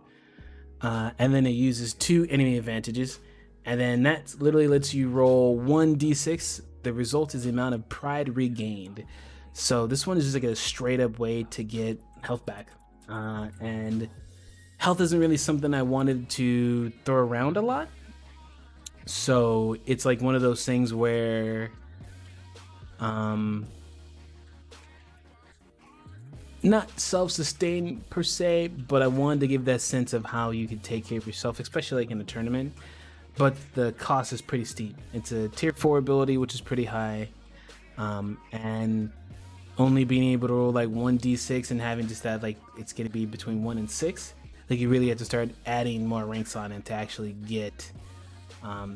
And then it uses 2 enemy advantages, and then that literally lets you roll 1d6. The result is the amount of pride regained. So this one is just like a straight up way to get health back. And health isn't really something I wanted to throw around a lot. So it's like one of those things where not self-sustained per se, but I wanted to give that sense of how you could take care of yourself, especially like in a tournament. But the cost is pretty steep. It's a tier 4 ability, which is pretty high, and only being able to roll like 1d6 and having just that, like, it's gonna be between 1 and 6. Like, you really have to start adding more ranks on it to actually get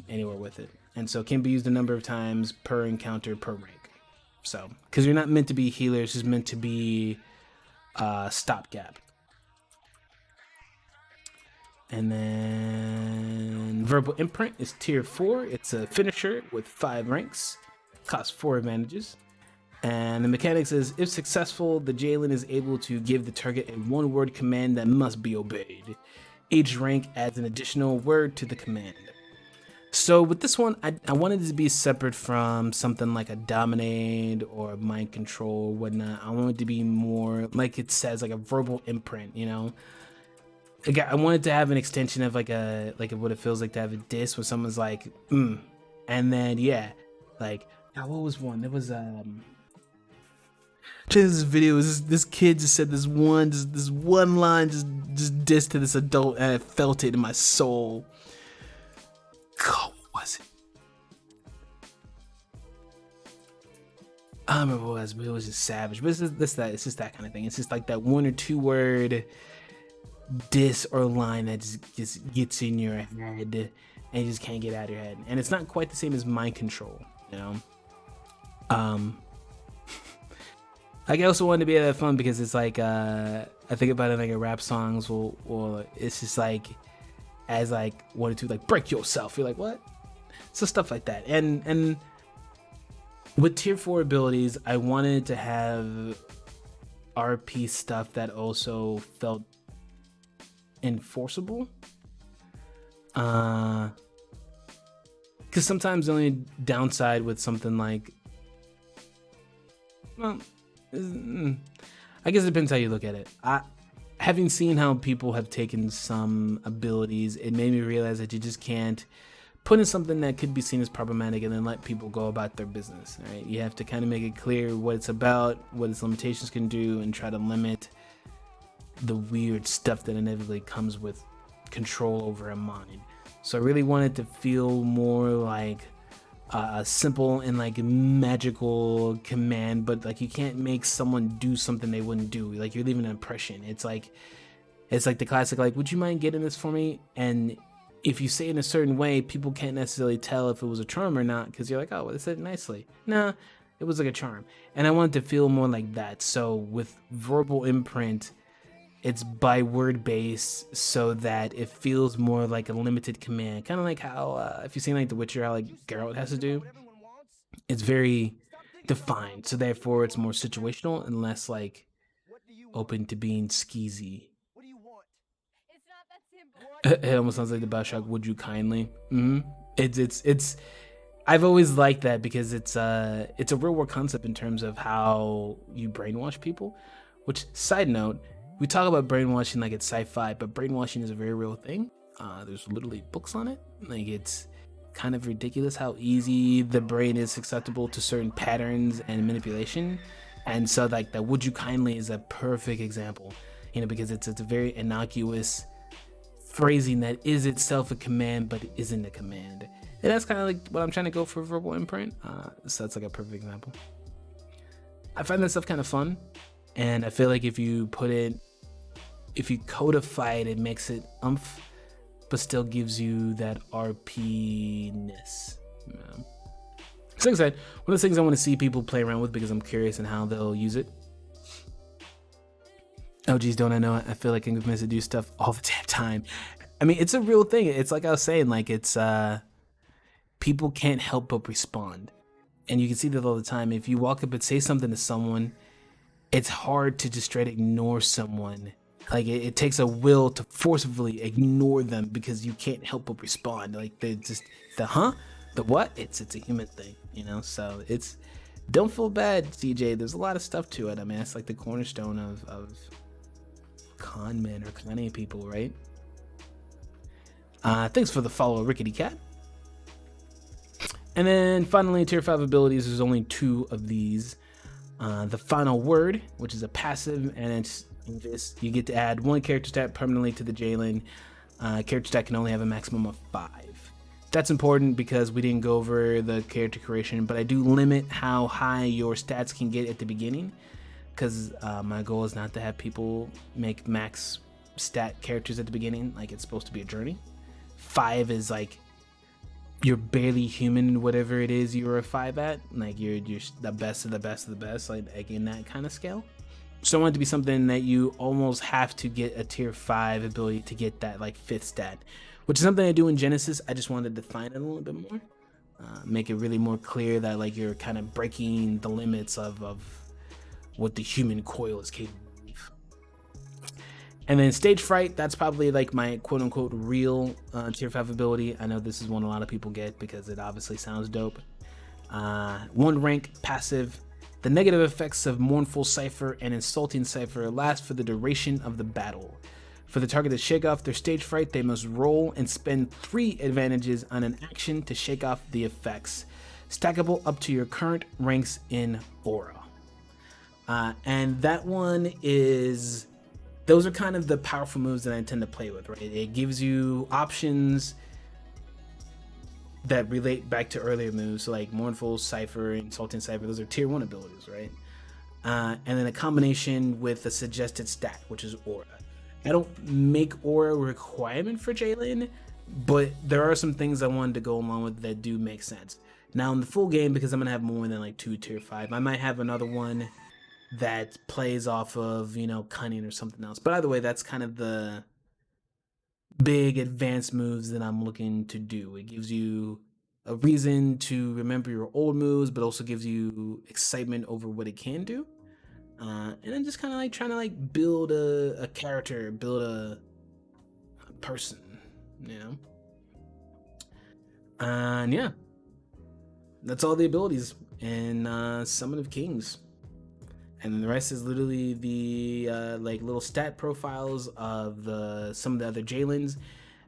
anywhere with it. And so it can be used a number of times per encounter per rank. So, because you're not meant to be healer, it's just meant to be stopgap. And then Verbal Imprint is tier 4. It's a finisher with 5 ranks, costs 4 advantages. And the mechanics is, if successful, the Jalens is able to give the target a 1-word command that must be obeyed. Each rank adds an additional word to the command. So with this one, I wanted it to be separate from something like a dominate or mind control or whatnot. I want it to be more like it says, like a verbal imprint, you know? I wanted to have an extension of like what it feels like to have a diss where someone's like, and then like, what was one? There was this video. This kid just said this one line, just dissed to this adult, and I felt it in my soul. God, what was it? I don't remember what it was, but it was just savage. But it's just that kind of thing. It's just like that 1 or 2 word diss or line that just gets in your head and you just can't get out of your head. And it's not quite the same as mind control, you know? Like, I also wanted to be that fun because it's like, I think about it like a rap songs or it's just like, as like 1 or 2, like, break yourself. You're like, what? So stuff like that. And with tier 4 abilities, I wanted to have RP stuff that also felt enforceable. Because sometimes the only downside with something like, well, I guess it depends how you look at it. Having seen how people have taken some abilities, it made me realize that you just can't put in something that could be seen as problematic and then let people go about their business, right? You have to kind of make it clear what it's about, what its limitations can do, and try to limit the weird stuff that inevitably comes with control over a mind. So I really wanted to feel more like a simple and like magical command, but like you can't make someone do something they wouldn't do. Like, you're leaving an impression. It's like the classic, like, would you mind getting this for me? And if you say it in a certain way, people can't necessarily tell if it was a charm or not, because you're like, oh, well, they said it nicely. Nah, it was like a charm. And I wanted to feel more like that. So with verbal imprint, it's by word base, so that it feels more like a limited command. Kind of like how, if you've seen like The Witcher, how like Geralt has to do. It's very defined, so therefore it's more situational and less like open to being skeezy. It almost sounds like the Bioshock "Would you kindly?" It's. I've always liked that because it's a real world concept in terms of how you brainwash people. Which, side note, we talk about brainwashing like it's sci-fi, but brainwashing is a very real thing. There's literally books on it. Like, kind of ridiculous how easy the brain is susceptible to certain patterns and manipulation. And so like the would you kindly is a perfect example, because it's a very innocuous phrasing that is itself a command but isn't a command. And that's kind of like what I'm trying to go for verbal imprint. So that's like a perfect example. I find that stuff kind of fun, and I feel like if you codify it, it makes it but still gives you that RP-ness. So like I said, one of those things I want to see people play around with because I'm curious in how they'll use it. Oh geez, don't I know it? I feel like I'm meant to do stuff all the damn time. I mean, it's a real thing. It's like I was saying, like it's people can't help but respond. And you can see that all the time. If you walk up and say something to someone, it's hard to just straight ignore someone. Like it takes a will to forcibly ignore them because you can't help but respond. Like they just the what? It's a human thing, So it's don't feel bad, CJ. There's a lot of stuff to it. I mean, it's like the cornerstone of con men or conning people, right? Thanks for the follow, Rickety Cat. And then finally, tier 5 abilities, there's only 2 of these. The final word, which is a passive, and it's this. You get to add 1 character stat permanently to the Jalen. Character stat can only have a maximum of 5. That's important because we didn't go over the character creation, but I do limit how high your stats can get at the beginning, because my goal is not to have people make max stat characters at the beginning. Like, it's supposed to be a journey. 5 is like you're barely human, whatever it is you're a 5 at. Like you're the best of the best of the best, like in that kind of scale. So I want it to be something that you almost have to get a tier 5 ability to get that like 5th stat, which is something I do in Genesis. I just wanted to define it a little bit more, make it really more clear that like you're kind of breaking the limits of what the human coil is capable of. And then Stage Fright, that's probably like my quote-unquote real tier 5 ability. I know this is one a lot of people get because it obviously sounds dope. 1 rank, passive. The negative effects of Mournful Cipher and Insulting Cipher last for the duration of the battle. For the target to shake off their Stage Fright, they must roll and spend 3 advantages on an action to shake off the effects, stackable up to your current ranks in Aura. And that one is... Those are kind of the powerful moves that I tend to play with, right? It gives you options that relate back to earlier moves, so like Mournful Cipher, Insulting Cipher. Those are tier 1 abilities, right? And then a combination with a suggested stat, which is Aura. I don't make Aura a requirement for Jalen, but there are some things I wanted to go along with that do make sense. Now in the full game, because I'm gonna have more than like 2 tier 5, I might have another one that plays off of, cunning or something else. But either way, that's kind of the big advanced moves that I'm looking to do. It gives you a reason to remember your old moves, but also gives you excitement over what it can do. And then just kind of like trying to like build a character, build a person, And yeah, that's all the abilities and Summon of Kings. And then the rest is literally the like little stat profiles of some of the other Jalens.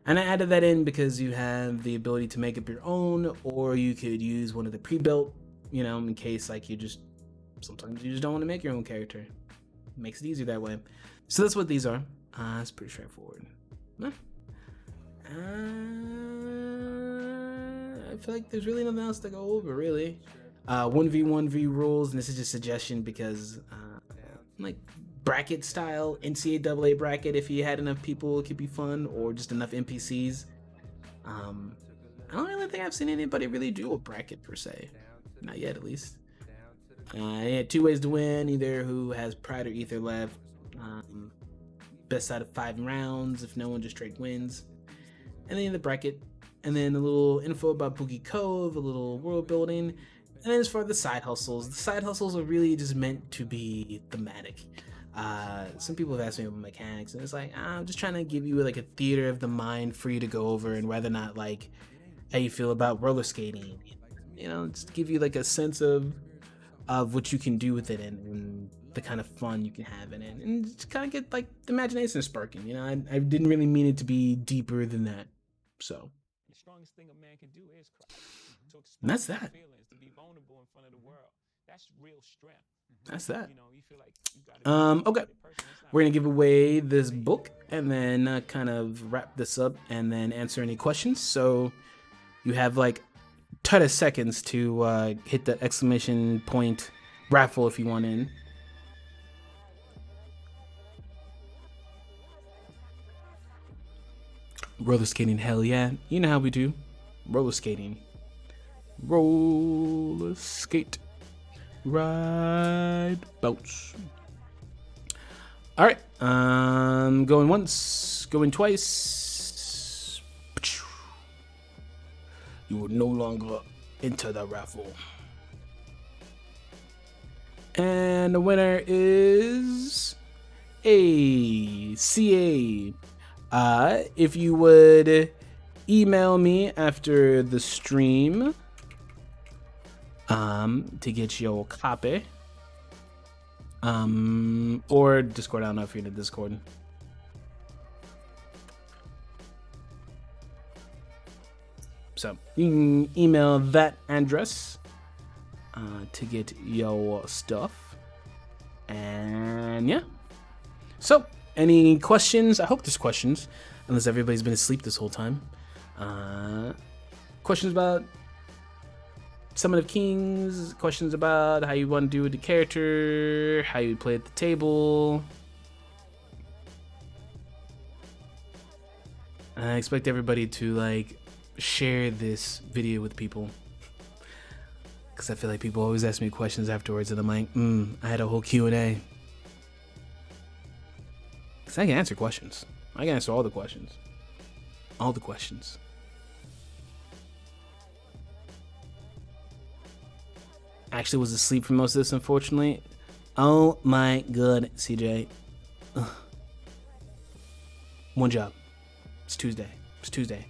And I added that in because you have the ability to make up your own, or you could use one of the pre-built, in case like sometimes you just don't want to make your own character. It makes it easier that way. So that's what these are. It's pretty straightforward. I feel like there's really nothing else to go over, really. 1v1v rules, and this is just suggestion because like bracket style, NCAA bracket, if you had enough people it could be fun, or just enough NPCs. I don't really think I've seen anybody really do a bracket per se, not yet at least. You had 2 ways to win, either who has Pride or Ether left, best out of 5 rounds, if no one just straight wins, and then the bracket, and then a little info about Boogie Cove, a little world building. And then as far as the side hustles are really just meant to be thematic. Some people have asked me about mechanics, and it's like, I'm just trying to give you like a theater of the mind for you to go over, and whether or not like how you feel about roller skating, just give you like a sense of what you can do with it and the kind of fun you can have in it, and just kind of get like the imagination sparking. I didn't really mean it to be deeper than that. So strongest thing a man can do is cry. To And that's express that. feelings, to be vulnerable in front of the world. That's real strength. That's that. You know, you feel like you gotta be Okay. We're gonna give away this book and then kind of wrap this up and then answer any questions. So you have like 30 seconds to hit the exclamation point raffle if you want in. Roller skating, hell yeah. You know how we do. Roller skating. Roller skate. Ride. Bounce. All right. Going once. Going twice. You will no longer enter the raffle. And the winner is a CA. If you would email me after the stream to get your copy, or Discord. I don't know if you're in the Discord. So you can email that address to get your stuff. And yeah. So, any questions? I hope there's questions, unless everybody's been asleep this whole time. Questions about Summon of Kings? Questions about how you want to do with the character? How you play at the table? I expect everybody to like share this video with people, because I feel like people always ask me questions afterwards, and I'm like, I had a whole Q&A. Because I can answer questions. I can answer all the questions. All the questions. Actually was asleep for most of this, unfortunately. Oh my god, CJ. Ugh. One job. It's Tuesday. It's Tuesday.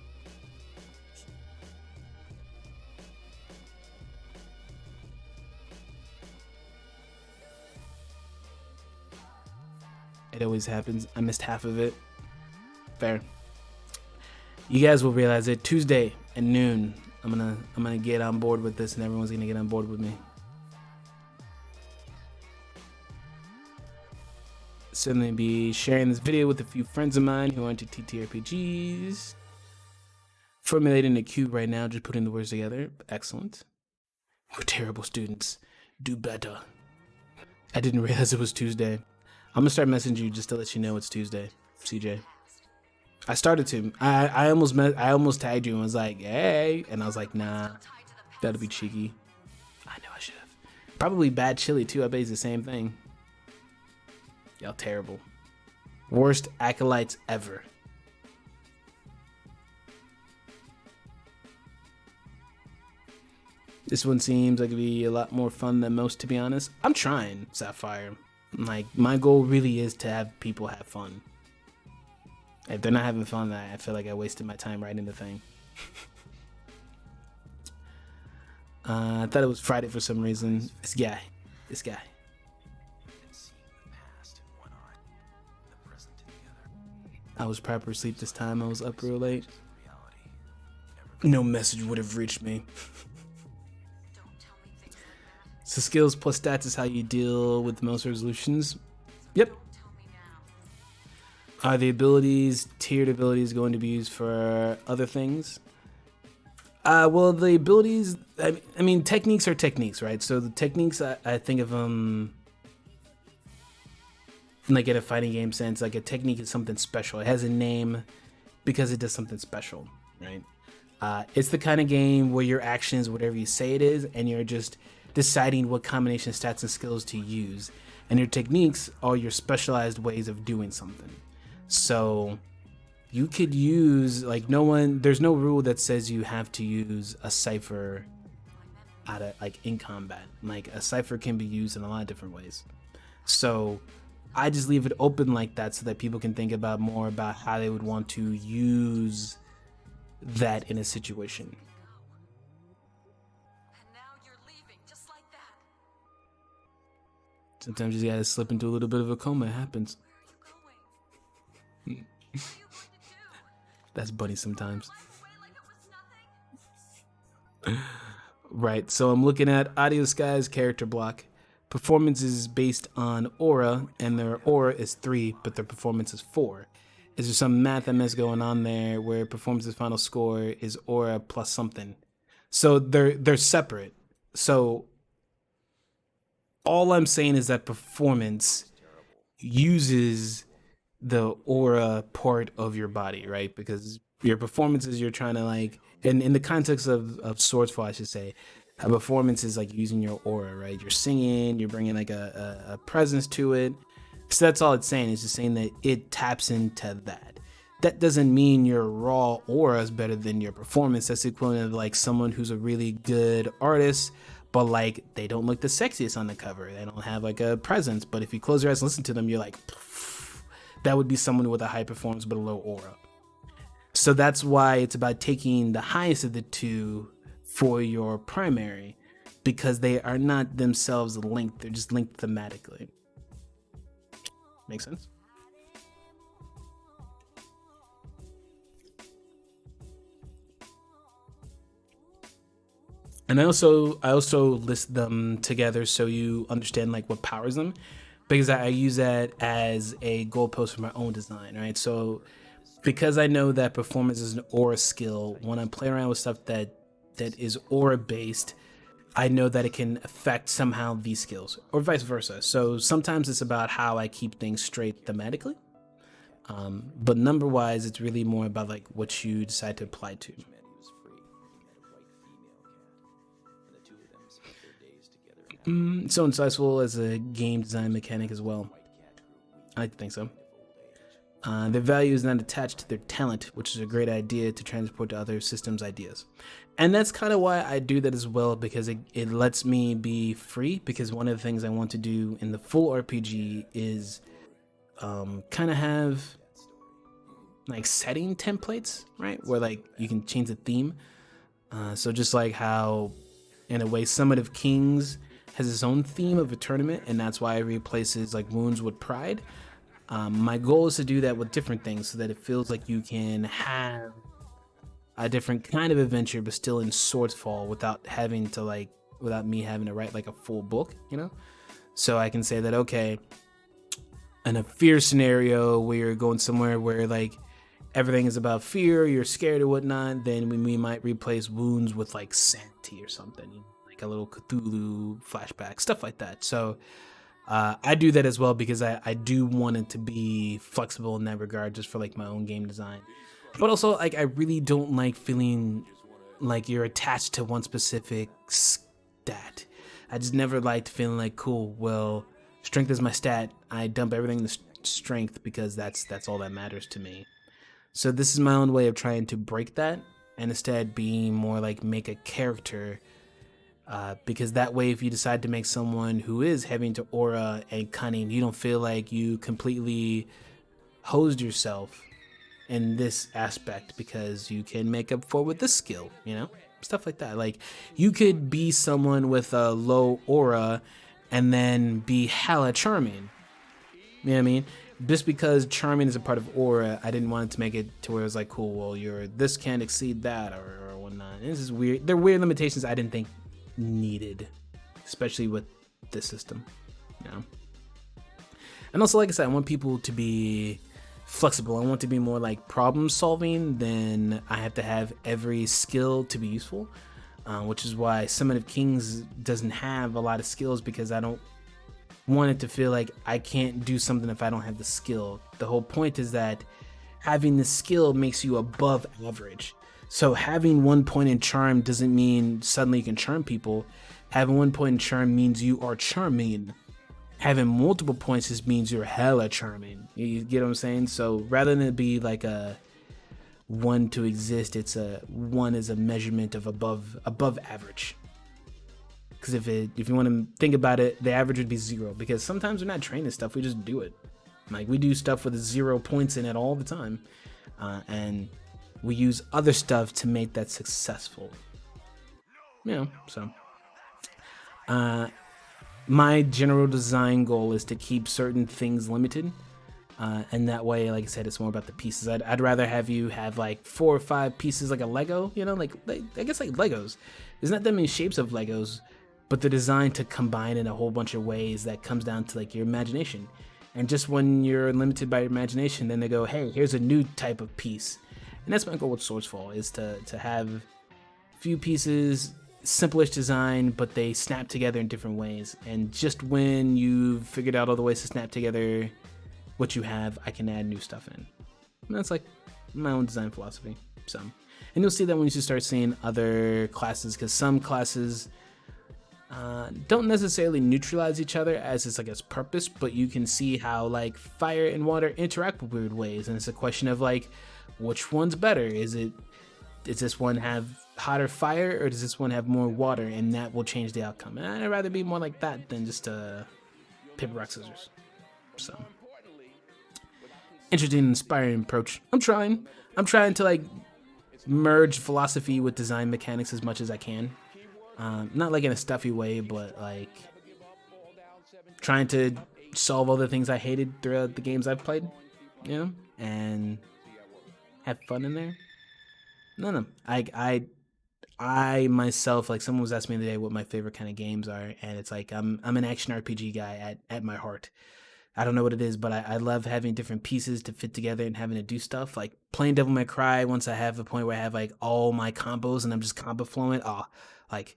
It always happens. I missed half of it. Fair. You guys will realize it Tuesday at noon. I'm gonna get on board with this, and everyone's gonna get on board with me. Certainly be sharing this video with a few friends of mine who are into TTRPGs. Formulating a cube right now, just putting the words together. Excellent. We're terrible students. Do better. I didn't realize it was Tuesday. I'm gonna start messaging you just to let you know it's Tuesday, CJ. I started to. I almost tagged you and was like, hey, and I was like, nah, that'll be cheeky. I know I should have. Probably bad chili too. I bet it's the same thing. Y'all terrible. Worst acolytes ever. This one seems like it'd be a lot more fun than most, to be honest. I'm trying, Sapphire. Like, my goal really is to have people have fun. If they're not having fun, I feel like I wasted my time writing the thing. I thought it was Friday for some reason. This guy. I was proper asleep this time. I was up real late. No message would have reached me. So skills plus stats is how you deal with most resolutions. Yep. Are the abilities, tiered abilities, going to be used for other things? Well, the abilities, I mean, techniques are techniques, right? So the techniques, I think of them like in a fighting game sense. Like a technique is something special. It has a name because it does something special, right? It's the kind of game where your actions, whatever you say it is, and you're just deciding what combination of stats and skills to use. And your techniques are your specialized ways of doing something. So you could use, like, there's no rule that says you have to use a cipher in combat. Like, a cipher can be used in a lot of different ways. So I just leave it open like that so that people can think about more about how they would want to use that in a situation. Sometimes you just gotta slip into a little bit of a coma. It happens. That's Bunny sometimes. Right. So I'm looking at Audio Sky's character block. Performance is based on aura, and their aura is 3, but their performance is 4. Is there some math MS going on there where performance's final score is aura plus something? So they're separate. So all I'm saying is that performance uses the aura part of your body, right? Because your performances, you're trying to like, and in the context of Swordsfall, I should say, a performance is like using your aura, right? You're singing, you're bringing like a presence to it. So that's all it's saying. It's just saying that it taps into that. That doesn't mean your raw aura is better than your performance. That's the equivalent of like someone who's a really good artist, but like they don't look the sexiest on the cover. They don't have like a presence. But if you close your eyes and listen to them, you're like, that would be someone with a high performance but a low aura. So that's why it's about taking the highest of the two for your primary, because they are not themselves linked. They're just linked thematically. Make sense? And I also list them together so you understand like what powers them, because I use that as a goalpost for my own design, right? So because I know that performance is an aura skill, when I play around with stuff that is aura based, I know that it can affect somehow these skills, or vice versa. So sometimes it's about how I keep things straight thematically, but number wise, it's really more about like what you decide to apply to. So insightful as a game design mechanic as well. I think so. Their value is not attached to their talent, which is a great idea to transport to other systems' ideas. And that's kind of why I do that as well, because it lets me be free, because one of the things I want to do in the full RPG is kind of have like setting templates, right? Where like you can change the theme. So just like how, in a way, Summit of Kings has its own theme of a tournament, and that's why it replaces like Wounds with Pride. My goal is to do that with different things so that it feels like you can have a different kind of adventure, but still in Swordsfall without me having to write like a full book, you know? So I can say that, okay, in a fear scenario where you're going somewhere where like everything is about fear, you're scared or whatnot, then we might replace Wounds with like sanity or something, like a little Cthulhu flashback, stuff like that. So I do that as well because I do want it to be flexible in that regard, just for like my own game design. But also, like, I really don't like feeling like you're attached to one specific stat. I just never liked feeling like, cool, well, strength is my stat. I dump everything into strength because that's all that matters to me. So this is my own way of trying to break that, and instead being more like make a character. Because that way, if you decide to make someone who is heavy into aura and cunning, you don't feel like you completely hosed yourself in this aspect, because you can make up for with this skill, you know, stuff like that. Like, you could be someone with a low aura and then be hella charming. You know what I mean? Just because charming is a part of aura, I didn't want it to make it to where it was like, cool, well, this can't exceed that or whatnot. And this is weird. They're weird limitations I didn't think needed, especially with this system, you know. And also, like I said, I want people to be flexible. I want to be more like problem solving than I have to have every skill to be useful, which is why Summit of Kings doesn't have a lot of skills, because I don't want it to feel like I can't do something if I don't have the skill. The whole point is that having the skill makes you above average. So having 1 point in charm doesn't mean suddenly you can charm people. Having 1 point in charm means you are charming. Having multiple points just means you're hella charming. You get what I'm saying? So rather than it be like a one to exist, it's a one is a measurement of above average. Because if you want to think about it, the average would be 0. Because sometimes we're not trained in stuff, we just do it. Like, we do stuff with 0 points in it all the time, and we use other stuff to make that successful. You know, so my general design goal is to keep certain things limited, and that way, like I said, it's more about the pieces. I'd rather have you have like 4 or 5 pieces, like a Lego, you know, like I guess like Legos. there's not that many shapes of Legos, but they're designed to combine in a whole bunch of ways that comes down to like your imagination. And just when you're limited by your imagination, then they go, hey, here's a new type of piece. And that's my goal with Swordsfall, is to have few pieces, simplest design, but they snap together in different ways. And just when you've figured out all the ways to snap together what you have, I can add new stuff in. And that's like my own design philosophy. So, and you'll see that when you start seeing other classes, because some classes don't necessarily neutralize each other as its like its purpose, but you can see how like fire and water interact with weird ways, and it's a question of like, which one's better? Does this one have hotter fire, or does this one have more water? And that will change the outcome. And I'd rather be more like that than just paper, rock, scissors. So, interesting, inspiring approach. I'm trying to like merge philosophy with design mechanics as much as I can. Not like in a stuffy way, but like trying to solve all the things I hated throughout the games I've played, you know, and have fun in there. No. I myself, like, someone was asking me today what my favorite kind of games are, and it's like I'm an action RPG guy at my heart. I don't know what it is, but I love having different pieces to fit together and having to do stuff. Like playing Devil May Cry, once I have a point where I have like all my combos and I'm just combo flowing, like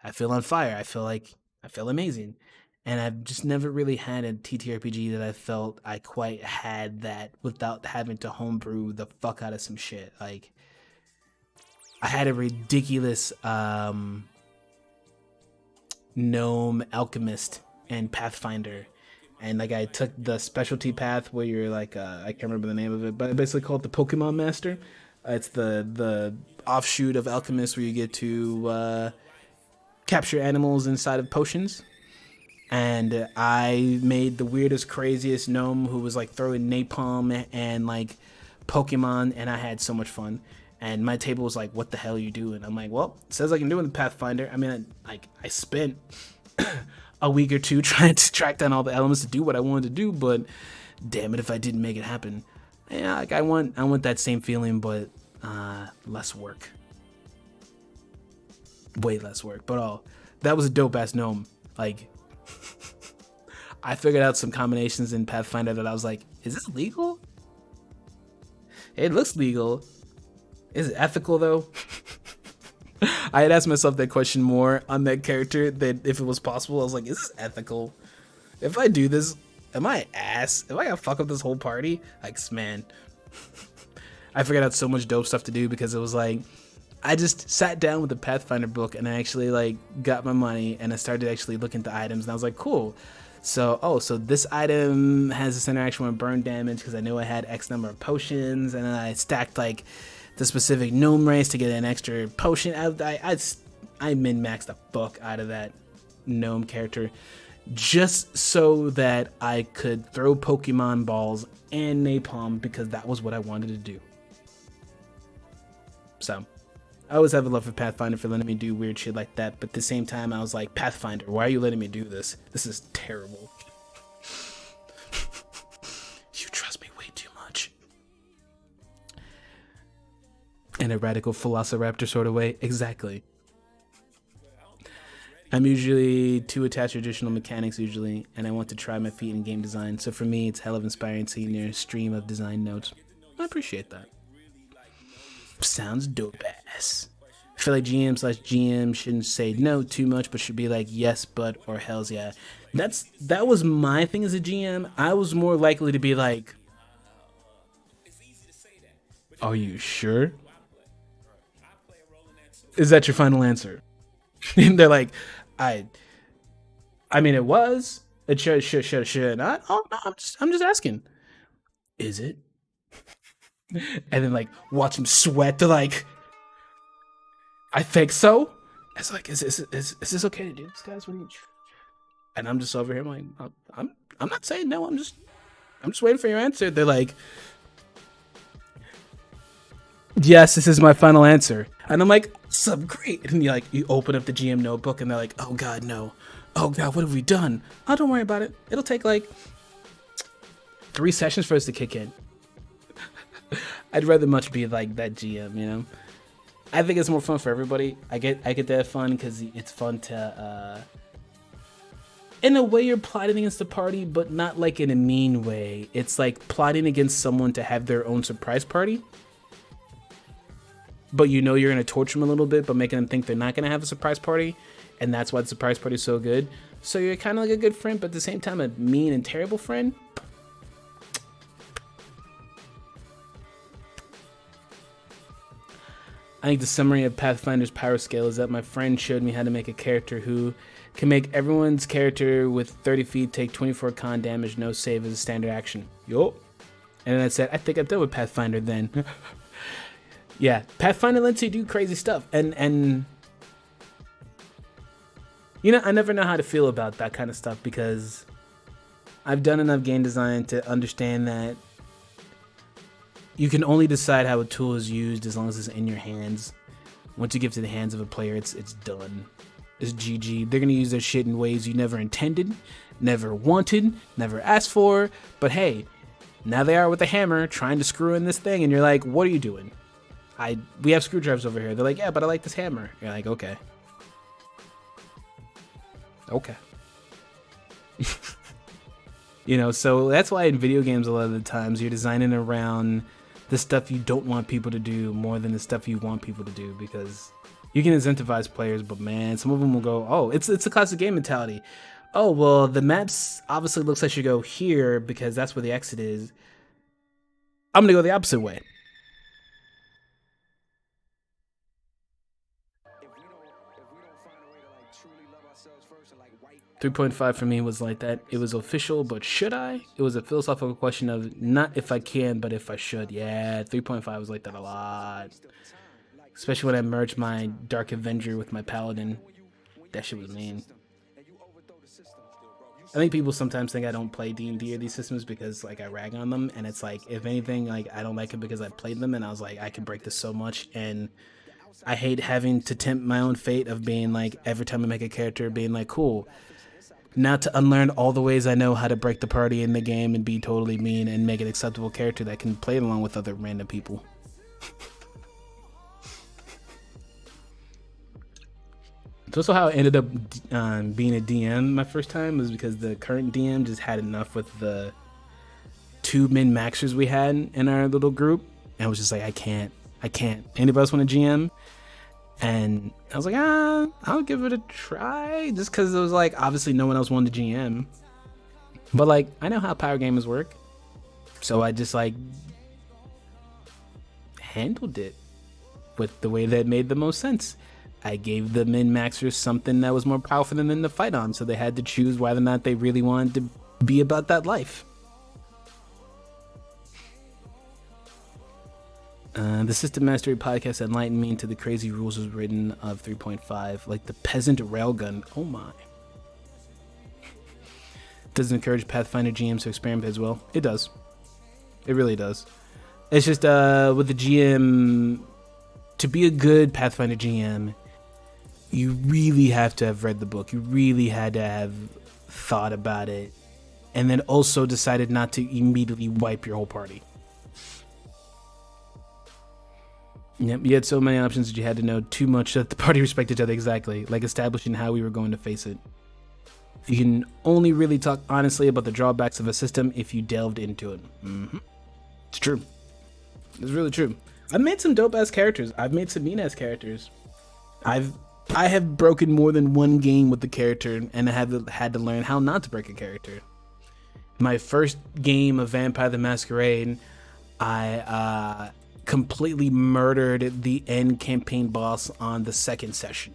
I feel on fire. I feel amazing. And I've just never really had a TTRPG that I felt I quite had that without having to homebrew the fuck out of some shit. Like, I had a ridiculous gnome alchemist and pathfinder, and like I took the specialty path where you're like I can't remember the name of it, but I basically call it the Pokemon Master. It's the offshoot of alchemist where you get to capture animals inside of potions. And I made the weirdest, craziest gnome who was like throwing napalm and like Pokemon, and I had so much fun. And my table was like, what the hell are you doing? I'm like, well, it says I can do it in the Pathfinder. I mean, I spent a week or two trying to track down all the elements to do what I wanted to do, but damn it if I didn't make it happen. Yeah, like I want that same feeling, but less work. Way less work. But that was a dope ass gnome. Like, I figured out some combinations in Pathfinder that I was like, is this legal? It looks legal. Is it ethical though? I had asked myself that question more on that character, that if it was possible. I was like, is this ethical? If I do this, am I ass? Am I gonna fuck up this whole party? Like, man, I figured out so much dope stuff to do because it was like, I just sat down with the Pathfinder book and I actually like got my money and I started actually looking at the items and I was like, cool. So, so this item has this interaction with burn damage because I knew I had X number of potions, and then I stacked like the specific gnome race to get an extra potion. I min-maxed the fuck out of that gnome character just so that I could throw Pokemon balls and napalm because that was what I wanted to do. So, I always have a love for Pathfinder for letting me do weird shit like that, but at the same time I was like, Pathfinder, why are you letting me do this? This is terrible. You trust me way too much. In a radical Velociraptor sort of way? Exactly. I'm usually too attached to traditional mechanics usually, and I want to try my feet in game design, so for me it's hell of inspiring seeing your stream of design notes. I appreciate that. Sounds dope ass. I feel like GM/GM shouldn't say no too much, but should be like yes, but, or hells yeah. That was my thing as a GM. I was more likely to be like, are you sure? Is that your final answer? And they're like, I mean, it was. It should not. Oh no, I'm just asking. Is it? And then like watch him sweat. They're like, I think so. It's like, is this okay to do this, guys? What do you? And I'm just over here. I'm like, I'm not saying no. I'm just waiting for your answer. They're like, yes, this is my final answer. And I'm like, awesome, great. And you open up the GM notebook and they're like, oh God, no. Oh God, what have we done? Oh, don't worry about it. It'll take like 3 sessions for us to kick in. I'd rather much be like that GM, you know? I think it's more fun for everybody. I get that fun because it's fun to in a way you're plotting against the party, but not like in a mean way. It's like plotting against someone to have their own surprise party, but you know you're gonna torture them a little bit, but making them think they're not gonna have a surprise party, and that's why the surprise party is so good. So you're kind of like a good friend, but at the same time a mean and terrible friend. I think the summary of Pathfinder's power scale is that my friend showed me how to make a character who can make everyone's character with 30 feet take 24 con damage, no save as a standard action. Yup. And then I said, I think I'm done with Pathfinder then. Yeah, Pathfinder lets you do crazy stuff. And you know, I never know how to feel about that kind of stuff because I've done enough game design to understand that you can only decide how a tool is used as long as it's in your hands. Once you give it to the hands of a player, it's done. It's GG. They're gonna use their shit in ways you never intended, never wanted, never asked for. But hey, now they are with a hammer trying to screw in this thing, and you're like, what are you doing? We have screwdrivers over here. They're like, yeah, but I like this hammer. You're like, okay. Okay. You know, so that's why in video games a lot of the times you're designing around the stuff you don't want people to do more than the stuff you want people to do, because you can incentivize players, but man, some of them will go, oh, it's a classic game mentality. Oh, well, the maps obviously looks like I should go here because that's where the exit is. I'm gonna go the opposite way. 3.5 for me was like that. It was official, but should I? It was a philosophical question of not if I can, but if I should. Yeah, 3.5 was like that a lot. Especially when I merged my Dark Avenger with my Paladin. That shit was mean. I think people sometimes think I don't play D&D or these systems because like I rag on them, and it's like, if anything, like I don't like it because I played them and I was like, I can break this so much, and I hate having to tempt my own fate of being like, every time I make a character being like, cool, now to unlearn all the ways I know how to break the party in the game and be totally mean and make an acceptable character that can play along with other random people. It's also how I ended up being a DM my first time, was because the current DM just had enough with the 2 min-maxers we had in our little group, and I was just like, I can't. Anybody else want a GM? And I was like, I'll give it a try, just because it was like, obviously no one else wanted to GM, but like I know how power gamers work, so I just like handled it with the way that made the most sense. I gave the min-maxers something that was more powerful than them to fight on, so they had to choose whether or not they really wanted to be about that life. The System Mastery podcast enlightened me into the crazy rules was written of 3.5, like the peasant railgun. Oh my. Does it encourage Pathfinder GMs to experiment as well? It does. It really does. It's just with the GM, to be a good Pathfinder GM, you really have to have read the book. You really had to have thought about it, and then also decided not to immediately wipe your whole party. Yep, you had so many options that you had to know too much that the party respect each other, exactly, like establishing how we were going to face it. You can only really talk honestly about the drawbacks of a system if you delved into it. It's true. It's really true. I've made some dope ass characters. I've made some mean ass characters. I have broken more than one game with the character, and I have had to learn how not to break a character. My first game of Vampire the Masquerade, I completely murdered the end campaign boss on the second session,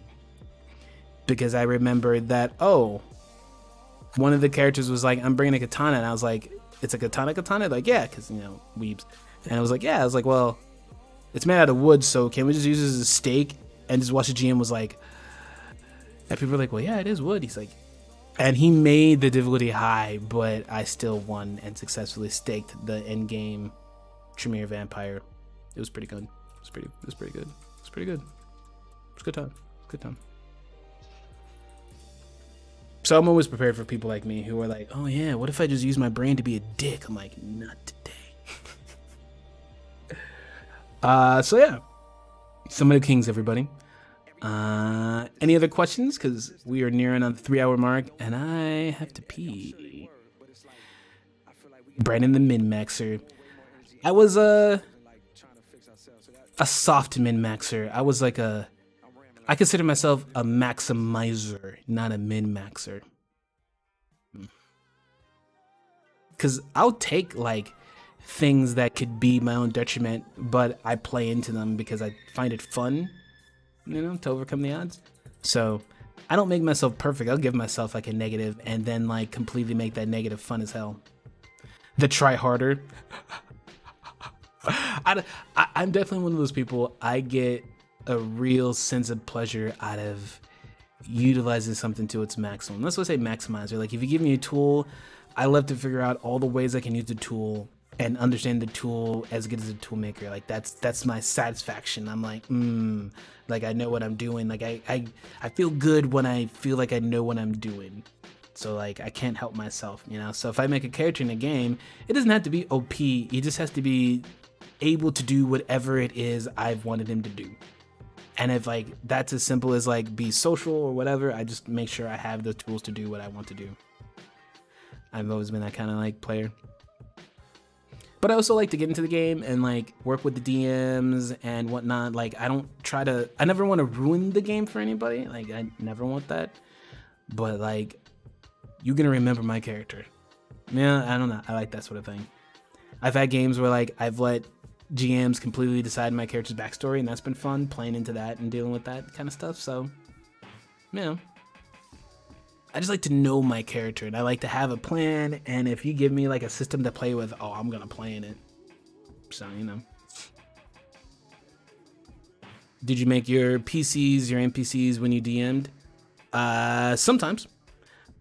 because I remembered that, oh, one of the characters was like, I'm bringing a katana, and I was like, it's a katana? Like, yeah, because, you know, weebs. And I was like, yeah. I was like, well, it's made out of wood, so can we just use it as a stake? And just watch the GM was like, and people were like, well, yeah, it is wood. He's like, and he made the difficulty high, but I still won and successfully staked the end game Tremere Vampire. It was pretty good. It was pretty good. It was pretty good. It was a good time. Good time. So I'm always prepared for people like me who are like, oh yeah, what if I just use my brain to be a dick? I'm like, not today. So yeah. Some of the kings, everybody. Any other questions? Because we are nearing on the 3-hour mark, and I have to pee. Brandon the min-maxer. I was a soft min-maxer. I was like I consider myself a maximizer, not a min-maxer. Because I'll take like things that could be my own detriment, but I play into them because I find it fun, to overcome the odds. So I don't make myself perfect. I'll give myself like a negative and then like completely make that negative fun as hell. The try harder. I'm definitely one of those people. I get a real sense of pleasure out of utilizing something to its maximum. Let's say maximizer. Like if you give me a tool, I love to figure out all the ways I can use the tool and understand the tool as good as a tool maker. Like that's my satisfaction. I'm like, like I know what I'm doing. Like I feel good when I feel like I know what I'm doing. So like I can't help myself, So if I make a character in a game, it doesn't have to be OP. He just has to be able to do whatever it is I've wanted him to do. And if like that's as simple as like be social or whatever, I just make sure I have the tools to do what I want to do. I've always been that kind of like player. But I also like to get into the game and like work with the DMs and whatnot. Like I never want to ruin the game for anybody. Like I never want that. But like, you're gonna remember my character. Yeah, I don't know. I like that sort of thing. I've had games where like I've let GMs completely decide my character's backstory, and that's been fun playing into that and dealing with that kind of stuff. So, I just like to know my character, and I like to have a plan. And if you give me like a system to play with, I'm gonna play in it. So Did you make your PCs, your NPCs when you DM'd? Sometimes.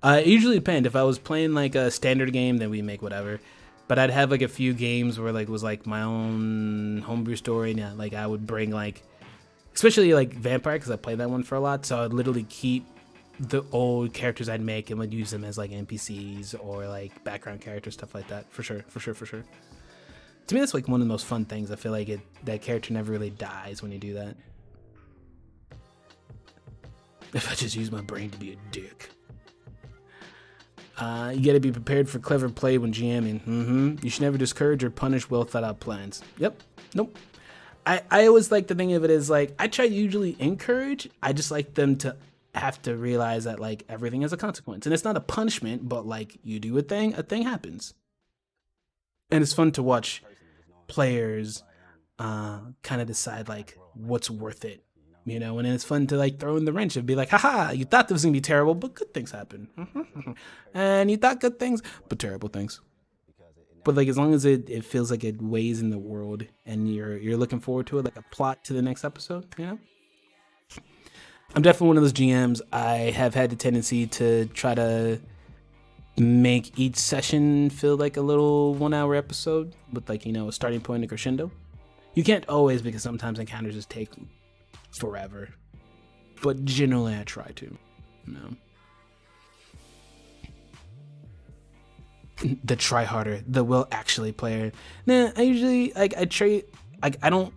It usually depends. If I was playing like a standard game, then we make whatever. But I'd have like a few games where like was like my own homebrew story. And yeah, like I would bring like, especially like Vampire, because I played that one for a lot. So I'd literally keep the old characters I'd make and would use them as like NPCs or like background characters, stuff like that. For sure. To me, that's like one of the most fun things. I feel like that character never really dies when you do that. If I just use my brain to be a dick. You gotta be prepared for clever play when GMing. You should never discourage or punish well thought out plans. Yep. Nope. I always like to think of it as like, I try to usually encourage. I just like them to have to realize that like everything has a consequence. And it's not a punishment, but like you do a thing happens. And it's fun to watch players kind of decide like what's worth it. And it's fun to like throw in the wrench and be like, haha, you thought this was gonna be terrible, but good things happen. And you thought good things, but terrible things. But like as long as it feels like it weighs in the world and you're looking forward to it, like a plot to the next episode, I'm definitely one of those GMs. I have had the tendency to try to make each session feel like a little 1-hour episode with like, a starting point and a crescendo. You can't always, because sometimes encounters just take forever, but generally I try to. The try harder, the will actually player. I usually like I trade like I'm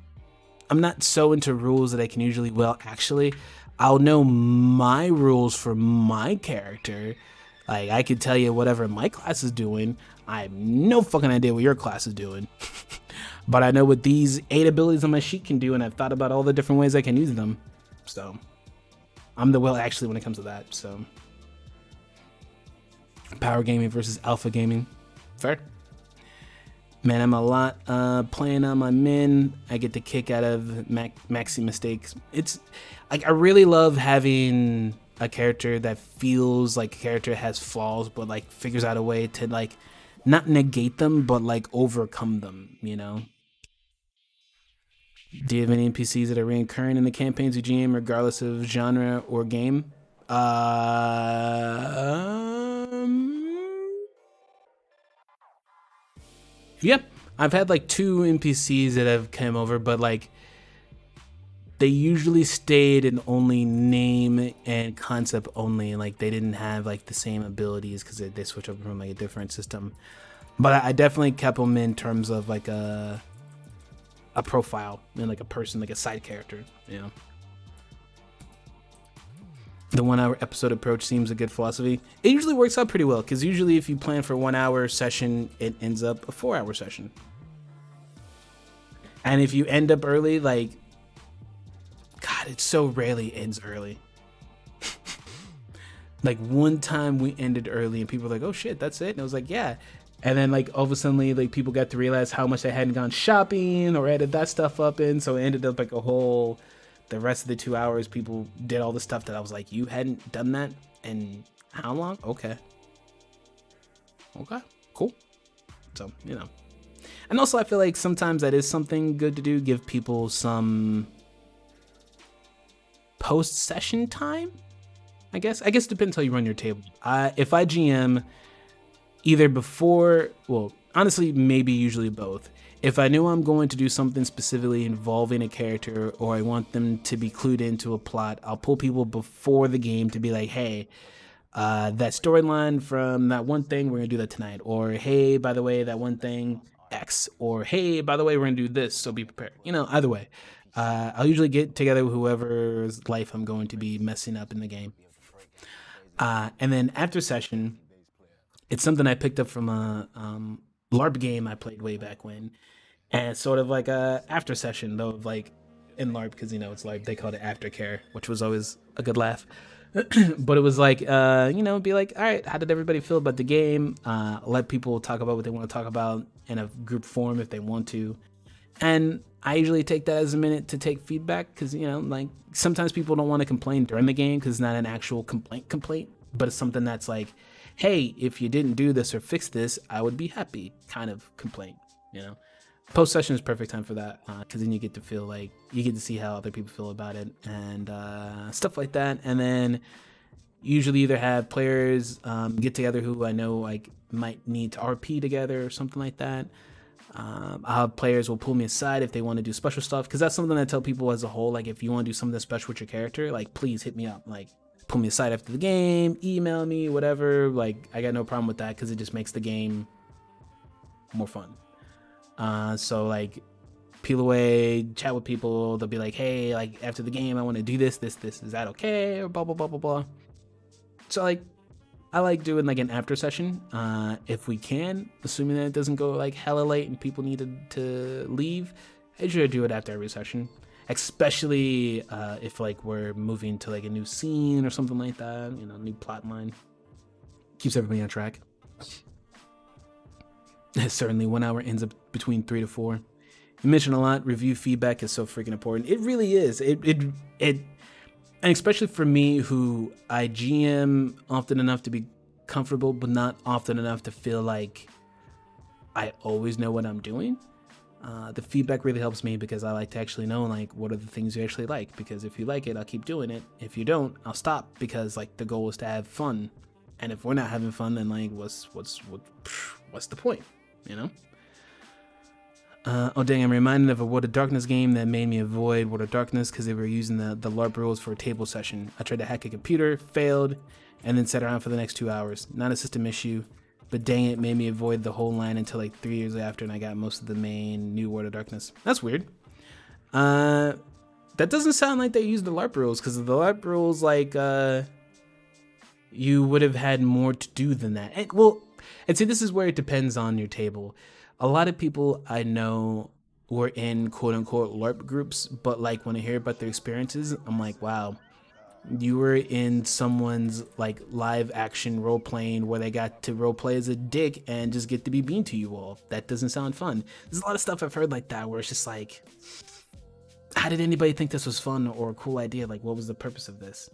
not so into rules that I can usually actually. I'll know my rules for my character. Like I could tell you whatever my class is doing. I have no fucking idea what your class is doing. But I know what these 8 abilities on my sheet can do, and I've thought about all the different ways I can use them. So I'm the actually when it comes to that. So power gaming versus alpha gaming. Fair. Man, I'm a lot playing on my min. I get the kick out of maxi mistakes. It's like I really love having a character that feels like a character has flaws, but like figures out a way to like not negate them, but like overcome them, Do you have any NPCs that are reoccurring in the campaigns you GM, regardless of genre or game? Yeah, I've had like 2 NPCs that have come over, but like they usually stayed in only name and concept only, and like they didn't have like the same abilities because they switched over from like a different system. But I definitely kept them in terms of like a a profile and like a person, like a side character, The 1 hour episode approach seems a good philosophy. It usually works out pretty well, because usually if you plan for 1 hour session, it ends up a 4 hour session. And if you end up early, like, God, it so rarely ends early. Like one time we ended early and people were like, oh shit, that's it? And I was like, yeah. And then like all of a sudden, like people got to realize how much I hadn't gone shopping or added that stuff up in. So it ended up like the rest of the 2 hours, people did all the stuff that I was like, you hadn't done that in how long? Okay, cool. So, and also I feel like sometimes that is something good to do, give people some post-session time. I guess it depends how you run your table. If I GM either before, well, honestly, maybe usually both. If I know I'm going to do something specifically involving a character, or I want them to be clued into a plot, I'll pull people before the game to be like, hey, that storyline from that one thing, we're gonna do that tonight. Or hey, by the way, that one thing X. Or hey, by the way, we're gonna do this, so be prepared. Either way. I'll usually get together with whoever's life I'm going to be messing up in the game. And then after session, it's something I picked up from a LARP game I played way back when. And it's sort of like a after session, though, like in LARP, because, it's like they called it aftercare, which was always a good laugh. But it was like, be like, all right, how did everybody feel about the game? Let people talk about what they want to talk about in a group form if they want to. And I usually take that as a minute to take feedback because, like sometimes people don't want to complain during the game because it's not an actual complaint, but it's something that's like, hey, if you didn't do this or fix this, I would be happy kind of complaint, Post session is perfect time for that because then you get to feel like you get to see how other people feel about it and stuff like that. And then usually either have players get together who I know like might need to RP together or something like that. I'll have players will pull me aside if they want to do special stuff, because that's something I tell people as a whole. Like, if you want to do something special with your character, like, please hit me up. Like, pull me aside after the game, email me, whatever. Like, I got no problem with that because it just makes the game more fun. So, like, peel away, chat with people. They'll be like, hey, like, after the game, I want to do this. Is that okay? Or blah, blah, blah, blah, blah. So, like, I like doing like an after session if we can, assuming that it doesn't go like hella late and people needed to leave. I usually do it after every session, especially if like we're moving to like a new scene or something like that, new plot line. Keeps everybody on track. Certainly 1 hour ends up between 3 to 4. You mentioned a lot, review feedback is so freaking important. It really is. And especially for me, who I GM often enough to be comfortable, but not often enough to feel like I always know what I'm doing. The feedback really helps me because I like to actually know, like, what are the things you actually like? Because if you like it, I'll keep doing it. If you don't, I'll stop, because like the goal is to have fun. And if we're not having fun, then like, what's the point? Oh dang, I'm reminded of a World of Darkness game that made me avoid World of Darkness because they were using the LARP rules for a table session. I tried to hack a computer, failed, and then sat around for the next 2 hours. Not a system issue, but dang, it made me avoid the whole line until like 3 years after, and I got most of the main new World of Darkness. That's weird. That doesn't sound like they used the LARP rules, because the LARP rules, like, you would have had more to do than that. And see, this is where it depends on your table. A lot of people I know were in quote-unquote LARP groups, but like when I hear about their experiences, I'm like, wow, you were in someone's like live action role playing where they got to role play as a dick and just get to be mean to you all. That doesn't sound fun. There's a lot of stuff I've heard like that where it's just like, how did anybody think this was fun or a cool idea? Like, what was the purpose of this,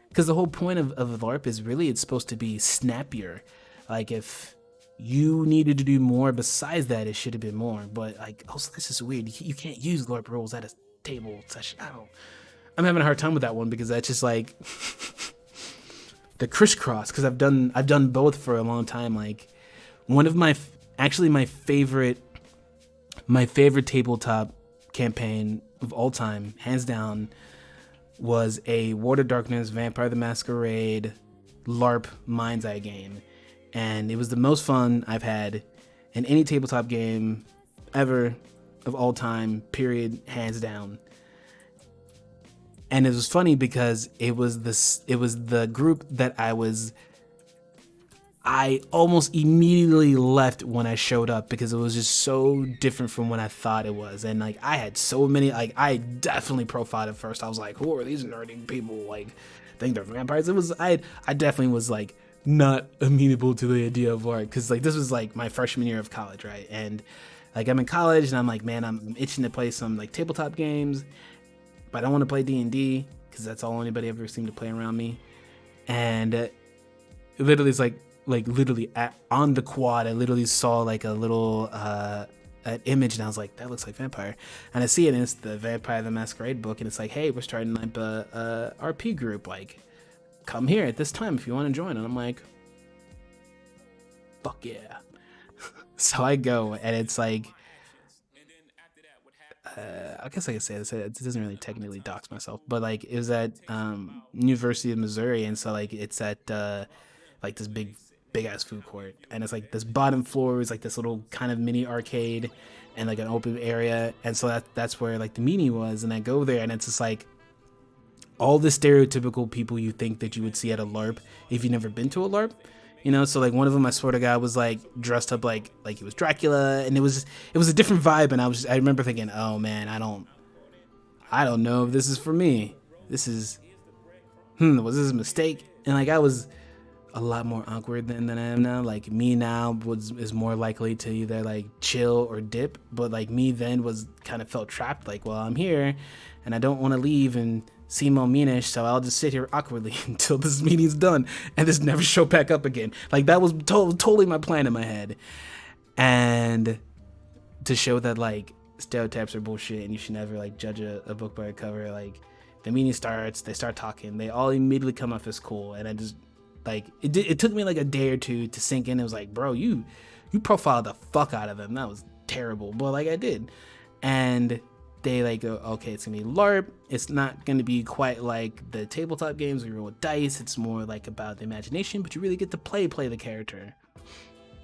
Because the whole point of LARP is really it's supposed to be snappier. Like, if you needed to do more besides that, it should have been more. But like, also, this is weird. You can't use LARP rules at a table session. I'm having a hard time with that one because that's just like the crisscross. Because I've done both for a long time. Like, one of my favorite tabletop campaign of all time, hands down, was a World of Darkness Vampire the Masquerade LARP Mind's Eye game. And it was the most fun I've had in any tabletop game ever. of all time, period, hands down. And it was funny because it was the group that I almost immediately left when I showed up because it was just so different from what I thought it was. And like I had so many, like I definitely profiled at first. I was like, who are these nerdy people? Like think they're vampires. I definitely was like not amenable to the idea of art because like this was like my freshman year of college, right? And like I'm in college and I'm like, man, I'm itching to play some like tabletop games, but I don't want to play D&D because that's all anybody ever seemed to play around me. And literally it's like literally on the quad, I literally saw like a little an image and I was like, that looks like vampire. And I see it and it's the Vampire the Masquerade book and it's like, hey, we're starting like a RP group, like come here at this time if you want to join. And I'm like, fuck yeah. So I go and it's like, I guess I could say this. It doesn't really technically dox myself, but like it was at University of Missouri, and so like it's at like this big ass food court, and it's like this bottom floor is like this little kind of mini arcade and like an open area, and so that's where like the meeting was. And I go there, and it's just like all the stereotypical people you think that you would see at a LARP if you've never been to a LARP. You know, so like one of them, I swear to God, was like dressed up like he was Dracula, and it was a different vibe. And I remember thinking, oh man, I don't know if this is for me. This is, was this a mistake? And like I was a lot more awkward than I am now. Like me now is more likely to either like chill or dip, but like me then was kind of felt trapped. Like, well, I'm here, and I don't want to leave and seem meanish, so I'll just sit here awkwardly until this meeting's done and just never show back up again. Like that was totally my plan in my head. And to show that like stereotypes are bullshit and you should never like judge a book by a cover, like the meeting starts, they start talking, they all immediately come off as cool, and I just like it took me like a day or two to sink in. It was like, bro, you profiled the fuck out of them. That was terrible, but like I did. And they like go, okay, it's gonna be LARP. It's not gonna be quite like the tabletop games where you roll with dice. It's more like about the imagination, but you really get to play the character.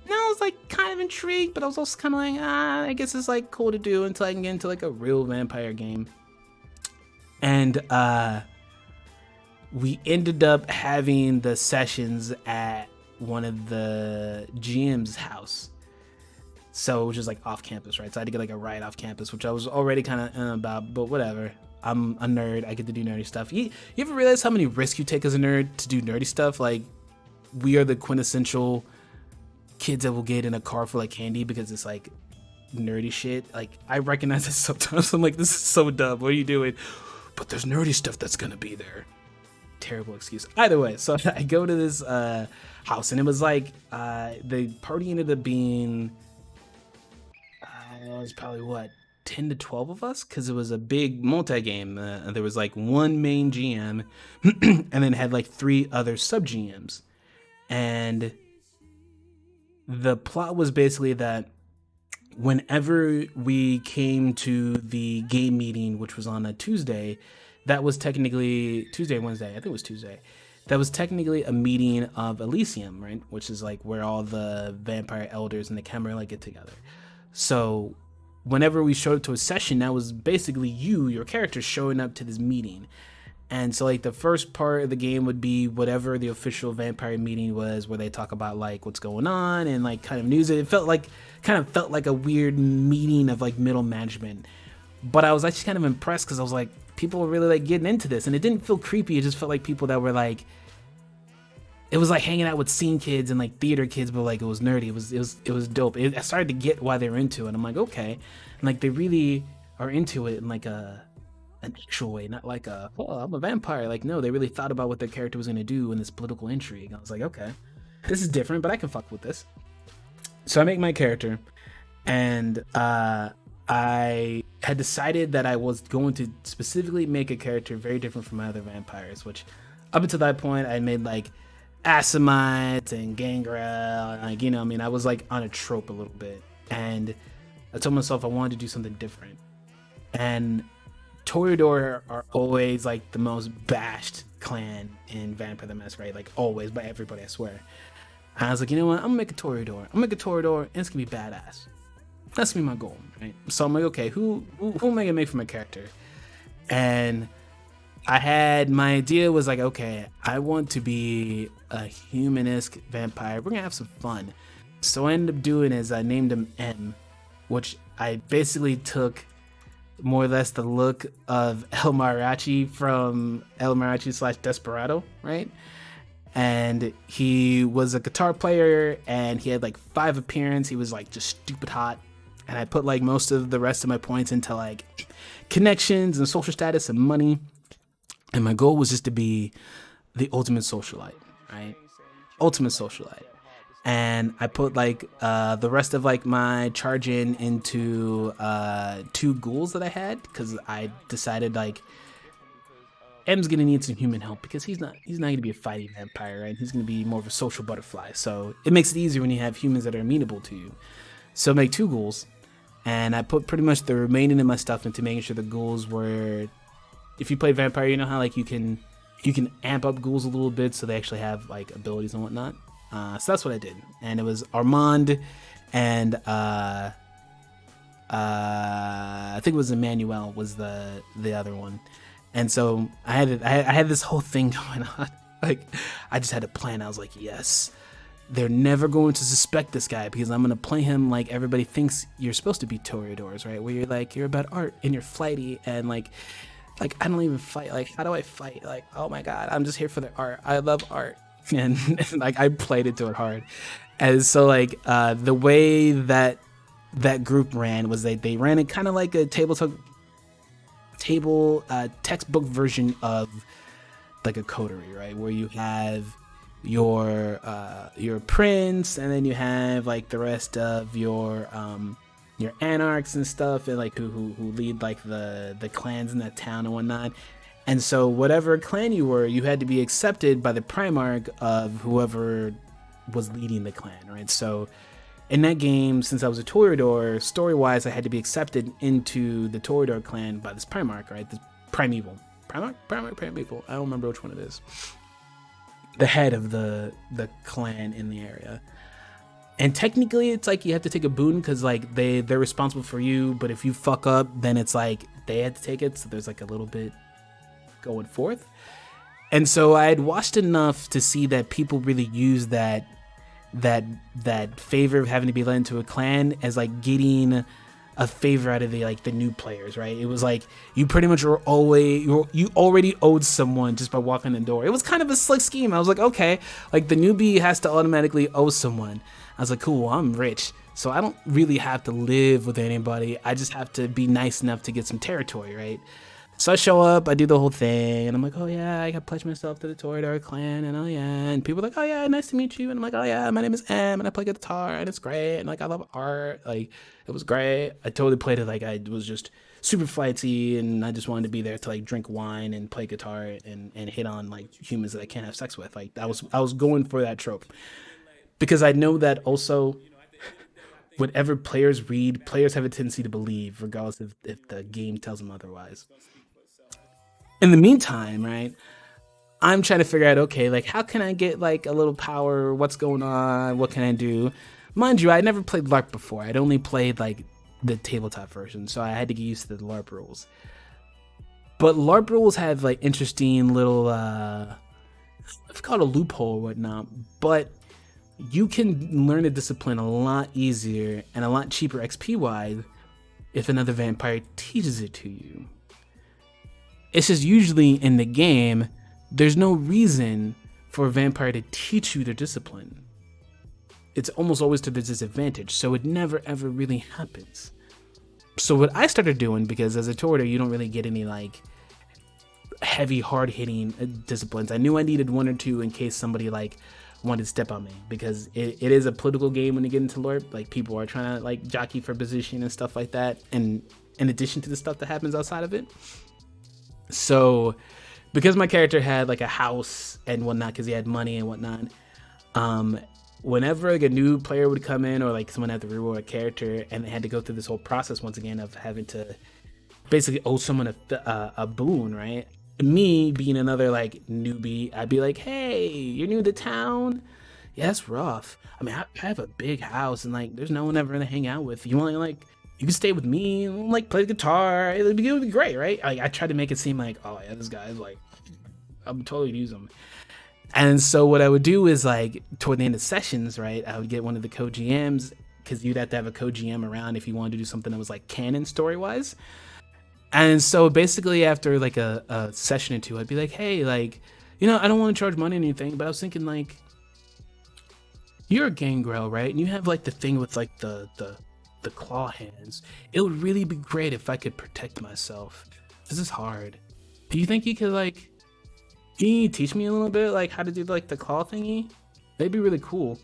And I was like kind of intrigued, but I was also kind of like, I guess it's like cool to do until I can get into like a real vampire game. And we ended up having the sessions at one of the GM's house. So it was just like off campus, right? So I had to get like a ride off campus, which I was already kind of about, but whatever. I'm a nerd. I get to do nerdy stuff. You ever realize how many risks you take as a nerd to do nerdy stuff? Like we are the quintessential kids that will get in a car full of candy because it's like nerdy shit. Like I recognize it sometimes. I'm like, this is so dumb. What are you doing? But there's nerdy stuff that's going to be there. Terrible excuse. Either way, so I go to this house and it was like the party ended up being... it was probably 10 to 12 of us because it was a big multi-game. There was like one main GM and then had like 3 other sub GMs. And the plot was basically that whenever we came to the game meeting, which was on a Tuesday, that was technically Tuesday, Wednesday. I think it was Tuesday. That was technically a meeting of Elysium, right? Which is like where all the vampire elders and the Camarilla get together. So whenever we showed up to a session, that was basically your character showing up to this meeting. And so like the first part of the game would be whatever the official vampire meeting was, where they talk about like what's going on and like kind of news. It felt like a weird meeting of like middle management. But I was actually kind of impressed because I was like, people were really like getting into this, and it didn't feel creepy. It just felt like people that were like, it was like hanging out with scene kids and like theater kids, but like it was nerdy. It was dope. I started to get why they were into it. I'm like, okay, and like they really are into it in like an actual way, not like I'm a vampire. Like no, they really thought about what their character was gonna do in this political intrigue. I was like, okay, this is different, but I can fuck with this. So I make my character, and I had decided that I was going to specifically make a character very different from my other vampires, which up until that point I made like Asimite and Gangrel, like, you know, I mean, I was like on a trope a little bit, and I told myself I wanted to do something different. And Toreador are always like the most bashed clan in Vampire the Masquerade, like always, by everybody, I swear. And I was like, you know what, I'm gonna make a Toreador. And it's gonna be badass. That's gonna be my goal, right? So I'm like, okay, who am I gonna make for my character? And I had my idea was like, okay, I want to be a humanesque vampire. We're gonna have some fun. So what I ended up doing is I named him M, which I basically took more or less the look of El Mariachi from El Mariachi / Desperado, right? And he was a guitar player and he had like 5 appearances. He was like just stupid hot. And I put like most of the rest of my points into like connections and social status and money. And my goal was just to be the ultimate socialite, right? Ultimate socialite. And I put like the rest of like my charge into 2 ghouls that I had, because I decided like M's gonna need some human help because he's not gonna be a fighting vampire, right? He's gonna be more of a social butterfly. So it makes it easier when you have humans that are amenable to you. So I make 2 ghouls, and I put pretty much the remaining of my stuff into making sure the ghouls were. If you play vampire, you know how like you can amp up ghouls a little bit so they actually have like abilities and whatnot. So that's what I did, and it was Armand and I think it was Emmanuel was the other one. And so I had this whole thing going on. Like I just had a plan. I was like, yes, they're never going to suspect this guy because I'm gonna play him like everybody thinks you're supposed to be toreadors, right? Where you're about art and you're flighty and like I don't even fight. Like how do I fight? Like oh my god, I'm just here for the art. I love art, and like I played into it hard. And so like the way that group ran was they ran it kind of like a textbook version of like a coterie, right? Where you have your prince, and then you have like the rest of your anarchs and stuff, and like who lead like the clans in that town and whatnot. And so whatever clan you were, you had to be accepted by the primarch of whoever was leading the clan, right? So in that game, since I was a Toreador, story-wise, I had to be accepted into the Toreador clan by this Primarch, right? This Primeval. Primeval. I don't remember which one it is. The head of the clan in the area. And technically, it's like you have to take a boon because like they're responsible for you, but if you fuck up, then it's like they had to take it. So there's like a little bit going forth. And so I had watched enough to see that people really use that favor of having to be led into a clan as like getting a favor out of the new players, right? It was like you pretty much were you already owed someone just by walking in the door. It was kind of a slick scheme. I was like, okay, like the newbie has to automatically owe someone. I was like, cool, I'm rich, so I don't really have to live with anybody. I just have to be nice enough to get some territory, right? So I show up, I do the whole thing, and I'm like, oh yeah, I got pledged myself to the Toreador clan, and oh yeah, and people are like, oh yeah, nice to meet you, and I'm like, oh yeah, my name is M, and I play guitar, and it's great, and like I love art, like it was great. I totally played it like I was just super flighty, and I just wanted to be there to like drink wine and play guitar and hit on like humans that I can't have sex with. Like I was going for that trope because I know that also. Whatever players read, players have a tendency to believe, regardless if the game tells them otherwise. In the meantime, right, I'm trying to figure out, okay, like how can I get like a little power? What's going on? What can I do? Mind you, I never played LARP before. I'd only played like the tabletop version, so I had to get used to the LARP rules. But LARP rules have like interesting little, I've called a loophole or whatnot, but you can learn a discipline a lot easier and a lot cheaper XP wise if another vampire teaches it to you. It's just usually in the game, there's no reason for a vampire to teach you their discipline. It's almost always to their disadvantage, so it never ever really happens. So what I started doing, because as a Toreador, you don't really get any like heavy, hard-hitting disciplines. I knew I needed 1 or 2 in case somebody like wanted to step on me, because it is a political game when you get into LARP. Like people are trying to like jockey for position and stuff like that, and in addition to the stuff that happens outside of it. So because my character had like a house and whatnot, because he had money and whatnot, whenever like a new player would come in or like someone had to reward a character and they had to go through this whole process once again of having to basically owe someone a boon, right? Me being another like newbie, I'd be like, hey, you're new to town, Yeah, it's rough. I mean, I have a big house and like there's no one ever to hang out with. You want to like you can stay with me and like play the guitar. It would be great, right? Like I try to make it seem like, oh yeah, this guy's like I'm totally use him. And so what I would do is like toward the end of sessions, right? I would get one of the co-GMs because you'd have to have a co-GM around if you wanted to do something that was like canon story wise. And so basically after like a session or two, I'd be like, hey, like, I don't want to charge money or anything, but I was thinking like, you're a gangrel, right? And you have like the thing with like the claw hands. It would really be great if I could protect myself. This is hard. Do you think you could like, can you teach me a little bit like how to do like the claw thingy? That'd be really cool.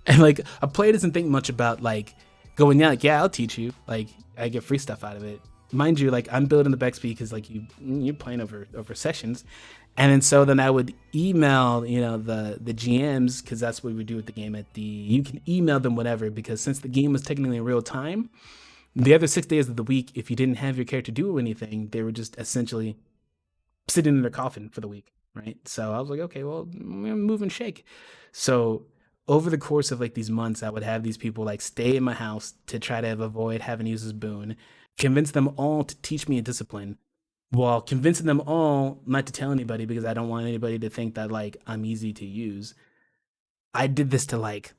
And like a player doesn't think much about like going, yeah, like, yeah, I'll teach you. Like I get free stuff out of it. Mind you, like I'm building the Bexp because like you're playing over sessions. And then I would email, the GMs, because that's what we would do with the game you can email them whatever, because since the game was technically in real time, the other 6 days of the week, if you didn't have your character do anything, they were just essentially sitting in their coffin for the week, right? So I was like, okay, well, I'm gonna move and shake. So over the course of like these months, I would have these people like stay in my house to try to avoid having to use this boon, convince them all to teach me a discipline, while convincing them all not to tell anybody because I don't want anybody to think that like I'm easy to use. I did this to like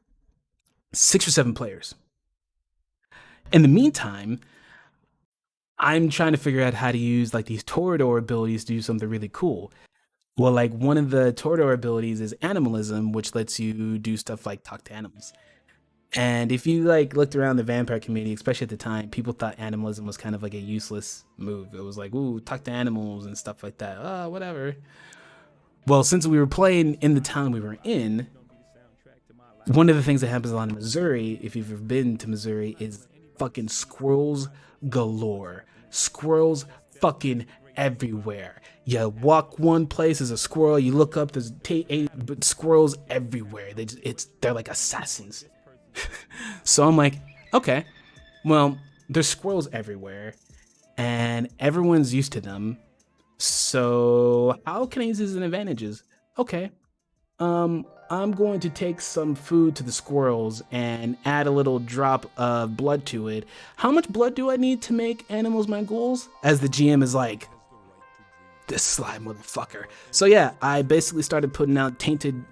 6 or 7 players. In the meantime, I'm trying to figure out how to use like these Toreador abilities to do something really cool. Well, like one of the Toreador abilities is animalism, which lets you do stuff like talk to animals. And if you like looked around the vampire community, especially at the time, people thought animalism was kind of like a useless move. It was like, ooh, talk to animals and stuff like that. Oh, whatever. Well, since we were playing in the town we were in, one of the things that happens a lot in Missouri, if you've ever been to Missouri, is fucking squirrels galore. Squirrels fucking everywhere. You walk one place, there's a squirrel. You look up, there's 8 squirrels everywhere. They're like assassins. So I'm like, okay, well, there's squirrels everywhere, and everyone's used to them. So how can I use these advantages? Okay, I'm going to take some food to the squirrels and add a little drop of blood to it. How much blood do I need to make animals my ghouls? As the GM is like, this sly motherfucker. So yeah, I basically started putting out tainted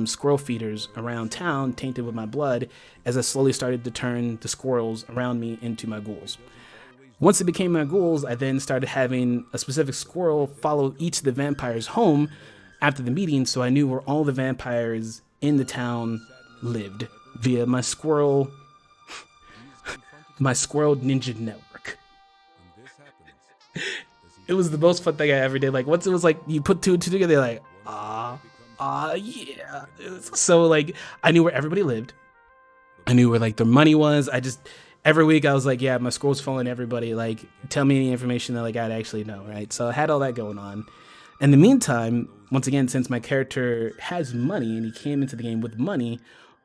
squirrel feeders around town, tainted with my blood, as I slowly started to turn the squirrels around me into my ghouls. Once it became my ghouls, I then started having a specific squirrel follow each of the vampires home after the meeting, so I knew where all the vampires in the town lived via my squirrel ninja network. It was the most fun thing I ever did. Like once it was like you put 2 and 2 together, like yeah. So like I knew where everybody lived. I knew where like their money was. Every week I was like, yeah, my squirrel's following everybody. Like tell me any information that like I'd actually know, right? So I had all that going on. In the meantime, once again, since my character has money and he came into the game with money,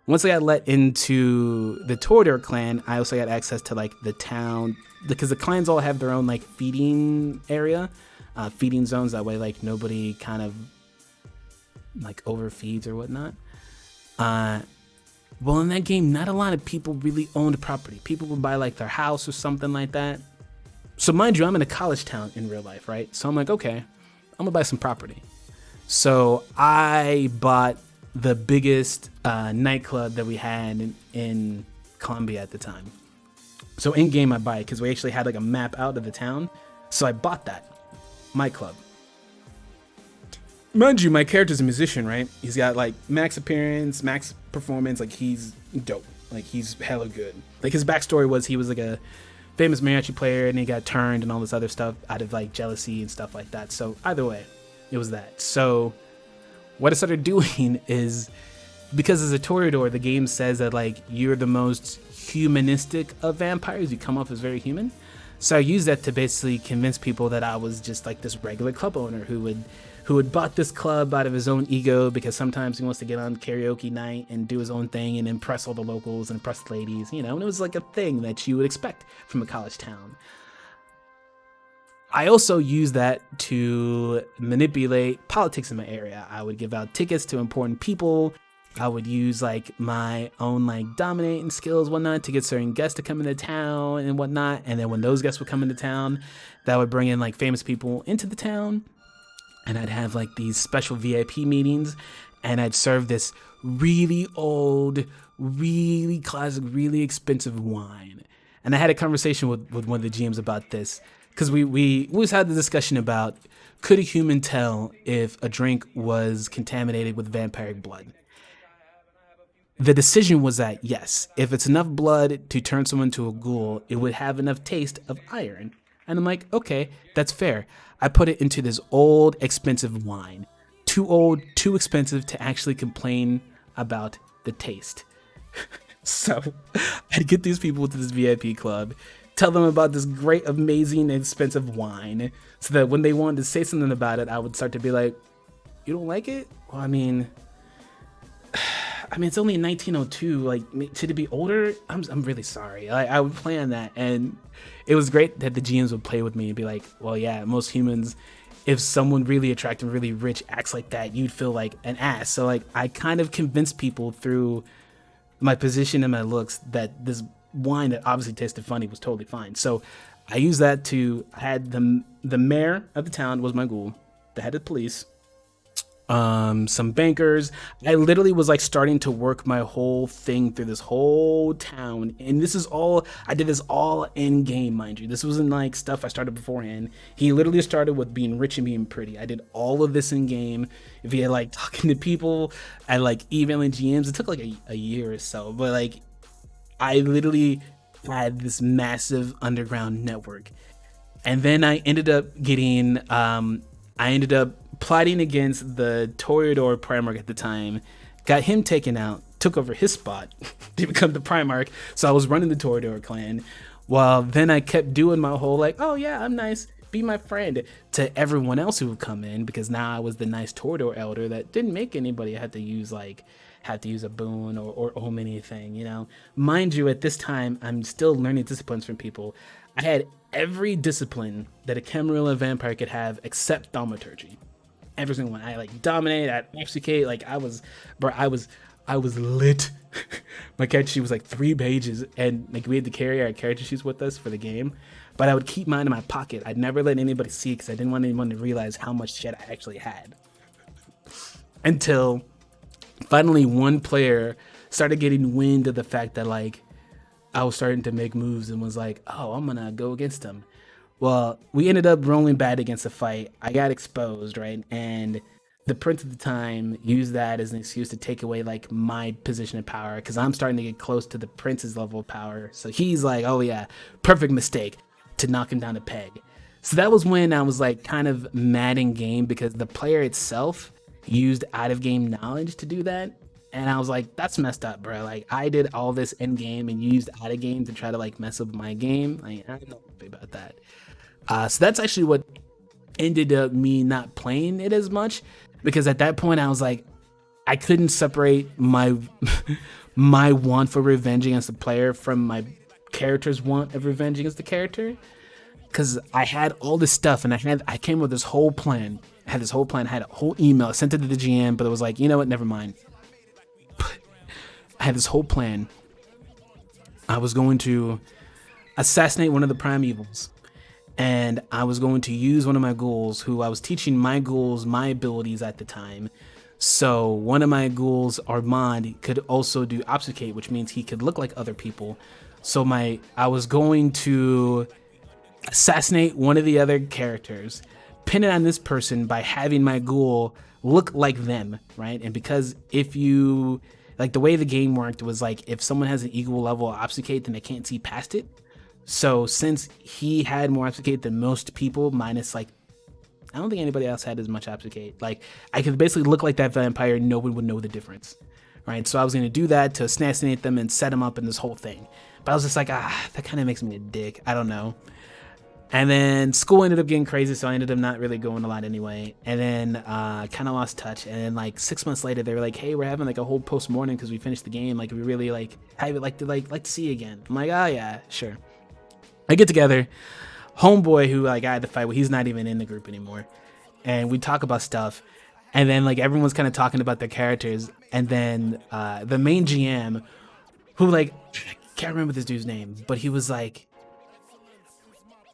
once I got let into the Toreador clan, I also got access to like the town, because the clans all have their own like feeding area, feeding zones. That way, like nobody kind of like overfeeds or whatnot. Well, in that game, not a lot of people really owned property. People would buy like their house or something like that. So mind you, I'm in a college town in real life, right? So I'm like, okay, I'm gonna buy some property. So I bought the biggest nightclub that we had in Columbia at the time. So in game I buy it because we actually had like a map out of the town. So I bought that, my club. Mind you, my character's a musician, right? He's got like max appearance, max performance, like he's dope. Like he's hella good. Like his backstory was he was like a famous mariachi player and he got turned and all this other stuff out of like jealousy and stuff like that. So either way, it was that. So what I started doing is, because as a Toreador, the game says that like you're the most humanistic of vampires, you come off as very human. So I used that to basically convince people that I was just like this regular club owner who had bought this club out of his own ego, because sometimes he wants to get on karaoke night and do his own thing and impress all the locals and impress the ladies, and it was like a thing that you would expect from a college town. I also use that to manipulate politics in my area. I would give out tickets to important people I would use like my own like dominating skills, whatnot, to get certain guests to come into town and whatnot. And then when those guests would come into town, that would bring in like famous people into the town. And I'd have like these special VIP meetings, and I'd serve this really old, really classic, really expensive wine. And I had a conversation with one of the GMs about this, because we always had the discussion about, could a human tell if a drink was contaminated with vampiric blood? The decision was that yes, if it's enough blood to turn someone to a ghoul, it would have enough taste of iron. And I'm like, okay, that's fair. I put it into this old, expensive wine. Too old, too expensive to actually complain about the taste. So I'd get these people to this VIP club, tell them about this great, amazing, expensive wine, so that when they wanted to say something about it, I would start to be like, you don't like it? Well, I mean, it's only 1902. Like, should it be older? I'm really sorry. I would plan that, and it was great that the GMs would play with me and be like, well, yeah, most humans, if someone really attractive, really rich acts like that, you'd feel like an ass. So like, I kind of convinced people through my position and my looks that this wine that obviously tasted funny was totally fine. So I used that to, I had the mayor of the town was my ghoul, the head of the police, some bankers. I literally was like starting to work my whole thing through this whole town, and this is all I did, this all in game, mind you. This wasn't like stuff I started beforehand. He literally started with being rich and being pretty. I did all of this in game. If he had like talking to people, I like emailing GMs, it took like a year or so, but like I literally had this massive underground network. And then I ended up getting plotting against the Toreador Primarch at the time, got him taken out, took over his spot to become the Primarch. So I was running the Toreador clan. Well, then I kept doing my whole like, oh yeah, I'm nice, be my friend, to everyone else who would come in, because now I was the nice Toreador elder that didn't make anybody have to use a boon or own anything, you know. Mind you, at this time, I'm still learning disciplines from people. I had every discipline that a Camarilla vampire could have except thaumaturgy. Every single one. I like dominate, I'd obfuscate, like I was lit. My character sheet was like 3 pages, and like we had to carry our character sheets with us for the game, but I would keep mine in my pocket. I'd never let anybody see, because I didn't want anyone to realize how much shit I actually had. Until finally one player started getting wind of the fact that like I was starting to make moves and was like, oh, I'm gonna go against him. Well, we ended up rolling bad against the fight. I got exposed, right? And the prince at the time used that as an excuse to take away like my position of power, because I'm starting to get close to the prince's level of power. So he's like, oh yeah, perfect mistake to knock him down a peg. So that was when I was like kind of mad in game, because the player itself used out of game knowledge to do that. And I was like, that's messed up, bro. Like I did all this in game and you used out of game to try to like mess up my game. Like, I don't know about that. So that's actually what ended up me not playing it as much, because at that point I was like, I couldn't separate my my want for revenge against the player from my character's want of revenge against the character. Because I had all this stuff, and I came with this whole plan. I had a whole email, I sent it to the GM, but it was like, you know what, never mind. I had this whole plan. I was going to assassinate one of the primevals, and I was going to use one of my ghouls, who I was teaching my ghouls my abilities at the time. So one of my ghouls, Armand, could also do obfuscate, which means he could look like other people. So I was going to assassinate one of the other characters, pin it on this person by having my ghoul look like them, right? And because if you, like the way the game worked was like, if someone has an equal level of obfuscate, then they can't see past it. So since he had more obfuscate than most people, minus like, I don't think anybody else had as much obfuscate. Like I could basically look like that vampire and no one would know the difference, right? So I was going to do that to assassinate them and set them up in this whole thing. But I was just like, that kind of makes me a dick. I don't know. And then school ended up getting crazy, so I ended up not really going a lot anyway. And then kind of lost touch. And then like 6 months later, they were like, "Hey, we're having like a whole post-mortem because we finished the game. Like we really like like to see you again." I'm like, "Oh yeah, sure." I get together, homeboy who like I had to fight with, he's not even in the group anymore, and we talk about stuff. And then like everyone's kind of talking about their characters, and then the main GM, who like I can't remember this dude's name, but he was like,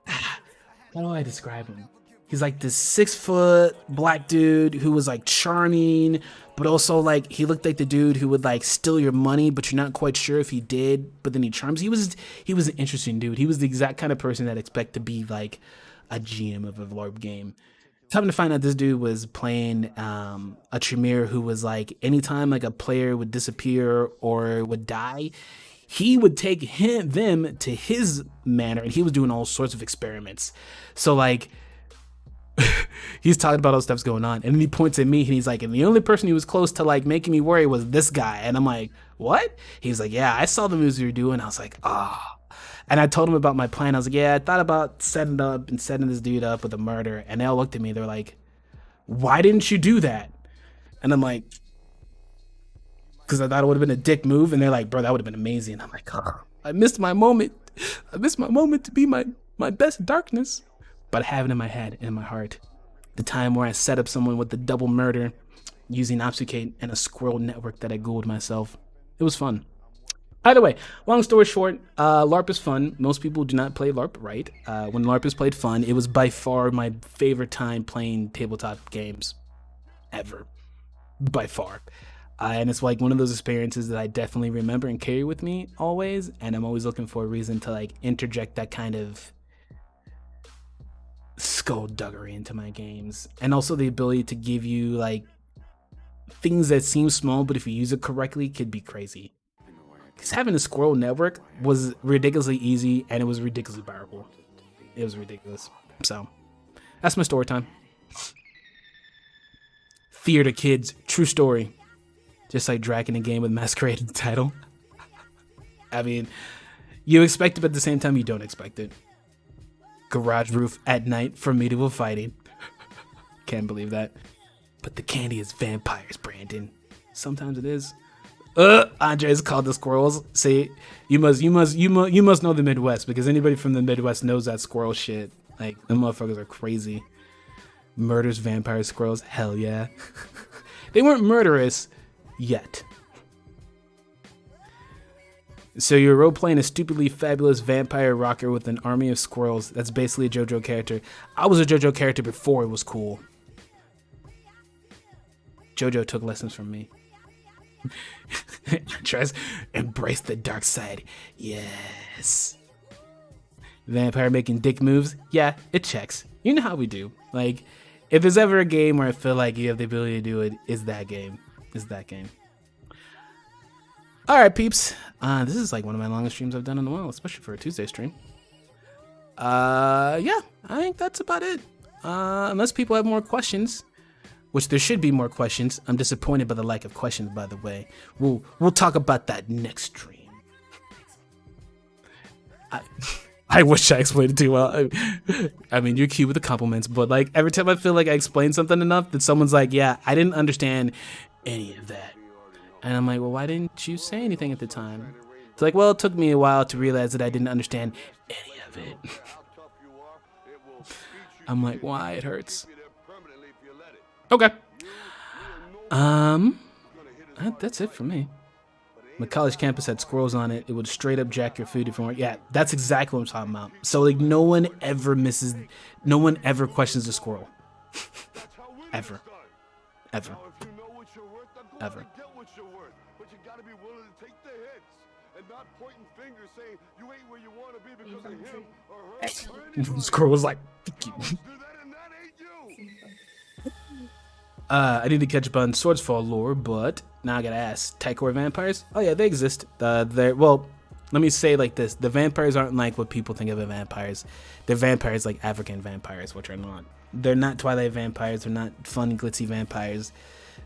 how do I describe him? He's like this 6-foot black dude who was like charming, but also like he looked like the dude who would like steal your money, but you're not quite sure if he did. But then he charms. He was an interesting dude. He was the exact kind of person that expect to be like a GM of a LARP game. Coming to find out, this dude was playing a Tremere who was like, anytime like a player would disappear or would die, he would take them to his manor, and he was doing all sorts of experiments. So like, he's talking about all stuff's going on, and then he points at me, and he's like, and the only person he was close to like making me worry was this guy. And I'm like, what? He's like, yeah, I saw the moves you were doing. I was like, ah. And I told him about my plan. I was like, yeah, I thought about setting this dude up with a murder. And they all looked at me. They're like, why didn't you do that? And I'm like, because I thought it would have been a dick move. And they're like, bro, that would have been amazing. I'm like, oh, I missed my moment. I missed my moment to be my best darkness. But I have it in my head and in my heart. The time where I set up someone with the double murder using Obfuscate and a squirrel network that I Googled myself. It was fun. Either way, long story short, LARP is fun. Most people do not play LARP right. When LARP is played fun, it was by far my favorite time playing tabletop games ever. By far. And it's like one of those experiences that I definitely remember and carry with me always. And I'm always looking for a reason to like interject that kind of skullduggery into my games. And also the ability to give you like things that seem small, but if you use it correctly, could be crazy. Because having a squirrel network was ridiculously easy, and it was ridiculously powerful. It was ridiculous. So, that's my story time. Theater kids, true story. Just like dragging a game with Masquerade in the title. I mean, you expect it, but at the same time, you don't expect it. Garage roof at night for medieval fighting. Can't believe that. But the candy is vampires, Brandon. Sometimes it is. Andres called the squirrels. See, you must know the Midwest, because anybody from the Midwest knows that squirrel shit. Like, them motherfuckers are crazy. Murders, vampires, squirrels. Hell yeah. They weren't murderous yet. So you're role-playing a stupidly fabulous vampire rocker with an army of squirrels. That's basically a JoJo character. I was a JoJo character before it was cool. JoJo took lessons from me. Tries embrace the dark side. Yes. Vampire making dick moves. Yeah, it checks. You know how we do. Like, if there's ever a game where I feel like you have the ability to do it, it's that game. It's that game. All right, peeps. This is like one of my longest streams I've done in a while, especially for a Tuesday stream. Yeah, I think that's about it. Unless people have more questions. Which there should be more questions. I'm disappointed by the lack of questions, by the way. We'll talk about that next stream. I wish I explained it too well. I mean, you're cute with the compliments, but like every time I feel like I explained something enough that someone's like, yeah, I didn't understand any of that. And I'm like, well, why didn't you say anything at the time? It's like, well, it took me a while to realize that I didn't understand any of it. I'm like, why? It hurts. Okay. That's it for me. My college campus had squirrels on it. It would straight up jack your food if you weren't. Yeah, that's exactly what I'm talking about. So like, no one ever questions the squirrel. Ever. Ever. Ever. The squirrel was like, fuck you. I need to catch up on Swordsfall lore, but now I gotta ask, Tikor vampires? Oh yeah, they exist. Well, let me say like this. The vampires aren't like what people think of as vampires. They're vampires like African vampires, which are not. They're not Twilight vampires. They're not fun, glitzy vampires.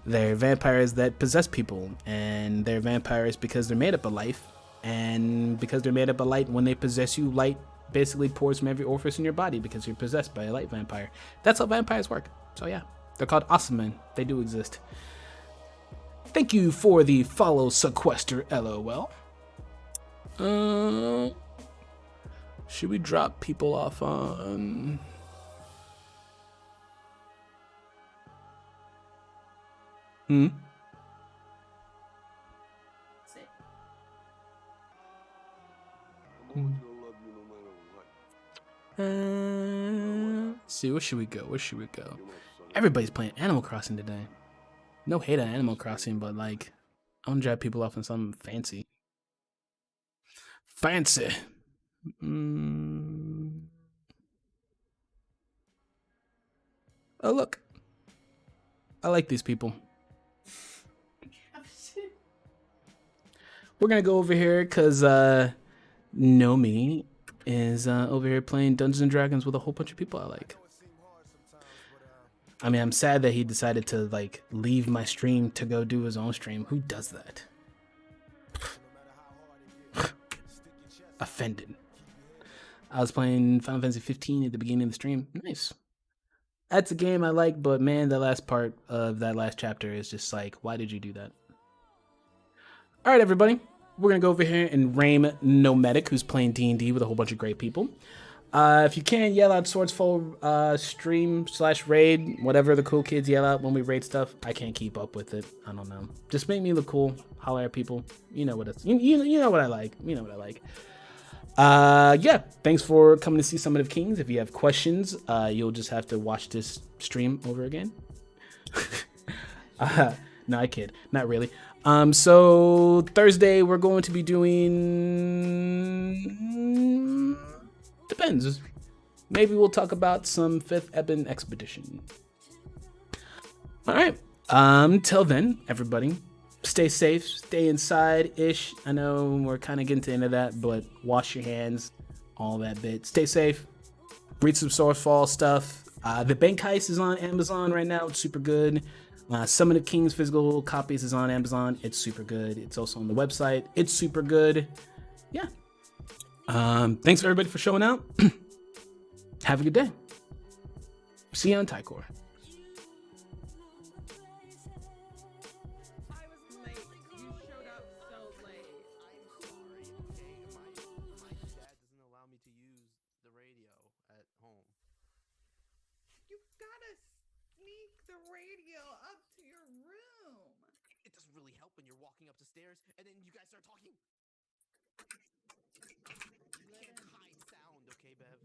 They're vampires that possess people, and they're vampires because they're made up of life. And because they're made up of light, when they possess you, light basically pours from every orifice in your body because you're possessed by a light vampire. That's how vampires work. So yeah. They're called awesome men. They do exist. Thank you for the follow, Sequester, LOL. Should we drop people off on... Hmm. Say. Let's see, where should we go? Everybody's playing Animal Crossing today. No hate on Animal Crossing, but like, I want to drive people off on something fancy. Fancy. Oh, look. I like these people. We're going to go over here because Nomi is over here playing Dungeons and Dragons with a whole bunch of people I like. I mean, I'm sad that he decided to like leave my stream to go do his own stream. Who does that? Offended. I was playing Final Fantasy 15 at the beginning of the stream. Nice. That's a game I like, but man, the last part of that last chapter is just like, why did you do that? All right, everybody. We're going to go over here and Rame Nomadic, who's playing D&D with a whole bunch of great people. If you can, yell out Swordsfall stream/raid, whatever the cool kids yell out when we raid stuff. I can't keep up with it. I don't know. Just make me look cool. Holler at people. You know what it's. You know what I like. You know what I like. Yeah. Thanks for coming to see Summit of Kings. If you have questions, you'll just have to watch this stream over again. No, I kid. Not really. So Thursday we're going to be doing. Depends. Maybe we'll talk about some 5th Ebon expedition. All right. Till then, everybody, stay safe, stay inside-ish. I know we're kind of getting to the end of that, but wash your hands, all that bit. Stay safe. Read some Swordsfall stuff. The Bank Heist is on Amazon right now. It's super good. Summon of Kings physical copies is on Amazon. It's super good. It's also on the website. It's super good. Yeah. Thanks everybody for showing out. Have a good day. See you on Tikor. I was late. You showed up so late. I'm sorry, okay? My dad doesn't allow me to use the radio at home. You gotta sneak the radio up to your room. It doesn't really help when you're walking up the stairs and then you guys start talking. You can't hide sound, okay, Bev?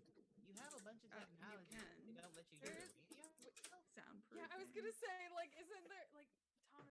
You have a bunch of technology. You can. They don't let you use the radio? Soundproof. Yeah, I was gonna say, like, isn't there, like,